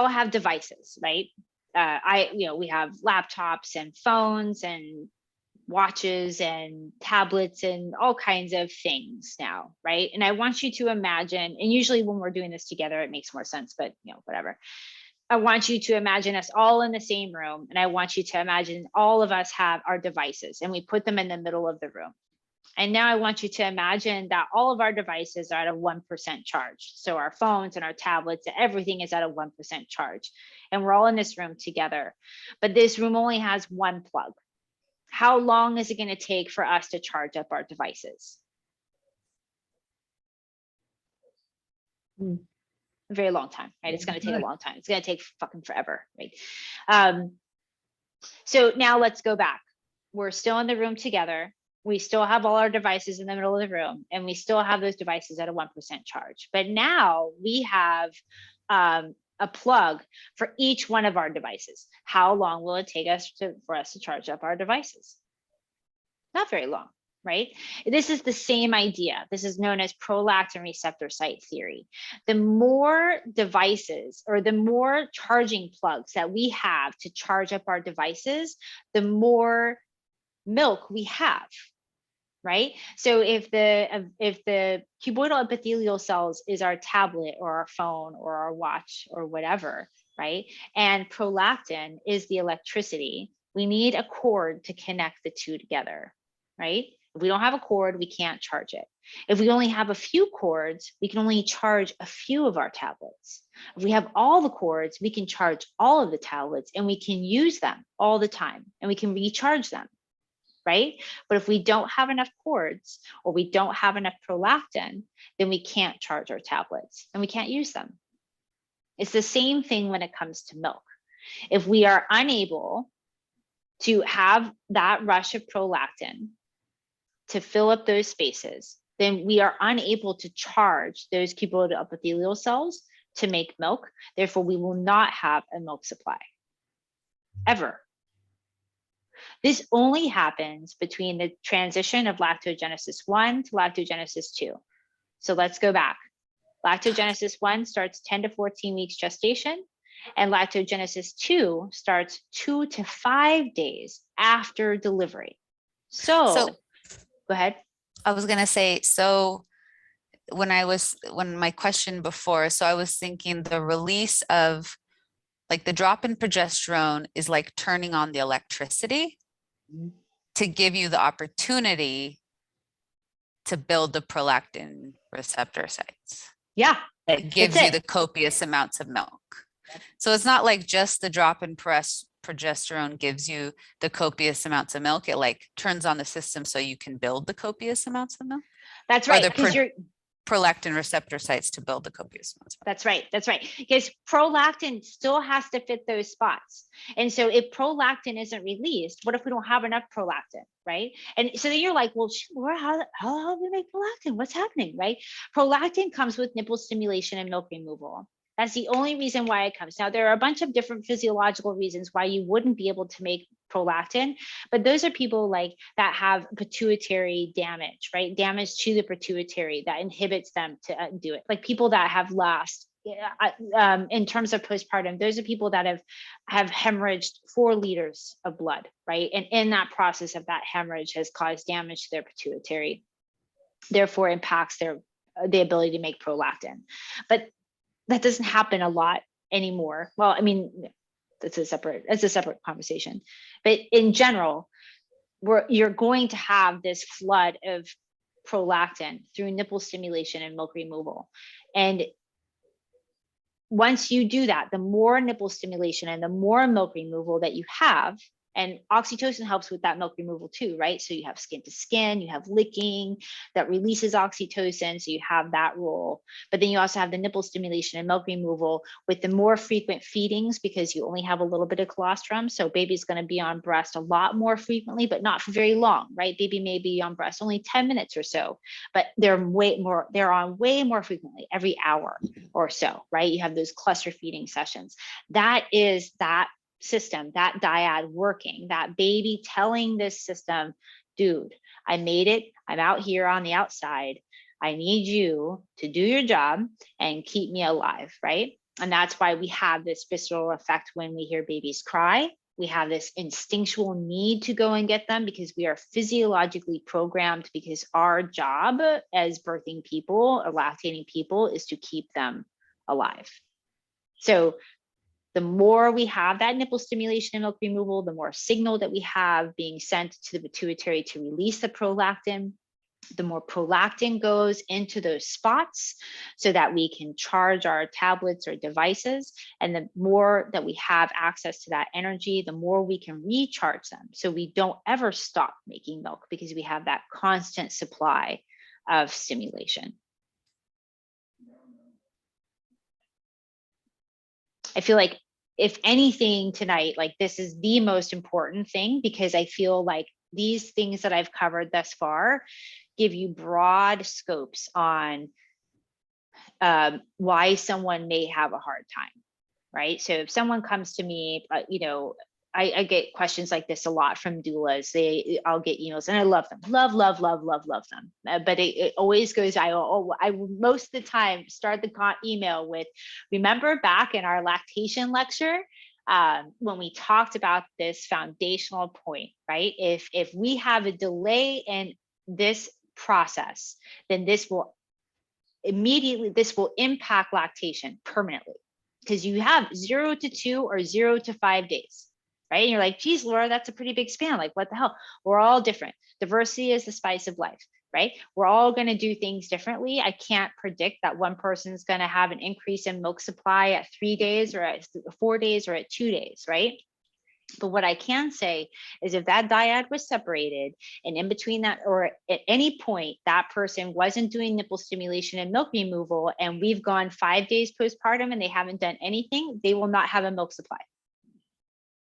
have devices, right? We have laptops and phones and watches and tablets and all kinds of things now, right? And I want you to imagine, and usually when we're doing this together, it makes more sense, but whatever. I want you to imagine us all in the same room, and I want you to imagine all of us have our devices and we put them in the middle of the room. And now I want you to imagine that all of our devices are at a 1% charge. So our phones and our tablets, everything is at a 1% charge. And we're all in this room together, but this room only has one plug. How long is it going to take for us to charge up our devices? A very long time, right? It's going to take a long time. It's going to take fucking forever, right? So now let's go back. We're still in the room together. We still have all our devices in the middle of the room, and we still have those devices at a 1% charge. But now we have a plug for each one of our devices. How long will it take us for us to charge up our devices? Not very long, right? This is the same idea. This is known as prolactin receptor site theory. The more devices or the more charging plugs that we have to charge up our devices, the more milk we have, right? So if the cuboidal epithelial cells is our tablet or our phone or our watch or whatever, right? And prolactin is the electricity, we need a cord to connect the two together, right? If we don't have a cord, we can't charge it. If we only have a few cords, we can only charge a few of our tablets. If we have all the cords, we can charge all of the tablets and we can use them all the time and we can recharge them, right? But if we don't have enough cords or we don't have enough prolactin, then we can't charge our tablets and we can't use them. It's the same thing when it comes to milk. If we are unable to have that rush of prolactin to fill up those spaces, then we are unable to charge those cuboidal epithelial cells to make milk. Therefore, we will not have a milk supply, ever. This only happens between the transition of lactogenesis 1 to lactogenesis 2. So let's go back. Lactogenesis 1 starts 10 to 14 weeks gestation, and lactogenesis 2 starts 2 to 5 days after delivery. So go ahead. I was gonna say, so when my question before, so I was thinking the release of like the drop in progesterone is like turning on the electricity to give you the opportunity to build the prolactin receptor sites. Yeah. It gives you the copious amounts of milk. So it's not like just the drop in progesterone gives you the copious amounts of milk. It like turns on the system so you can build the copious amounts of milk. That's right. Because prolactin receptor sites to build the copious amounts. That's right. That's right. Because prolactin still has to fit those spots. And so if prolactin isn't released, what if we don't have enough prolactin, right? And so then you're like, well, Laura, how do we make prolactin? What's happening, right? Prolactin comes with nipple stimulation and milk removal. That's the only reason why it comes. Now, there are a bunch of different physiological reasons why you wouldn't be able to make prolactin, but those are people like that have pituitary damage, right? Damage to the pituitary that inhibits them to do it. Like people that have lost, in terms of postpartum, those are people that have hemorrhaged 4 liters of blood, right? And in that process of that hemorrhage has caused damage to their pituitary, therefore impacts the ability to make prolactin. But that doesn't happen a lot anymore. Well, I mean, that's a separate conversation. But in general, you're going to have this flood of prolactin through nipple stimulation and milk removal. And once you do that, the more nipple stimulation and the more milk removal that you have, and oxytocin helps with that milk removal too, right? So you have skin to skin, you have licking that releases oxytocin, so you have that role. But then you also have the nipple stimulation and milk removal with the more frequent feedings, because you only have a little bit of colostrum. So baby's gonna be on breast a lot more frequently, but not for very long, right? Baby may be on breast only 10 minutes or so, but they're on way more frequently, every hour or so, right? You have those cluster feeding sessions. That is that system, that dyad working, that baby telling this system, dude, I made it, I'm out here on the outside, I need you to do your job and keep me alive, right? And that's why we have this visceral effect when we hear babies cry. We have this instinctual need to go and get them because we are physiologically programmed, because our job as birthing people or lactating people is to keep them alive. So the more we have that nipple stimulation and milk removal, the more signal that we have being sent to the pituitary to release the prolactin, the more prolactin goes into those spots so that we can charge our tablets or devices. And the more that we have access to that energy, the more we can recharge them. So we don't ever stop making milk because we have that constant supply of stimulation. I feel like if anything tonight, like this is the most important thing, because I feel like these things that I've covered thus far give you broad scopes on why someone may have a hard time, right? So if someone comes to me, I get questions like this a lot from doulas. I'll get emails, and I love them, love them. But it always goes, I most of the time start the email with, remember back in our lactation lecture, when we talked about this foundational point, right? If we have a delay in this process, then this will impact lactation permanently, because you have 0 to 2 or 0 to 5 days, right? And you're like, geez, Laura, that's a pretty big span. Like, what the hell? We're all different. Diversity is the spice of life, right? We're all going to do things differently. I can't predict that one person's going to have an increase in milk supply at 3 days or at 4 days or at 2 days, right? But what I can say is, if that dyad was separated, and in between that, or at any point that person wasn't doing nipple stimulation and milk removal, and we've gone 5 days postpartum and they haven't done anything, they will not have a milk supply.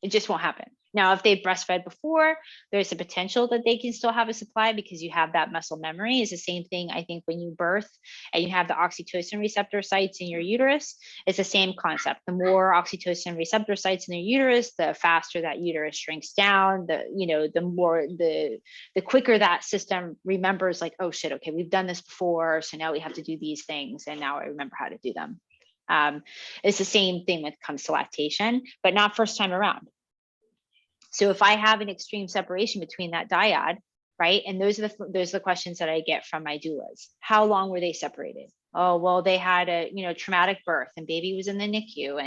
It just won't happen. Now, if they've breastfed before, there's a potential that they can still have a supply, because you have that muscle memory. It's the same thing, I think, when you birth and you have the oxytocin receptor sites in your uterus. It's the same concept. The more oxytocin receptor sites in the uterus, the faster that uterus shrinks down. The quicker that system remembers, like, oh shit, okay, we've done this before, so now we have to do these things, and now I remember how to do them. It's the same thing when it comes to lactation, but not first time around. So if I have an extreme separation between that dyad, right? And those are the questions that I get from my doulas. How long were they separated? Oh, well, they had a traumatic birth, and baby was in the NICU,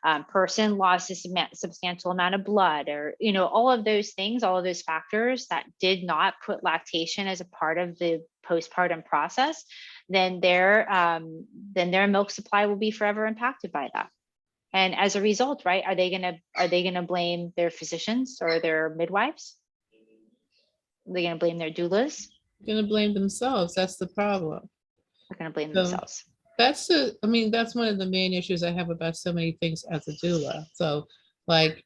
and person lost a substantial amount of blood, or all of those things, all of those factors that did not put lactation as a part of the postpartum process, then their milk supply will be forever impacted by that. And as a result, right, are they gonna blame their physicians or their midwives? Are they gonna blame their doulas? They're gonna blame themselves. That's the problem. They're gonna blame So themselves. that's one of the main issues I have about so many things as a doula. So, like,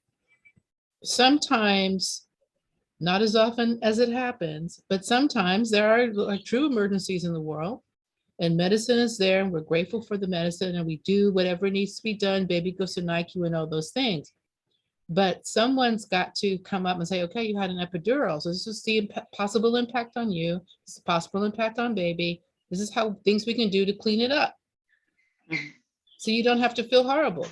sometimes, not as often as it happens, but sometimes there are like true emergencies in the world, and medicine is there, and we're grateful for the medicine, and we do whatever needs to be done. Baby goes to NICU and all those things. But someone's got to come up and say, okay, you had an epidural. So this is the possible impact on you. This is possible impact on baby. This is how things we can do to clean it up. So you don't have to feel horrible,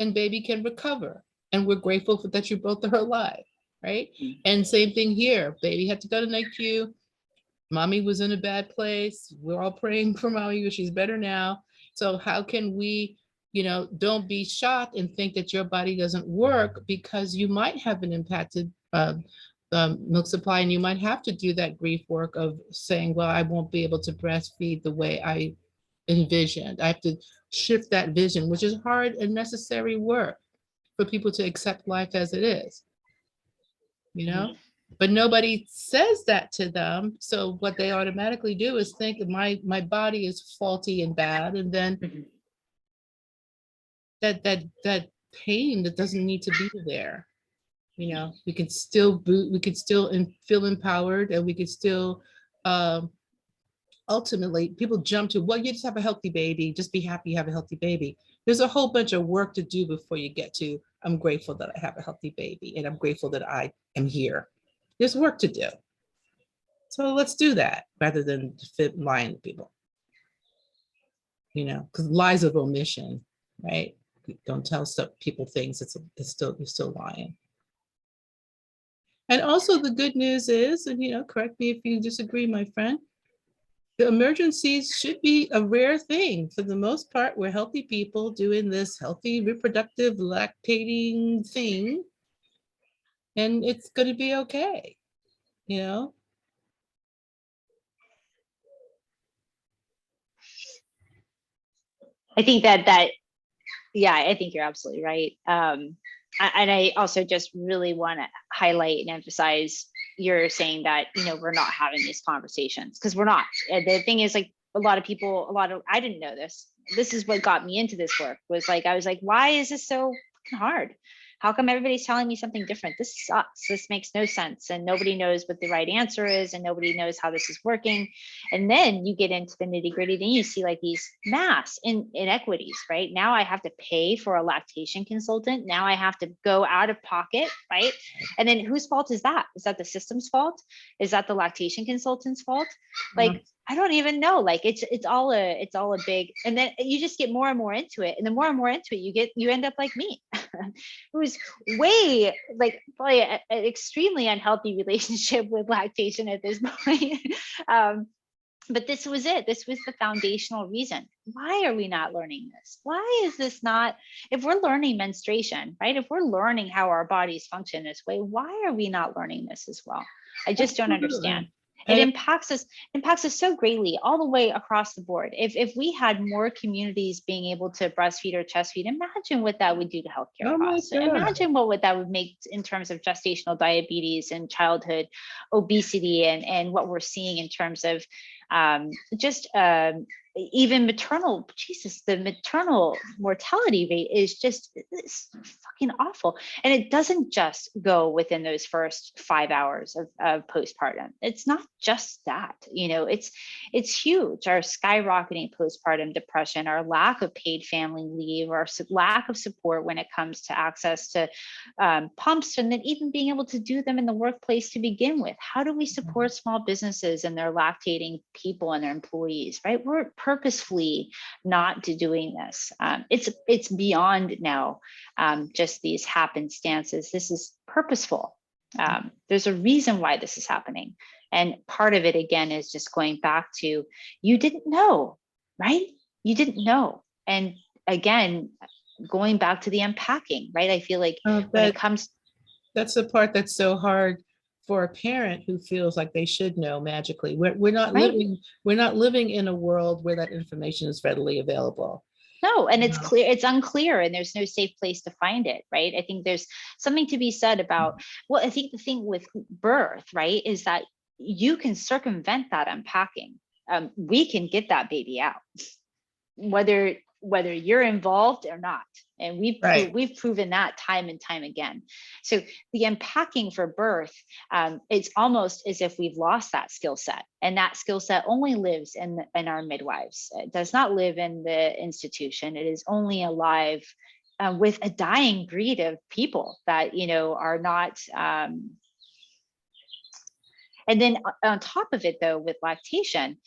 and baby can recover. And we're grateful that you both are alive, right? And same thing here. Baby had to go to NICU. Mommy was in a bad place. We're all praying for mommy, but she's better now. So how can we, don't be shocked and think that your body doesn't work, because you might have an impacted milk supply, and you might have to do that grief work of saying, well, I won't be able to breastfeed the way I envisioned. I have to shift that vision, which is hard and necessary work for people to accept life as it is, but nobody says that to them. So what they automatically do is think my body is faulty and bad, and then that pain that doesn't need to be there. We can still feel empowered, and we can still ultimately, people jump to, well, you just have a healthy baby, just be happy you have a healthy baby. There's a whole bunch of work to do before you get to, I'm grateful that I have a healthy baby, and I'm grateful that I am here. There's work to do. So let's do that rather than lying to people. Because lies of omission, right? Don't tell people things, you're still lying. And also the good news is, and correct me if you disagree, my friend, the emergencies should be a rare thing. For the most part, we're healthy people doing this healthy reproductive lactating thing, and it's going to be okay, I think I think you're absolutely right. And I also just really want to highlight and emphasize you're saying that, we're not having these conversations, because we're not. And the thing is, like, I didn't know this. This is what got me into this work, was like, I was like, why is this so hard? How come everybody's telling me something different? This sucks. This makes no sense. And nobody knows what the right answer is, and nobody knows how this is working. And then you get into the nitty gritty, then you see like these mass inequities, right? Now I have to pay for a lactation consultant. Now I have to go out of pocket, right? And then whose fault is that? Is that the system's fault? Is that the lactation consultant's fault? Like, I don't even know. Like it's all a big, and then you just get more and more into it. And the more and more into it, you end up like me, who's way like probably an extremely unhealthy relationship with lactation at this point. But this was it. This was the foundational reason. Why are we not learning this? Why is this not, if we're learning menstruation, right? If we're learning how our bodies function this way, why are we not learning this as well? I just don't understand. It impacts us so greatly all the way across the board. If we had more communities being able to breastfeed or chest feed, imagine what that would do to healthcare costs. Imagine what that would make in terms of gestational diabetes and childhood obesity, and what we're seeing in terms of even maternal, Jesus, the maternal mortality rate is just fucking awful. And it doesn't just go within those first 5 hours of postpartum. It's not just that, it's huge. Our skyrocketing postpartum depression, our lack of paid family leave, our lack of support when it comes to access to pumps, and then even being able to do them in the workplace to begin with. How do we support small businesses and their lactating people and their employees, right? We're purposefully not doing this. It's beyond now just these happenstances. This is purposeful. There's a reason why this is happening. And part of it, again, is just going back to, you didn't know, right? You didn't know. And again, going back to the unpacking, right? I feel like when it comes, that's the part that's so hard for a parent who feels like they should know magically. We're not living in a world where that information is readily available. No, and it's clear, it's unclear, and there's no safe place to find it, right? I think there's something to be said about, well, I think the thing with birth, right, is that you can circumvent that unpacking. We can get that baby out, whether you're involved or not. And we've proven that time and time again. So the unpacking for birth, it's almost as if we've lost that skill set, and that skill set only lives in our midwives. It does not live in the institution. It is only alive with a dying breed of people that, are not, and then on top of it, though, with lactation,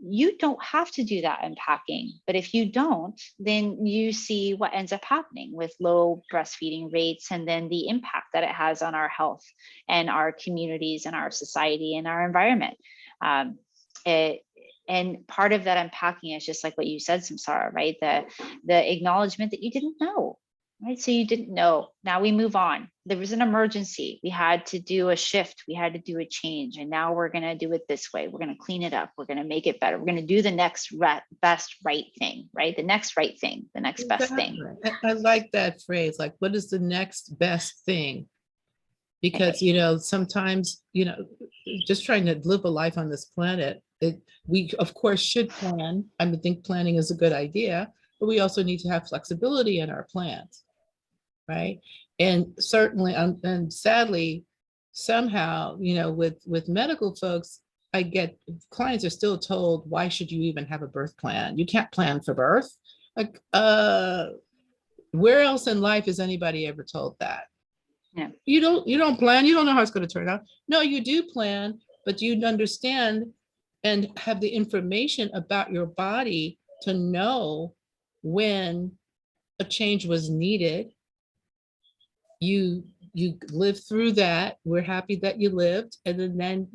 you don't have to do that unpacking. But if you don't, then you see what ends up happening with low breastfeeding rates, and then the impact that it has on our health and our communities and our society and our environment. And part of that unpacking is just like what you said, Samsara, right? The acknowledgement that you didn't know. Right. So you didn't know. Now we move on. There was an emergency. We had to do a shift. We had to do a change. And now we're going to do it this way. We're going to clean it up. We're going to make it better. We're going to do the next best right thing, right? The next right thing, the next best thing. I like that phrase. Like, what is the next best thing? Because, sometimes, just trying to live a life on this planet, we of course should plan. I think planning is a good idea, but we also need to have flexibility in our plans. Right. And certainly, and sadly, somehow, with medical folks, I get clients are still told, why should you even have a birth plan? You can't plan for birth. Like, where else in life is anybody ever told that? Yeah. You don't plan, you don't know how it's going to turn out. No, you do plan, but you understand and have the information about your body to know when a change was needed. You lived through that. We're happy that you lived. And then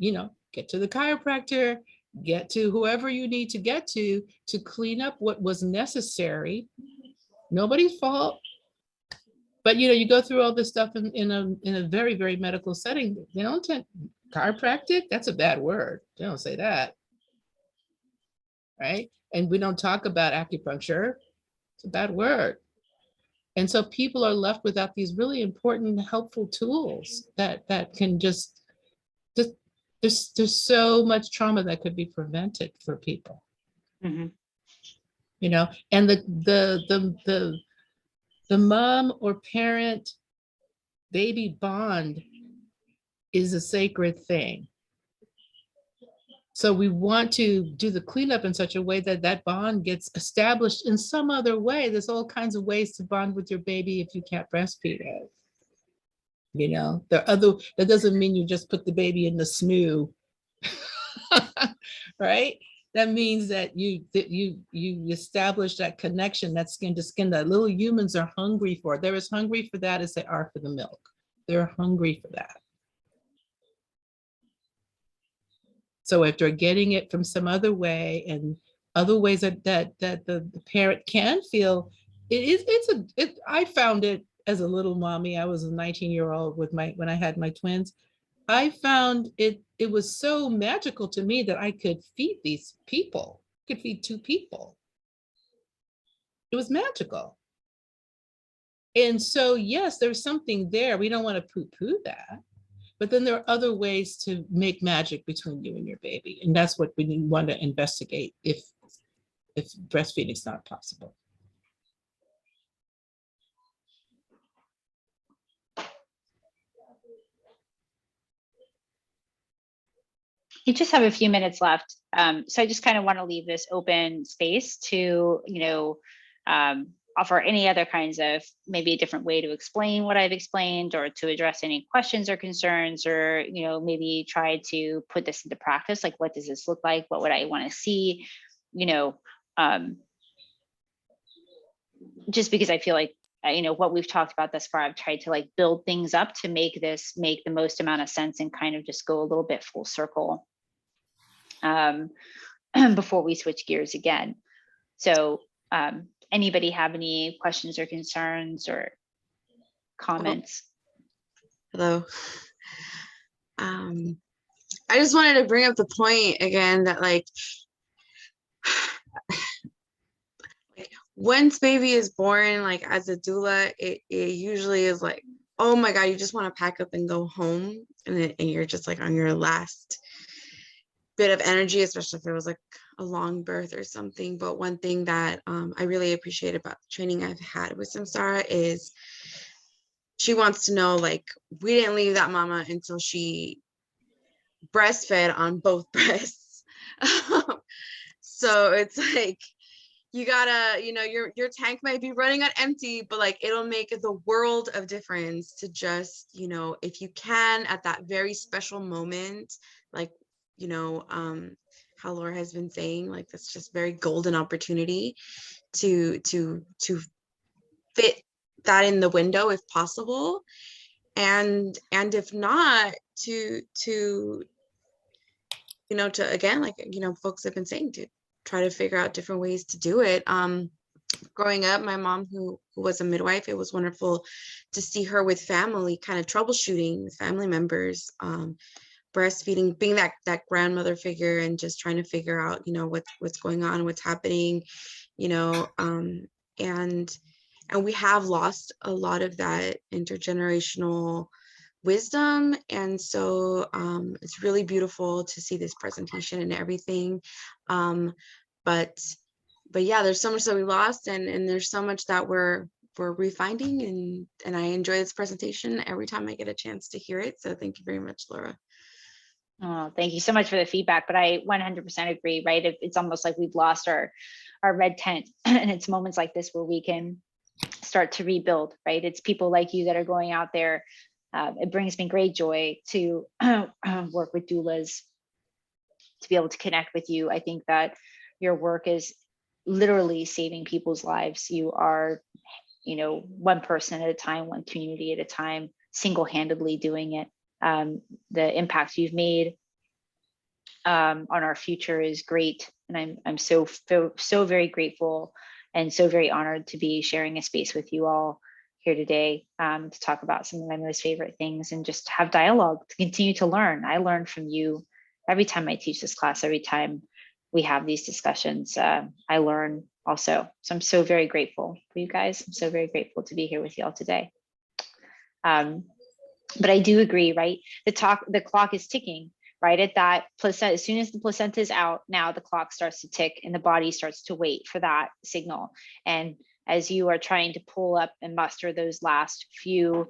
get to the chiropractor, get to whoever you need to get to clean up what was necessary. Nobody's fault. But you go through all this stuff in a very, very medical setting. They don't tend chiropractic, that's a bad word. They don't say that. Right? And we don't talk about acupuncture. It's a bad word. And so people are left without these really important, helpful tools that can just there's so much trauma that could be prevented for people. Mm-hmm. And the mom or parent baby bond is a sacred thing. So we want to do the cleanup in such a way that that bond gets established in some other way. There's all kinds of ways to bond with your baby if you can't breastfeed it. You know, that doesn't mean you just put the baby in the snoo, right? That means that you establish that connection, that skin to skin that little humans are hungry for. They're as hungry for that as they are for the milk. They're hungry for that. So if they're getting it from some other way and other ways that the parent can feel, I found it as a little mommy. I was a 19-year-old when I had my twins. I found it was so magical to me that I could feed these people. I could feed 2 people. It was magical. And so, yes, there's something there. We don't want to poo-poo that. But then there are other ways to make magic between you and your baby. And that's what we want to investigate if breastfeeding is not possible. You just have a few minutes left. So I just kind of want to leave this open space to, offer any other kinds of maybe a different way to explain what I've explained, or to address any questions or concerns, or, maybe try to put this into practice. Like, what does this look like? What would I want to see? Just because I feel like, what we've talked about thus far, I've tried to like build things up to make this make the most amount of sense and kind of just go a little bit full circle before we switch gears again. So anybody have any questions or concerns or comments? Hello. I just wanted to bring up the point again that like once baby is born, like as a doula, it usually is like, oh my God, you just want to pack up and go home. And you're just like on your last bit of energy, especially if it was like a long birth or something. But one thing that I really appreciate about the training I've had with Samsara is she wants to know, like, we didn't leave that mama until she breastfed on both breasts. So it's like, you gotta, your tank might be running on empty, but like, it'll make the world of difference to just, if you can at that very special moment, like, how Laura has been saying, like, that's just very golden opportunity to fit that in the window if possible. And if not, to again, like, folks have been saying, to try to figure out different ways to do it. Growing up, my mom, who was a midwife, it was wonderful to see her with family, kind of troubleshooting with family members, breastfeeding, being that grandmother figure, and just trying to figure out, what's going on, what's happening, and we have lost a lot of that intergenerational wisdom. And so it's really beautiful to see this presentation and everything. But yeah, there's so much that we lost, and there's so much that we're refinding, and I enjoy this presentation every time I get a chance to hear it. So thank you very much, Laura. Oh, thank you so much for the feedback. But I 100% agree, right? It's almost like we've lost our red tent. And it's moments like this where we can start to rebuild, right? It's people like you that are going out there. It brings me great joy to work with doulas, to be able to connect with you. I think that your work is literally saving people's lives. You are, one person at a time, one community at a time, single-handedly doing it. The impact you've made on our future is great. And I'm so very grateful and so very honored to be sharing a space with you all here today, to talk about some of my most favorite things and just have dialogue, to continue to learn. I learn from you every time I teach this class, every time we have these discussions. I learn also. So I'm so very grateful for you guys. I'm so very grateful to be here with you all today. But I do agree, right? The clock is ticking, right? At that placenta, as soon as the placenta is out, now the clock starts to tick and the body starts to wait for that signal. And as you are trying to pull up and muster those last few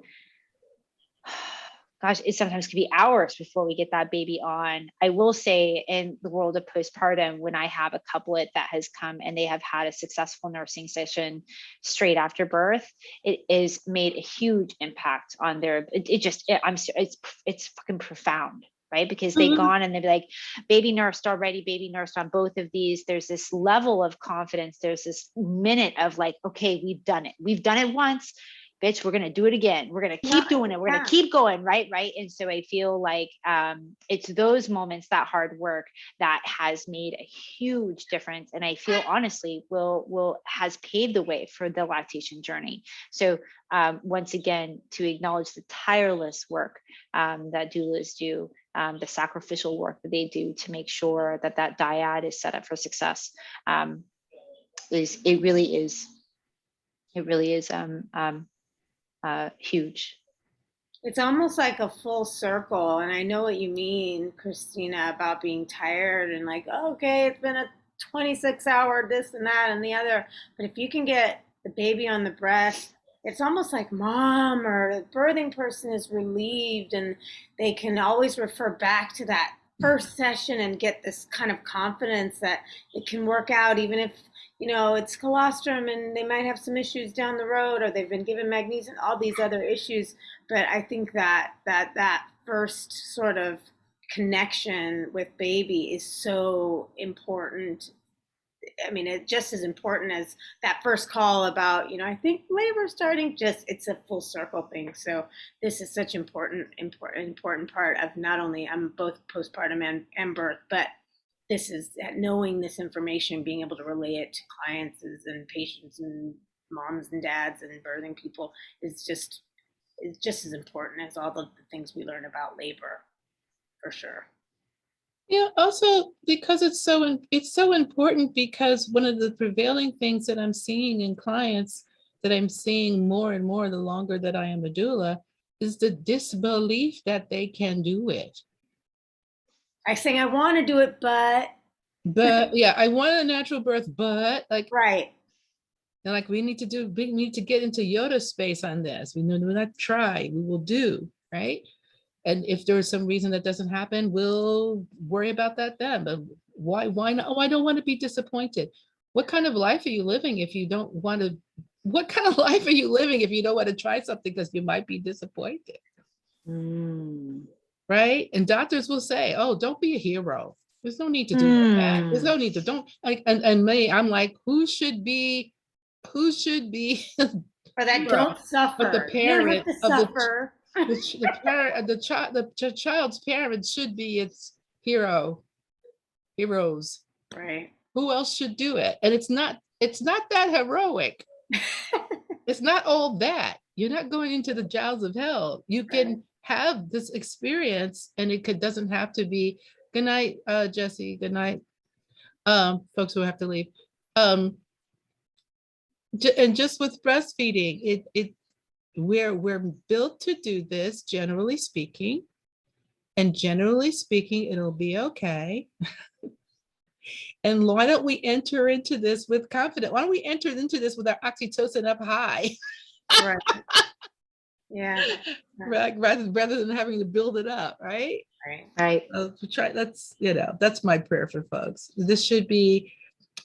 gosh, it sometimes can be hours before we get that baby on. I will say, in the world of postpartum, when I have a couplet that has come and they have had a successful nursing session straight after birth, it is made a huge impact on their, it's fucking profound, right? Because they've gone and they'd be like, baby nursed already, baby nursed on both of these. There's this level of confidence. There's this minute of like, okay, we've done it once. Bitch, we're going to do it again. We're going to keep doing it. We're going to keep going. Right. And so I feel like it's those moments, that hard work, that has made a huge difference. And I feel honestly has paved the way for the lactation journey. So once again, to acknowledge the tireless work that doulas do, the sacrificial work that they do to make sure that that dyad is set up for success, it really is huge. It's almost like a full circle. And I know what you mean, Christina, about being tired and like, oh, okay, it's been a 26-hour this and that and the other. But if you can get the baby on the breast, it's almost like mom or the birthing person is relieved, and they can always refer back to that first session and get this kind of confidence that it can work out, even if, you know, it's colostrum and they might have some issues down the road, or they've been given magnesium, all these other issues. But I think that first sort of connection with baby is so important. I mean, it's just as important as that first call about, you know, I think labor starting. Just, it's a full circle thing. So this is such important part of not only both postpartum and birth, but this is knowing this information, being able to relay it to clients and patients and moms and dads and birthing people is just as important as all of the things we learn about labor, for sure. Yeah, also because it's so important, because one of the prevailing things that I'm seeing in clients, that I'm seeing more and more the longer that I am a doula, is the disbelief that they can do it. I saying I want to do it, but yeah, I want a natural birth, but like, right. And like, we need to get into Yoda space on this. We will not try, we will do, right? And if there's some reason that doesn't happen, we'll worry about that then. But why not? Oh, I don't want to be disappointed. What kind of life are you living if you don't want to? What kind of life are you living if you don't want to try something because you might be disappointed? Right? And doctors will say, oh, don't be a hero. There's no need to do that. There's no need to, don't like, and me, I'm like, who should be For that, don't suffer. But the parent of suffer. The child's parents should be its heroes. Right. Who else should do it? And it's not that heroic. It's not all that. You're not going into the jaws of hell. You can have this experience, and it doesn't have to be. Good night, Jesse. Good night, folks who have to leave. And just with breastfeeding, we're built to do this, generally speaking, and generally speaking, it'll be okay. And why don't we enter into this with confidence? Why don't we enter into this with our oxytocin up high? Right. Yeah. Rather than having to build it up, right? Right. That's my prayer for folks. This should be,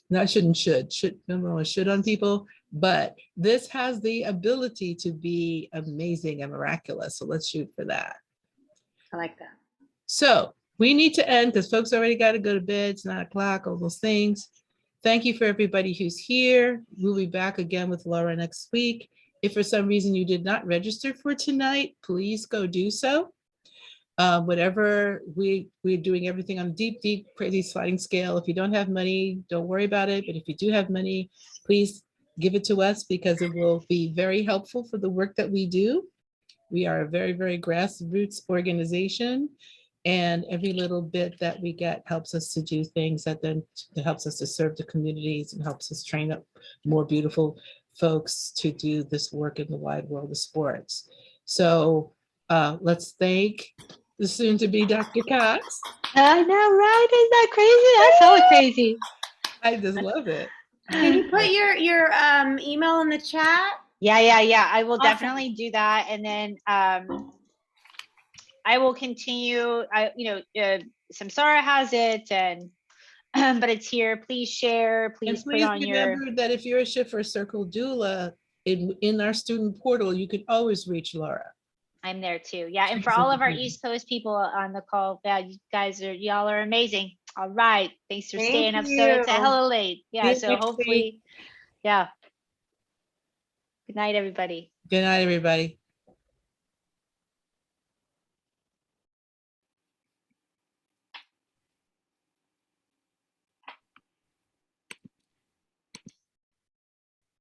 not should on people, but this has the ability to be amazing and miraculous. So let's shoot for that. I like that. So we need to end because folks already got to go to bed. It's 9 o'clock, all those things. Thank you for everybody who's here. We'll be back again with Laura next week. If for some reason you did not register for tonight, please go do so. Whatever, we're doing everything on a deep, crazy sliding scale. If you don't have money, don't worry about it. But if you do have money, please give it to us, because it will be very helpful for the work that we do. We are a very, very grassroots organization, and every little bit that we get helps us to do things that helps us to serve the communities and helps us train up more beautiful folks to do this work in the wide world of sports. So let's thank the soon-to-be Dr. Cox. I know, right? Isn't that crazy? That's so crazy. I just love it. Can you put your email in the chat? Yeah. I will Awesome. definitely do that. And then I will continue. Samsara has it, and but it's here. Please share. And Please put please on your. remember that if you're a Shiprah Circle doula, in our student portal, you can always reach Laura. I'm there too. Yeah, and for She's all in of our the East Coast people on the call, yeah, y'all are amazing. All right, thanks for Thank staying up so it's a you. hella late. Yeah, you so next hopefully, yeah. Good night, everybody. Good night, everybody.